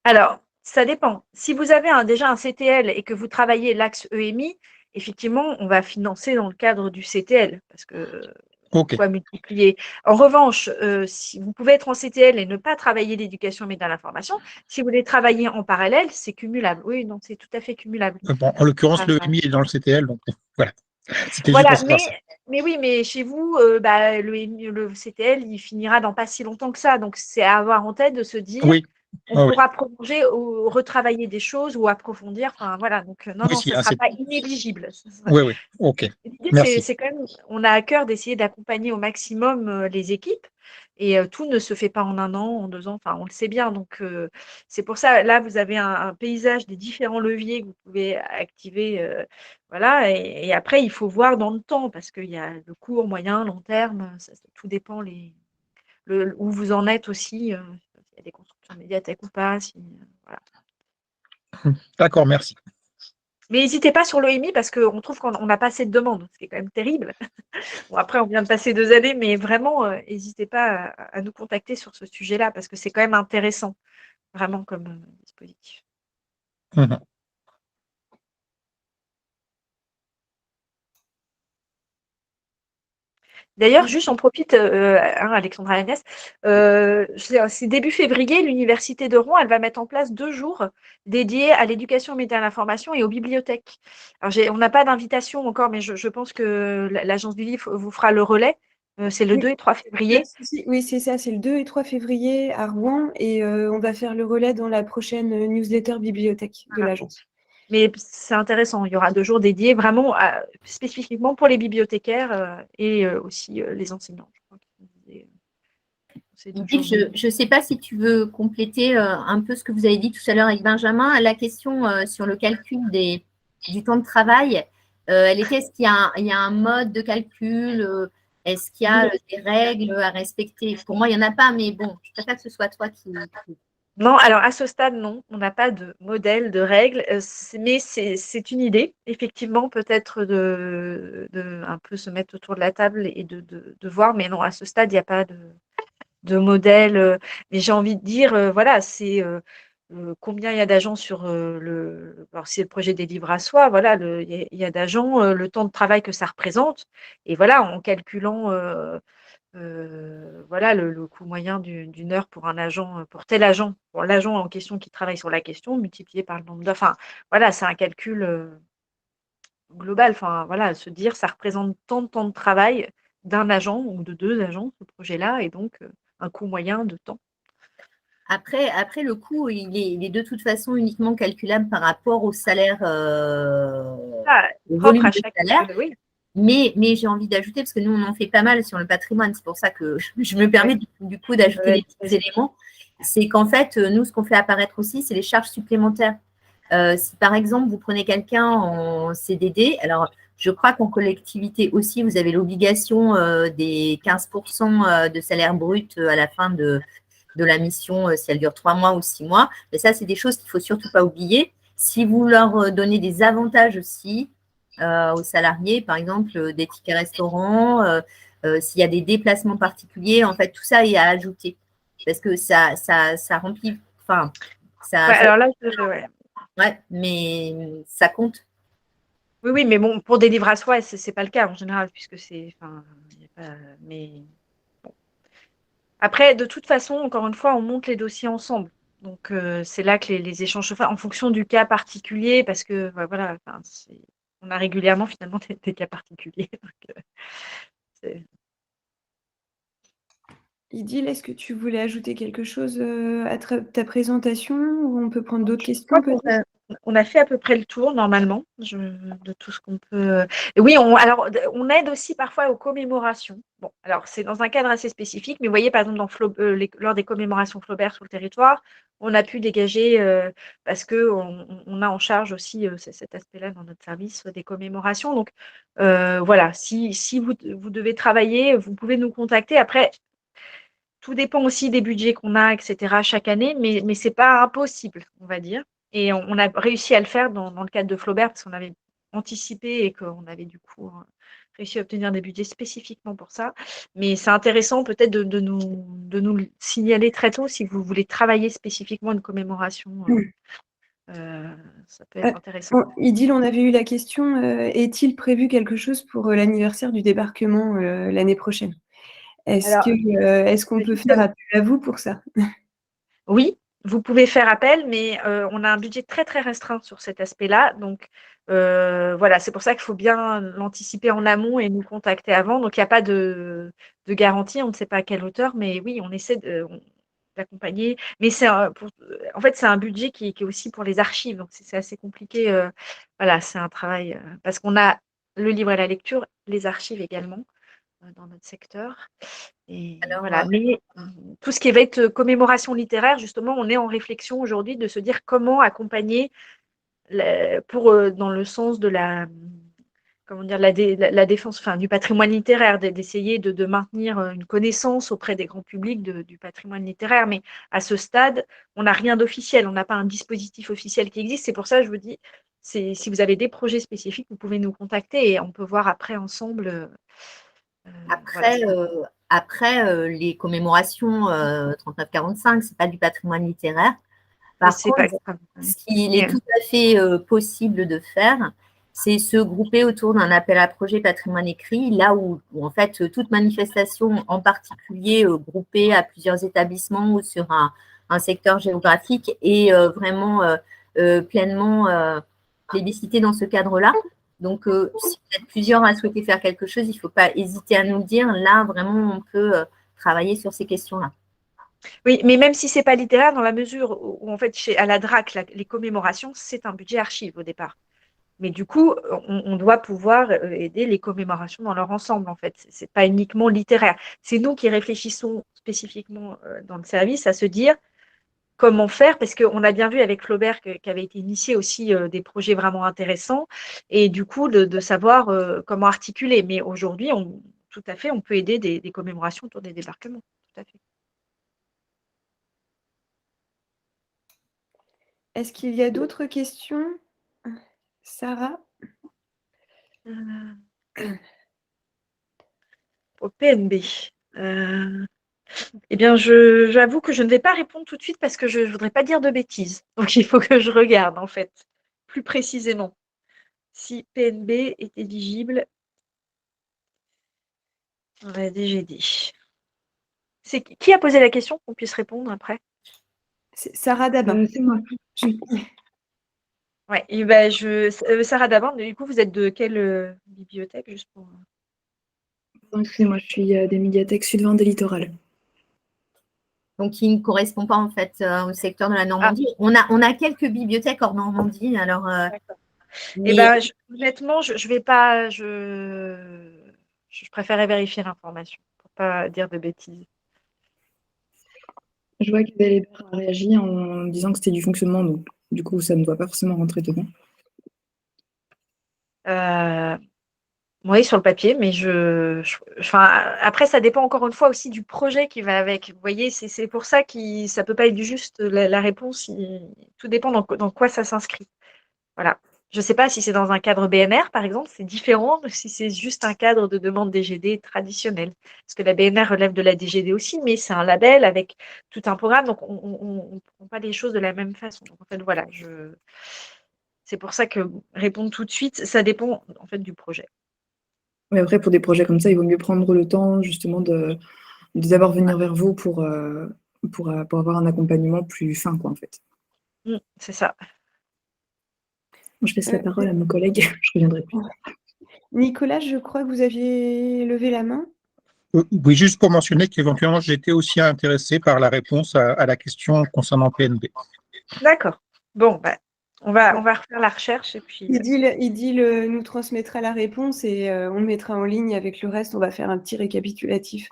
S4: Alors, ça dépend. Si vous avez déjà un CTL et que vous travaillez l'axe EMI, effectivement, on va financer dans le cadre du CTL parce que pourquoi multiplier. En revanche, si vous pouvez être en CTL et ne pas travailler l'éducation média à l'information, si vous voulez travailler en parallèle, c'est cumulable. Oui, non, c'est tout à fait cumulable.
S10: Bon, en l'occurrence, le EMI est dans le CTL, donc voilà.
S4: Voilà, mais oui, mais chez vous, le CTL, il finira dans pas si longtemps que ça. Donc, c'est à avoir en tête de se dire, on pourra prolonger ou retravailler des choses ou approfondir. Enfin, voilà. Donc, non, ce ne sera pas inéligible.
S10: Oui, ok. Merci.
S4: C'est quand même, on a à cœur d'essayer d'accompagner au maximum les équipes. Et tout ne se fait pas en 1 an, en 2 ans, enfin on le sait bien. Donc c'est pour ça, là, vous avez un paysage des différents leviers que vous pouvez activer. Voilà, et après, il faut voir dans le temps, parce qu'il y a le court, moyen, long terme, tout dépend où vous en êtes aussi, s'il y a des constructions médiathèques ou pas. Voilà.
S10: D'accord, merci.
S4: Mais n'hésitez pas sur l'OMI parce qu'on trouve qu'on n'a pas assez de demandes, ce qui est quand même terrible. Bon, après, on vient de passer 2 années, mais vraiment, n'hésitez pas à nous contacter sur ce sujet-là parce que c'est quand même intéressant, vraiment, comme dispositif.
S10: Mhm.
S4: D'ailleurs, juste j'en profite, Alexandra et Agnès, c'est début février, l'université de Rouen, elle va mettre en place 2 jours dédiés à l'éducation aux médias de l'information et aux bibliothèques. Alors on n'a pas d'invitation encore, mais je pense que l'Agence du livre vous fera le relais. C'est le
S6: Oui.
S4: 2 et 3 février.
S6: Oui, c'est ça, c'est le 2 et 3 février à Rouen et on va faire le relais dans la prochaine newsletter bibliothèque de
S4: Voilà.
S6: l'agence.
S4: Mais c'est intéressant, il y aura 2 jours dédiés vraiment spécifiquement pour les bibliothécaires et aussi les enseignants. Je crois qu'ils disaient, ces 2 jours.
S2: Je ne sais pas si tu veux compléter un peu ce que vous avez dit tout à l'heure avec Benjamin. La question sur le calcul du temps de travail, elle était, est-ce qu'il y a un mode de calcul est-ce qu'il y a des règles à respecter? Pour moi, il n'y en a pas, mais bon, je préfère que ce soit toi qui…
S4: Non, alors à ce stade, non, on n'a pas de modèle, de règles, mais c'est une idée, effectivement, peut-être de un peu se mettre autour de la table et de voir, mais non, à ce stade, il n'y a pas de modèle. Mais j'ai envie de dire, voilà, c'est combien il y a d'agents sur alors si c'est le projet des livres à soi, voilà, il y a d'agents, le temps de travail que ça représente, et voilà, en calculant voilà le coût moyen d'une heure pour un agent, pour tel agent, pour l'agent en question qui travaille sur la question, multiplié par le nombre d'heures. Enfin, voilà, c'est un calcul global. Enfin, voilà, se dire ça représente tant de temps de travail d'un agent ou de 2 agents, ce projet-là, et donc un coût moyen de temps.
S2: Après, le coût, il est de toute façon uniquement calculable par rapport au salaire, au
S4: Propre
S2: volume
S4: à
S2: de
S4: chaque.
S2: salaire.
S4: Oui.
S2: Mais j'ai envie d'ajouter, parce que nous, on en fait pas mal sur le patrimoine, c'est pour ça que je me permets du coup d'ajouter des petits éléments. C'est qu'en fait, nous, ce qu'on fait apparaître aussi, c'est les charges supplémentaires. Si par exemple, vous prenez quelqu'un en CDD, alors je crois qu'en collectivité aussi, vous avez l'obligation des 15% de salaire brut à la fin de la mission, si elle dure 3 mois ou 6 mois. Mais ça, c'est des choses qu'il ne faut surtout pas oublier. Si vous leur donnez des avantages aussi, aux salariés, par exemple des tickets restaurants, s'il y a des déplacements particuliers, en fait, tout ça est à ajouter parce que ça remplit, enfin, ça,
S4: Ouais, alors là,
S2: ouais, mais ça compte.
S4: oui, mais bon, pour des livres à soi, c'est pas le cas en général, puisque c'est, enfin, mais bon. Après, de toute façon, encore une fois, on monte les dossiers ensemble. Donc, c'est là que les échanges se font en fonction du cas particulier, parce que voilà, enfin, on a régulièrement finalement des cas particuliers. Donc,
S6: Idil, est-ce que tu voulais ajouter quelque chose à ta présentation ou on peut prendre d'autres questions
S4: crois qu'on a fait à peu près le tour normalement de tout ce qu'on peut. Et oui, alors on aide aussi parfois aux commémorations. Bon, alors c'est dans un cadre assez spécifique, mais vous voyez par exemple lors des commémorations Flaubert sur le territoire, on a pu dégager parce que on a en charge aussi cet aspect-là dans notre service des commémorations. Donc voilà, si vous devez travailler, vous pouvez nous contacter. Après, tout dépend aussi des budgets qu'on a, etc. chaque année, mais c'est pas impossible, on va dire. Et on a réussi à le faire dans le cadre de Flaubert parce qu'on avait anticipé et qu'on avait du coup réussi à obtenir des budgets spécifiquement pour ça. Mais c'est intéressant peut-être de nous signaler très tôt si vous voulez travailler spécifiquement une commémoration. Ça peut être intéressant.
S6: Idil, on avait eu la question, est-il prévu quelque chose pour l'anniversaire du débarquement l'année prochaine? Est-ce qu'on peut faire appel à vous pour ça?
S4: Oui, vous pouvez faire appel, mais on a un budget très, très restreint sur cet aspect-là. Donc, voilà, c'est pour ça qu'il faut bien l'anticiper en amont et nous contacter avant. Donc, il n'y a pas de garantie, on ne sait pas à quelle hauteur, mais oui, on essaie d'accompagner. Mais en fait, c'est un budget qui est aussi pour les archives. Donc, c'est assez compliqué. Voilà, c'est un travail parce qu'on a le livre et la lecture, les archives également dans notre secteur. Et
S2: Alors,
S4: voilà. Mais tout ce qui va être commémoration littéraire, justement, on est en réflexion aujourd'hui de se dire comment accompagner dans le sens de comment dire, la défense du patrimoine littéraire, d'essayer de maintenir une connaissance auprès des grands publics du patrimoine littéraire. Mais à ce stade, on n'a rien d'officiel, on n'a pas un dispositif officiel qui existe. C'est pour ça que je vous dis, si vous avez des projets spécifiques, vous pouvez nous contacter et on peut voir après ensemble.
S2: Après, les commémorations 39-45, ce n'est pas du patrimoine littéraire. Par contre, ce qu'il est tout à fait possible de faire, c'est se grouper autour d'un appel à projet patrimoine écrit, là où en fait toute manifestation, en particulier groupée à plusieurs établissements ou sur un secteur géographique, est vraiment pleinement plébiscitée dans ce cadre-là. Donc, si vous êtes plusieurs à souhaiter faire quelque chose, il ne faut pas hésiter à nous le dire. Là, vraiment, on peut travailler sur ces questions-là.
S4: Oui, mais même si ce n'est pas littéraire, dans la mesure où en fait, à la DRAC, les commémorations, c'est un budget archive au départ. Mais du coup, on doit pouvoir aider les commémorations dans leur ensemble, en fait. Ce n'est pas uniquement littéraire. C'est nous qui réfléchissons spécifiquement dans le service à se dire comment faire, parce qu'on a bien vu avec Flaubert qu'avaient été initiés aussi des projets vraiment intéressants, et du coup, de savoir comment articuler. Mais aujourd'hui, tout à fait, on peut aider des commémorations autour des débarquements. Tout à fait.
S6: Est-ce qu'il y a d'autres questions? Sarah?
S4: Au PNB. Eh bien, j'avoue que je ne vais pas répondre tout de suite parce que je ne voudrais pas dire de bêtises. Donc, il faut que je regarde, en fait, plus précisément, si PNB est éligible dans la DGD. C'est qui a posé la question qu'on puisse répondre après?
S6: C'est Sarah Dabin.
S5: C'est moi.
S4: Ouais, et ben Sarah Dabin, du coup, vous êtes de quelle bibliothèque, juste pour...
S5: Excusez-moi, je suis des médiathèques Sud-Vendée des Littorales.
S2: Donc, qui ne correspond pas en fait au secteur de la Normandie. On a quelques bibliothèques hors Normandie. Alors,
S4: mais... Eh ben, honnêtement, je vais pas. Je préférais vérifier l'information pour pas dire de bêtises.
S5: Je vois que Bel-Hébert a réagi en disant que c'était du fonctionnement, donc du coup, ça ne doit pas forcément rentrer dedans.
S4: Oui, sur le papier, mais après, ça dépend encore une fois aussi du projet qui va avec. Vous voyez, c'est pour ça que ça ne peut pas être juste la réponse. Tout dépend dans quoi ça s'inscrit. Voilà. Je ne sais pas si c'est dans un cadre BNR, par exemple, c'est différent de si c'est juste un cadre de demande DGD traditionnel. Parce que la BNR relève de la DGD aussi, mais c'est un label avec tout un programme, donc on ne prend pas les choses de la même façon. Donc, en fait, voilà, c'est pour ça que répondre tout de suite, ça dépend en fait du projet.
S5: Mais après, pour des projets comme ça, il vaut mieux prendre le temps justement de d'abord venir vers vous pour avoir un accompagnement plus fin, quoi, en fait.
S4: C'est ça.
S5: Je passe la parole à mon collègue, je reviendrai plus.
S6: Nicolas, je crois que vous aviez levé la main.
S10: Oui, juste pour mentionner qu'éventuellement, j'étais aussi intéressé par la réponse à la question concernant PNB.
S4: D'accord. Bon, on va refaire la recherche et puis.
S6: Idil nous transmettra la réponse et on le mettra en ligne avec le reste. On va faire un petit récapitulatif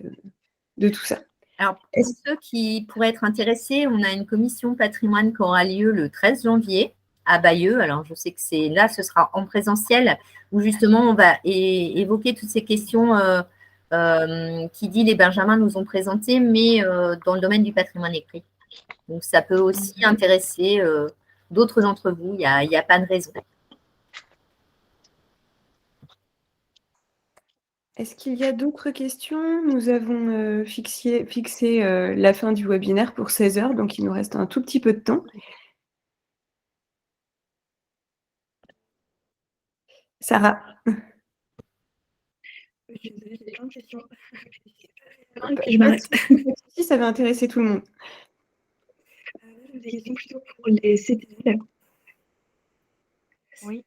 S6: de tout ça.
S2: Alors, pour ceux qui pourraient être intéressés, on a une commission patrimoine qui aura lieu le 13 janvier à Bayeux. Alors, je sais que ce sera en présentiel, où justement, on va évoquer toutes ces questions qu'Idil et Benjamin nous ont présentées, mais dans le domaine du patrimoine écrit. Donc, ça peut aussi intéresser d'autres d'entre vous. Il n'y a pas de raison.
S6: Est-ce qu'il y a d'autres questions? Nous avons fixé la fin du webinaire pour 16 h, donc il nous reste un tout petit peu de temps. Sarah.
S5: J'ai plein de questions.
S6: Je m'arrête. Si, ça va intéresser tout le monde.
S5: J'ai des questions plutôt pour les CTL.
S4: Oui.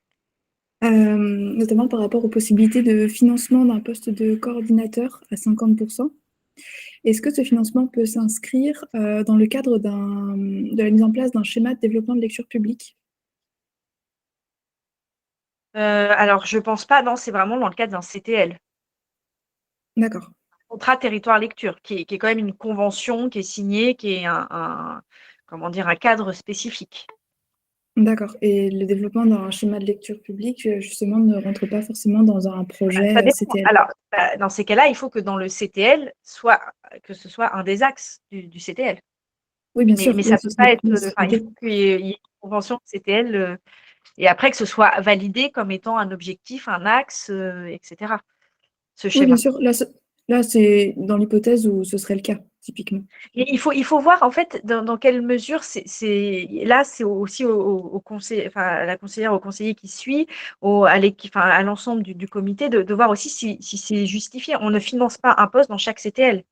S5: Notamment par rapport aux possibilités de financement d'un poste de coordinateur à 50%. Est-ce que ce financement peut s'inscrire dans le cadre de la mise en place d'un schéma de développement de lecture publique?
S4: Alors, je ne pense pas, non, c'est vraiment dans le cadre d'un CTL.
S5: D'accord.
S4: Contrat territoire lecture, qui est quand même une convention qui est signée, qui est un cadre spécifique.
S5: D'accord. Et le développement d'un schéma de lecture publique, justement, ne rentre pas forcément dans un
S4: Ça
S5: projet
S4: dépend.
S5: CTL.
S4: Alors, dans ces cas-là, il faut que dans le CTL, que ce soit un des axes du CTL.
S5: Oui, bien
S4: Mais
S5: sûr.
S4: ça
S5: Oui,
S4: ne
S5: ce
S4: peut
S5: serait
S4: pas être.
S5: plus
S4: Enfin, il
S5: l'idée.
S4: faut qu'il y ait une convention CTL et après que ce soit validé comme étant un objectif, un axe, etc. Ce
S5: Oui, bien
S4: schéma.
S5: sûr. Là, c'est dans l'hypothèse où ce serait le cas, typiquement.
S4: Et il faut voir en fait dans quelle mesure là c'est aussi au conseil, enfin à la conseillère, au conseiller qui suit, à l'équipe, enfin à l'ensemble du comité de voir aussi si c'est justifié. On ne finance pas un poste dans chaque CTL.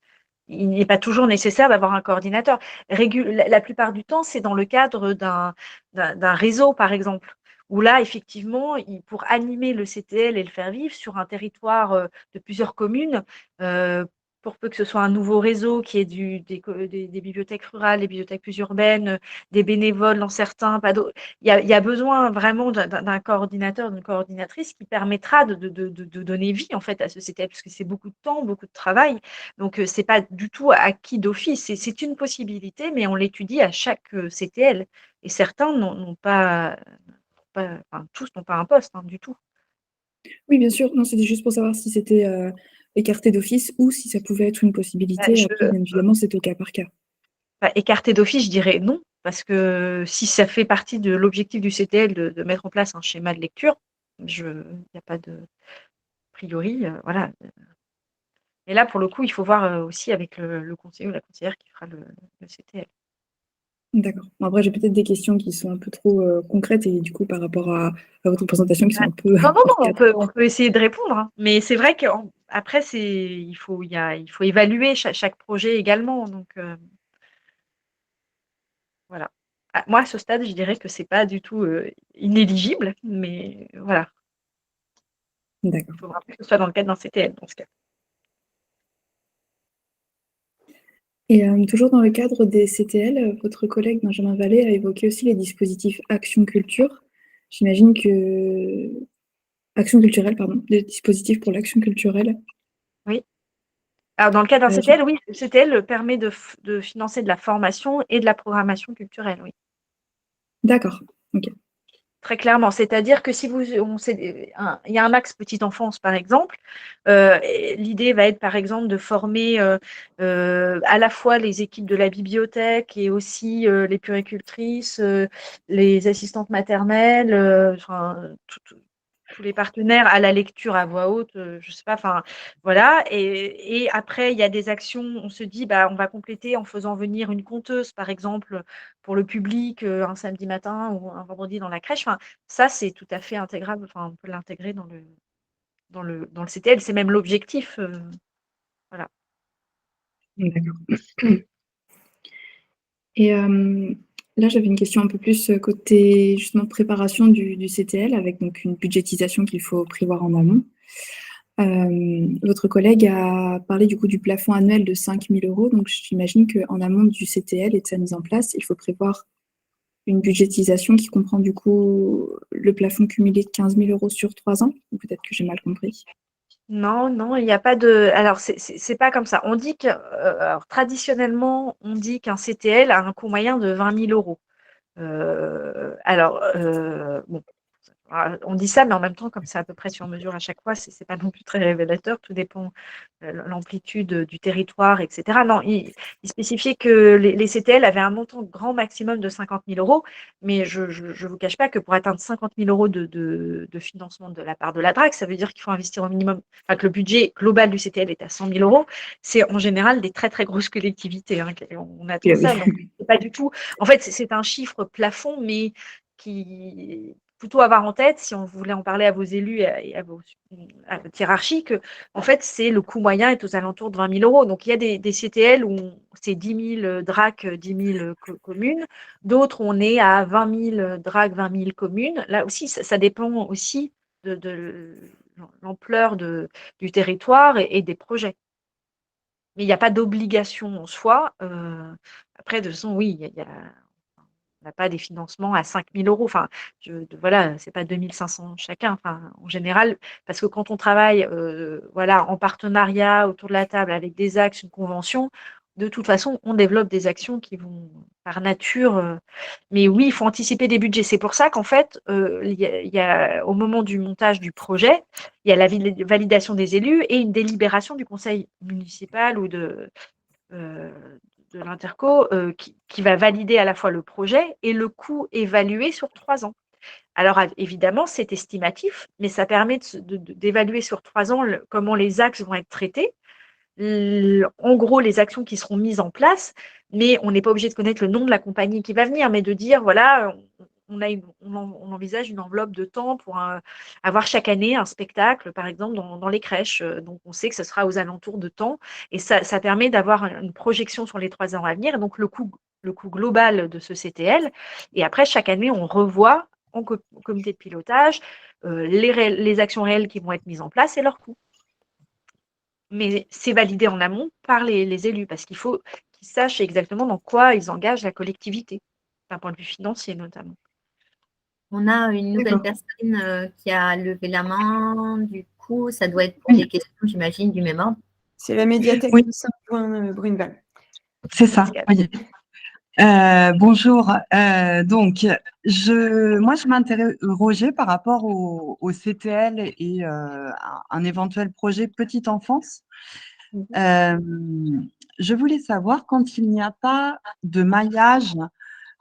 S4: Il n'est pas toujours nécessaire d'avoir un coordinateur. La plupart du temps, c'est dans le cadre d'un réseau, par exemple, où là, effectivement, pour animer le CTL et le faire vivre sur un territoire de plusieurs communes, pour peu que ce soit un nouveau réseau qui ait des bibliothèques rurales, des bibliothèques plus urbaines, des bénévoles dans certains, pas d'autres. Il y a besoin vraiment d'un coordinateur, d'une coordinatrice qui permettra de donner vie en fait à ce CTL, parce que c'est beaucoup de temps, beaucoup de travail. Donc, ce n'est pas du tout acquis d'office. C'est une possibilité, mais on l'étudie à chaque CTL. Et certains n'ont pas, enfin, tous n'ont pas un poste du tout.
S5: Oui, bien sûr. Non, c'était juste pour savoir si c'était écarté d'office ou si ça pouvait être une possibilité. Après, bien évidemment, c'est au cas par cas.
S4: Écarté d'office, je dirais non, parce que si ça fait partie de l'objectif du CTL de mettre en place un schéma de lecture, il n'y a pas de priori, voilà. Et là, pour le coup, il faut voir aussi avec le conseiller ou la conseillère qui fera le CTL.
S5: D'accord. Bon, après, j'ai peut-être des questions qui sont un peu trop concrètes et du coup, par rapport à votre présentation, qui sont un peu
S4: Non,
S5: hors cadre.
S4: on peut essayer de répondre, mais c'est vrai qu'après, il faut évaluer chaque projet également. Donc, voilà. Moi, à ce stade, je dirais que ce n'est pas du tout inéligible, mais voilà.
S5: D'accord.
S4: Il faudra que ce soit dans le cadre d'un CTL, dans ce cas.
S5: Et toujours dans le cadre des CTL, votre collègue Benjamin Vallée a évoqué aussi les dispositifs Action Culture. J'imagine que... Action culturelle, pardon. Les dispositifs pour l'action culturelle.
S4: Oui. Alors, dans le cadre d'un CTL, oui, le CTL permet de financer de la formation et de la programmation culturelle, oui.
S5: D'accord. Ok.
S4: Très clairement, c'est-à-dire que si il y a un axe petite enfance par exemple, l'idée va être par exemple de former à la fois les équipes de la bibliothèque et aussi les puéricultrices, les assistantes maternelles, tous les partenaires à la lecture à voix haute, je sais pas, enfin voilà. Et après, il y a des actions, on se dit, on va compléter en faisant venir une conteuse, par exemple, pour le public, un samedi matin ou un vendredi dans la crèche. Enfin, ça, c'est tout à fait intégrable. Enfin, on peut l'intégrer dans le CTL. C'est même l'objectif. Voilà.
S5: D'accord. Et là, j'avais une question un peu plus côté justement préparation du CTL, avec donc une budgétisation qu'il faut prévoir en amont. Votre collègue a parlé du coup du plafond annuel de 5 000 €. Donc, j'imagine qu'en amont du CTL et de sa mise en place, il faut prévoir une budgétisation qui comprend du coup le plafond cumulé de 15 000 € sur 3 ans. Ou peut-être que j'ai mal compris.
S4: Non, il n'y a pas de. Alors, c'est pas comme ça. On dit que, alors, traditionnellement, on dit qu'un CTL a un coût moyen de 20 000 €. Bon, on dit ça, mais en même temps, comme c'est à peu près sur mesure à chaque fois, c'est pas non plus très révélateur. Tout dépend de l'amplitude du territoire, etc. Non, il spécifiait que les CTL avaient un montant grand maximum de 50 000 €, mais je ne vous cache pas que pour atteindre 50 000 € de financement de la part de la DRAC, ça veut dire qu'il faut investir au minimum, enfin que le budget global du CTL est à 100 000 €. C'est en général des très très grosses collectivités. On attend ça, donc c'est pas du tout. En fait, c'est un chiffre plafond, mais qui plutôt avoir en tête, si on voulait en parler à vos élus et à votre hiérarchie, que en fait, c'est le coût moyen est aux alentours de 20 000 €. Donc, il y a des CTL où c'est 10 000 DRAC, 10 000 communes. D'autres, on est à 20 000 DRAC, 20 000 communes. Là aussi, ça dépend aussi de l'ampleur du territoire et des projets. Mais il n'y a pas d'obligation en soi. Après, de toute façon, oui, on n'a pas des financements à 5 000 €. Enfin, voilà, c'est pas 2 500 chacun. Enfin, en général, parce que quand on travaille, voilà, en partenariat autour de la table avec des axes, une convention, de toute façon, on développe des actions qui vont par nature. Mais oui, il faut anticiper des budgets. C'est pour ça qu'en fait, au moment du montage du projet, il y a la validation des élus et une délibération du conseil municipal ou de l'interco qui va valider à la fois le projet et le coût évalué sur 3 ans. Alors évidemment, c'est estimatif, mais ça permet d'évaluer sur 3 ans comment les axes vont être traités. En gros, les actions qui seront mises en place, mais on n'est pas obligé de connaître le nom de la compagnie qui va venir, mais de dire, voilà, on envisage une enveloppe de temps pour avoir chaque année un spectacle, par exemple, dans les crèches. Donc, on sait que ce sera aux alentours de temps, et ça permet d'avoir une projection sur les 3 ans à venir, et donc le coût global de ce CTL. Et après, chaque année, on revoit en comité de pilotage les actions réelles qui vont être mises en place et leurs coûts. Mais c'est validé en amont par les élus, parce qu'il faut qu'ils sachent exactement dans quoi ils engagent la collectivité, d'un point de vue financier notamment.
S2: On a une nouvelle personne qui a levé la main. Du coup, ça doit être pour des questions, j'imagine, du même ordre.
S6: C'est la médiathèque de Saint-Ouen-Brunval.
S11: C'est ça, oui. Bonjour. Donc, moi, je m'interrogeais par rapport au CTL et un éventuel projet petite enfance. Je voulais savoir, quand il n'y a pas de maillage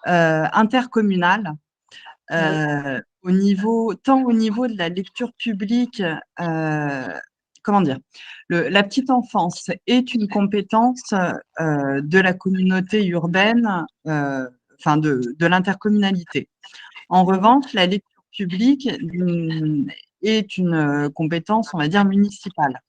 S11: intercommunal, tant au niveau de la lecture publique, comment dire, la petite enfance est une compétence de la communauté urbaine, enfin de l'intercommunalité. En revanche, la lecture publique est une compétence, on va dire, municipale.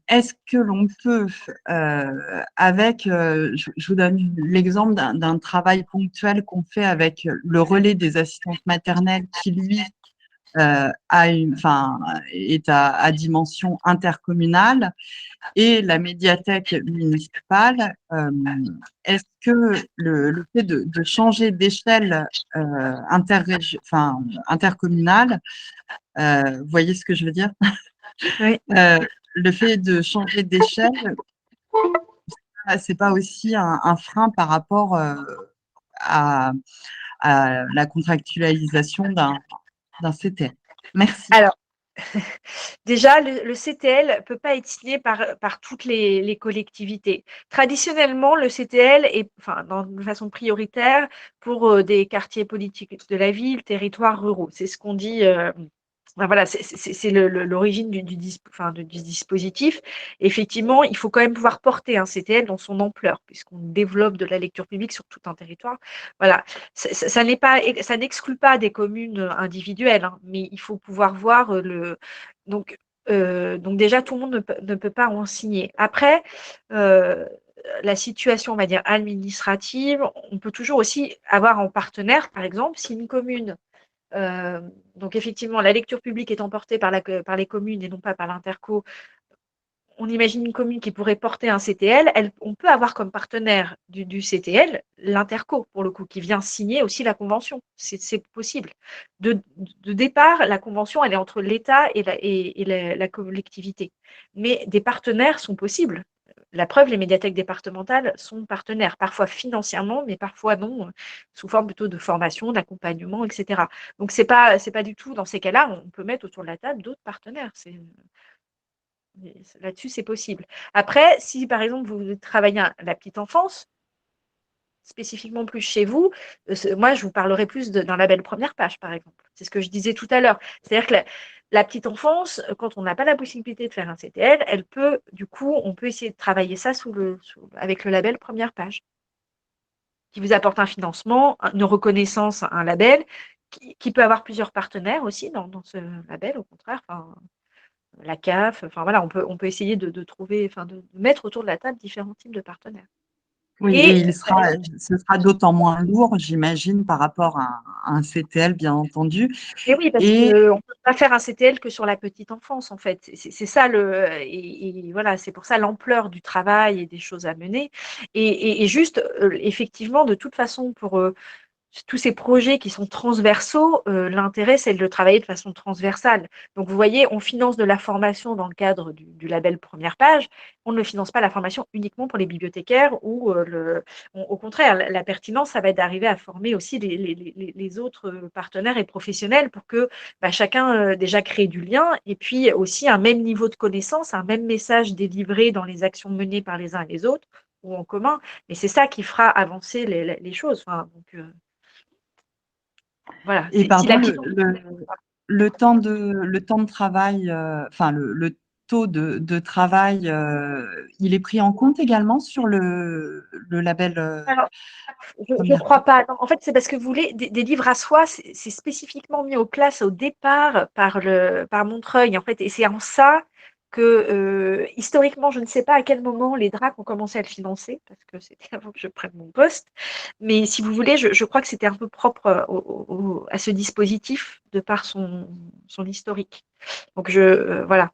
S11: Est-ce que l'on peut, je vous donne l'exemple d'un travail ponctuel qu'on fait avec le relais des assistantes maternelles qui, lui, est à dimension intercommunale, et la médiathèque municipale. Est-ce que le fait de changer d'échelle intercommunale, vous voyez ce que je veux dire?
S4: Oui.
S11: Le fait de changer d'échelle, c'est pas aussi un frein par rapport à la contractualisation d'un CTL. Merci.
S4: Alors, déjà, le CTL ne peut pas être signé par toutes les collectivités. Traditionnellement, le CTL est, de façon prioritaire pour des quartiers politiques de la ville, territoires ruraux. C'est ce qu'on dit. Voilà, c'est l'origine du dispositif. Effectivement, il faut quand même pouvoir porter un CTL dans son ampleur, puisqu'on développe de la lecture publique sur tout un territoire. Voilà, ça n'exclut pas des communes individuelles, hein, mais il faut pouvoir voir donc déjà, tout le monde ne peut pas en signer. Après, la situation, on va dire, administrative, on peut toujours aussi avoir en partenaire, par exemple, si une commune donc effectivement, la lecture publique étant portée par les communes et non pas par l'interco, on imagine une commune qui pourrait porter un CTL, on peut avoir comme partenaire du CTL l'interco, pour le coup, qui vient signer aussi la convention. C'est possible. De départ, la convention, elle est entre l'État et la collectivité. Mais des partenaires sont possibles. La preuve, les médiathèques départementales sont partenaires, parfois financièrement, mais parfois non, sous forme plutôt de formation, d'accompagnement, etc. Donc, c'est pas du tout, dans ces cas-là, on peut mettre autour de la table d'autres partenaires. Là-dessus, c'est possible. Après, si par exemple, vous travaillez la petite enfance, spécifiquement plus chez vous, moi, je vous parlerai plus d'un label première page, par exemple. C'est ce que je disais tout à l'heure. C'est-à-dire que la petite enfance, quand on n'a pas la possibilité de faire un CTL, on peut essayer de travailler ça avec le label première page, qui vous apporte un financement, une reconnaissance, un label, qui peut avoir plusieurs partenaires aussi dans ce label, au contraire. La CAF, voilà, on peut essayer de trouver, de mettre autour de la table différents types de partenaires.
S11: Oui, et ce sera d'autant moins lourd, j'imagine, par rapport à un CTL, bien entendu.
S4: Et oui, parce qu'on ne peut pas faire un CTL que sur la petite enfance, en fait. C'est ça et voilà, c'est pour ça l'ampleur du travail et des choses à mener. Et juste, effectivement, de toute façon, tous ces projets qui sont transversaux, l'intérêt, c'est de le travailler de façon transversale. Donc, vous voyez, on finance de la formation dans le cadre du label Première Page. On ne finance pas la formation uniquement pour les bibliothécaires ou au contraire, la pertinence, ça va être d'arriver à former aussi les autres partenaires et professionnels pour que chacun déjà crée du lien et puis aussi un même niveau de connaissance, un même message délivré dans les actions menées par les uns et les autres ou en commun. Mais c'est ça qui fera avancer les choses. Enfin, donc, voilà.
S11: Et
S4: Si
S11: pardon,
S4: la
S11: le temps de travail, enfin le taux de travail, il est pris en compte également sur le label
S4: Alors, je ne
S11: Première
S4: crois
S11: Page?
S4: pas. Non, en fait, c'est parce que vous voulez des livres à soi, c'est spécifiquement mis en place au départ par Montreuil, en fait, et c'est en ça que historiquement, je ne sais pas à quel moment les DRAC ont commencé à le financer, parce que c'était avant que je prenne mon poste. Mais si vous voulez, je crois que c'était un peu propre à ce dispositif de par son historique. Donc, voilà.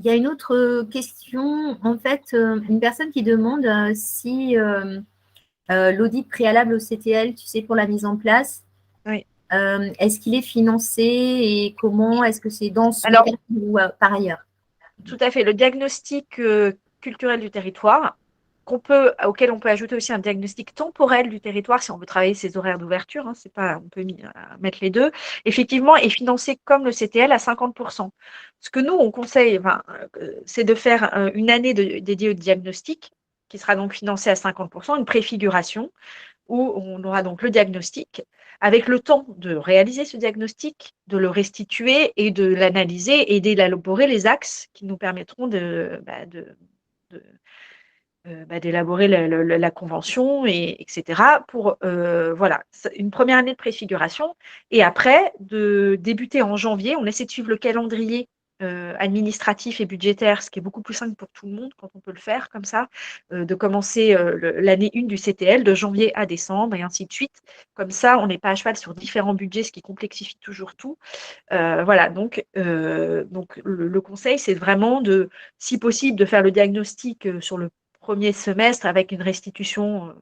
S2: Il y a une autre question, en fait, une personne qui demande si l'audit préalable au CTL, tu sais, pour la mise en place,
S4: Oui.
S2: est-ce qu'il est financé et comment? Est-ce que c'est dans son
S4: Alors,
S2: ou par ailleurs?
S4: tout à fait. Le diagnostic culturel du territoire, auquel on peut ajouter aussi un diagnostic temporel du territoire si on veut travailler ses horaires d'ouverture, hein, c'est pas, on peut mettre les deux, effectivement, est financé comme le CTL à 50%. Ce que nous, on conseille, c'est de faire une année dédiée au diagnostic, qui sera donc financée à 50%, une préfiguration, où on aura donc le diagnostic, avec le temps de réaliser ce diagnostic, de le restituer et de l'analyser et d'élaborer les axes qui nous permettront d'élaborer la convention, etc. pour voilà, une première année de préfiguration. Et après, de débuter en janvier, on essaie de suivre le calendrier administratif et budgétaire, ce qui est beaucoup plus simple pour tout le monde quand on peut le faire comme ça, de commencer l'année 1 du CTL de janvier à décembre et ainsi de suite. Comme ça, on n'est pas à cheval sur différents budgets, ce qui complexifie toujours tout. Voilà, donc le conseil, c'est vraiment de, si possible, de faire le diagnostic sur le premier semestre avec une restitution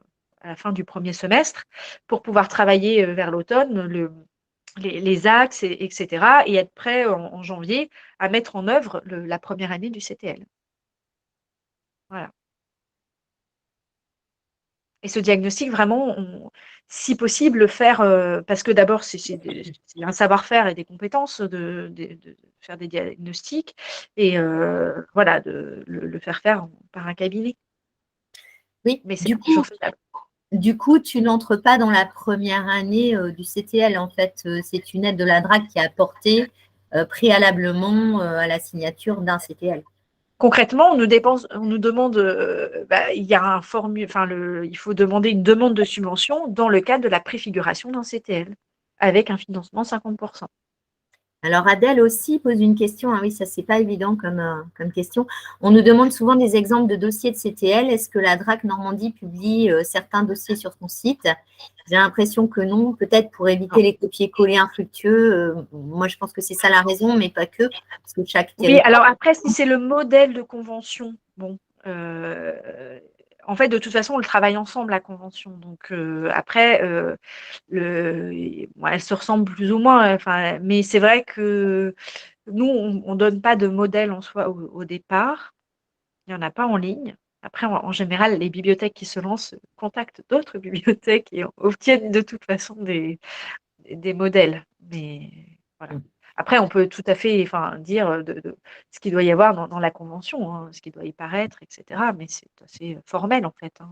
S4: à la fin du premier semestre pour pouvoir travailler vers l'automne les axes, etc. et être prêt en janvier à mettre en œuvre la première année du CTL. Voilà. Et ce diagnostic, vraiment, si possible, le faire, parce que d'abord, c'est un savoir-faire et des compétences de faire des diagnostics, et voilà, de le faire par un cabinet.
S2: Oui,
S4: mais c'est toujours faisable.
S2: Du coup, tu n'entres pas dans la première année du CTL, en fait. C'est une aide de la DRAC qui est apportée préalablement à la signature d'un CTL.
S4: Concrètement, on nous demande, il y a un il faut demander une demande de subvention dans le cadre de la préfiguration d'un CTL, avec un financement 50%.
S2: Alors, Adèle aussi pose une question. Ah oui, ça, c'est pas évident comme question. On nous demande souvent des exemples de dossiers de CTL. Est-ce que la DRAC Normandie publie certains dossiers sur son site? J'ai l'impression que non, peut-être pour éviter les copier-coller infructueux. Moi, je pense que c'est ça la raison, mais pas que. Parce que chaque
S4: Oui, alors après, si c'est le modèle de convention, bon, en fait, de toute façon, on le travaille ensemble, la convention. Donc, après, elles se ressemblent plus ou moins. Mais c'est vrai que nous, on ne donne pas de modèle en soi au départ. Il n'y en a pas en ligne. Après, en général, les bibliothèques qui se lancent contactent d'autres bibliothèques et obtiennent de toute façon des modèles. Mais voilà. Après, on peut tout à fait dire ce qu'il doit y avoir dans la convention, hein, ce qui doit y paraître, etc. Mais c'est assez formel, en fait. Hein.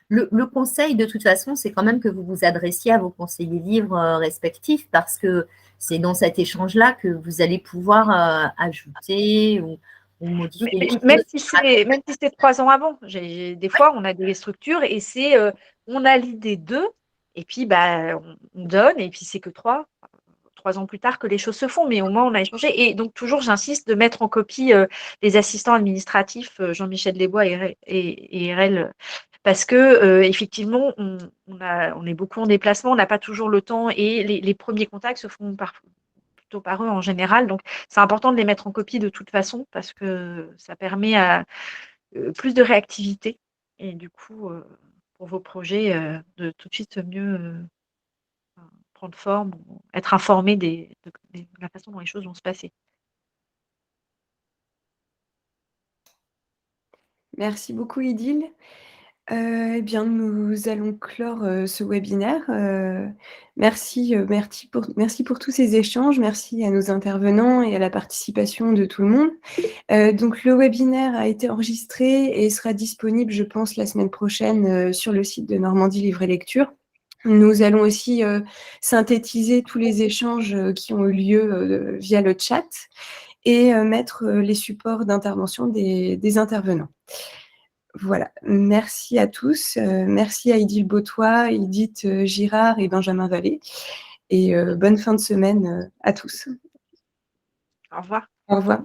S2: Le conseil, de toute façon, c'est quand même que vous vous adressiez à vos conseillers livres respectifs parce que c'est dans cet échange-là que vous allez pouvoir ajouter ou modifier les choses.
S4: Même si c'est 3 ans avant. Des fois, on a des structures et on a l'idée d'eux et puis on donne et puis c'est que 3 ans plus tard que les choses se font, mais au moins on a échangé. Et donc toujours, j'insiste de mettre en copie les assistants administratifs Jean-Michel Desbois et RL, parce que effectivement, on est beaucoup en déplacement, on n'a pas toujours le temps et les premiers contacts se font plutôt par eux en général. Donc c'est important de les mettre en copie de toute façon parce que ça permet plus de réactivité et du coup vos projets, de tout de suite mieux prendre forme, ou être informé de la façon dont les choses vont se passer.
S6: Merci beaucoup, Idil. Eh bien, nous allons clore ce webinaire. Merci pour tous ces échanges. Merci à nos intervenants et à la participation de tout le monde. Donc, le webinaire a été enregistré et sera disponible, je pense, la semaine prochaine sur le site de Normandie Livre et Lecture. Nous allons aussi synthétiser tous les échanges qui ont eu lieu via le chat et mettre les supports d'intervention des intervenants. Voilà, merci à tous. Merci à Idil Botois, Edith Girard et Benjamin Vallée. Et bonne fin de semaine à tous.
S4: Au revoir.
S6: Au revoir.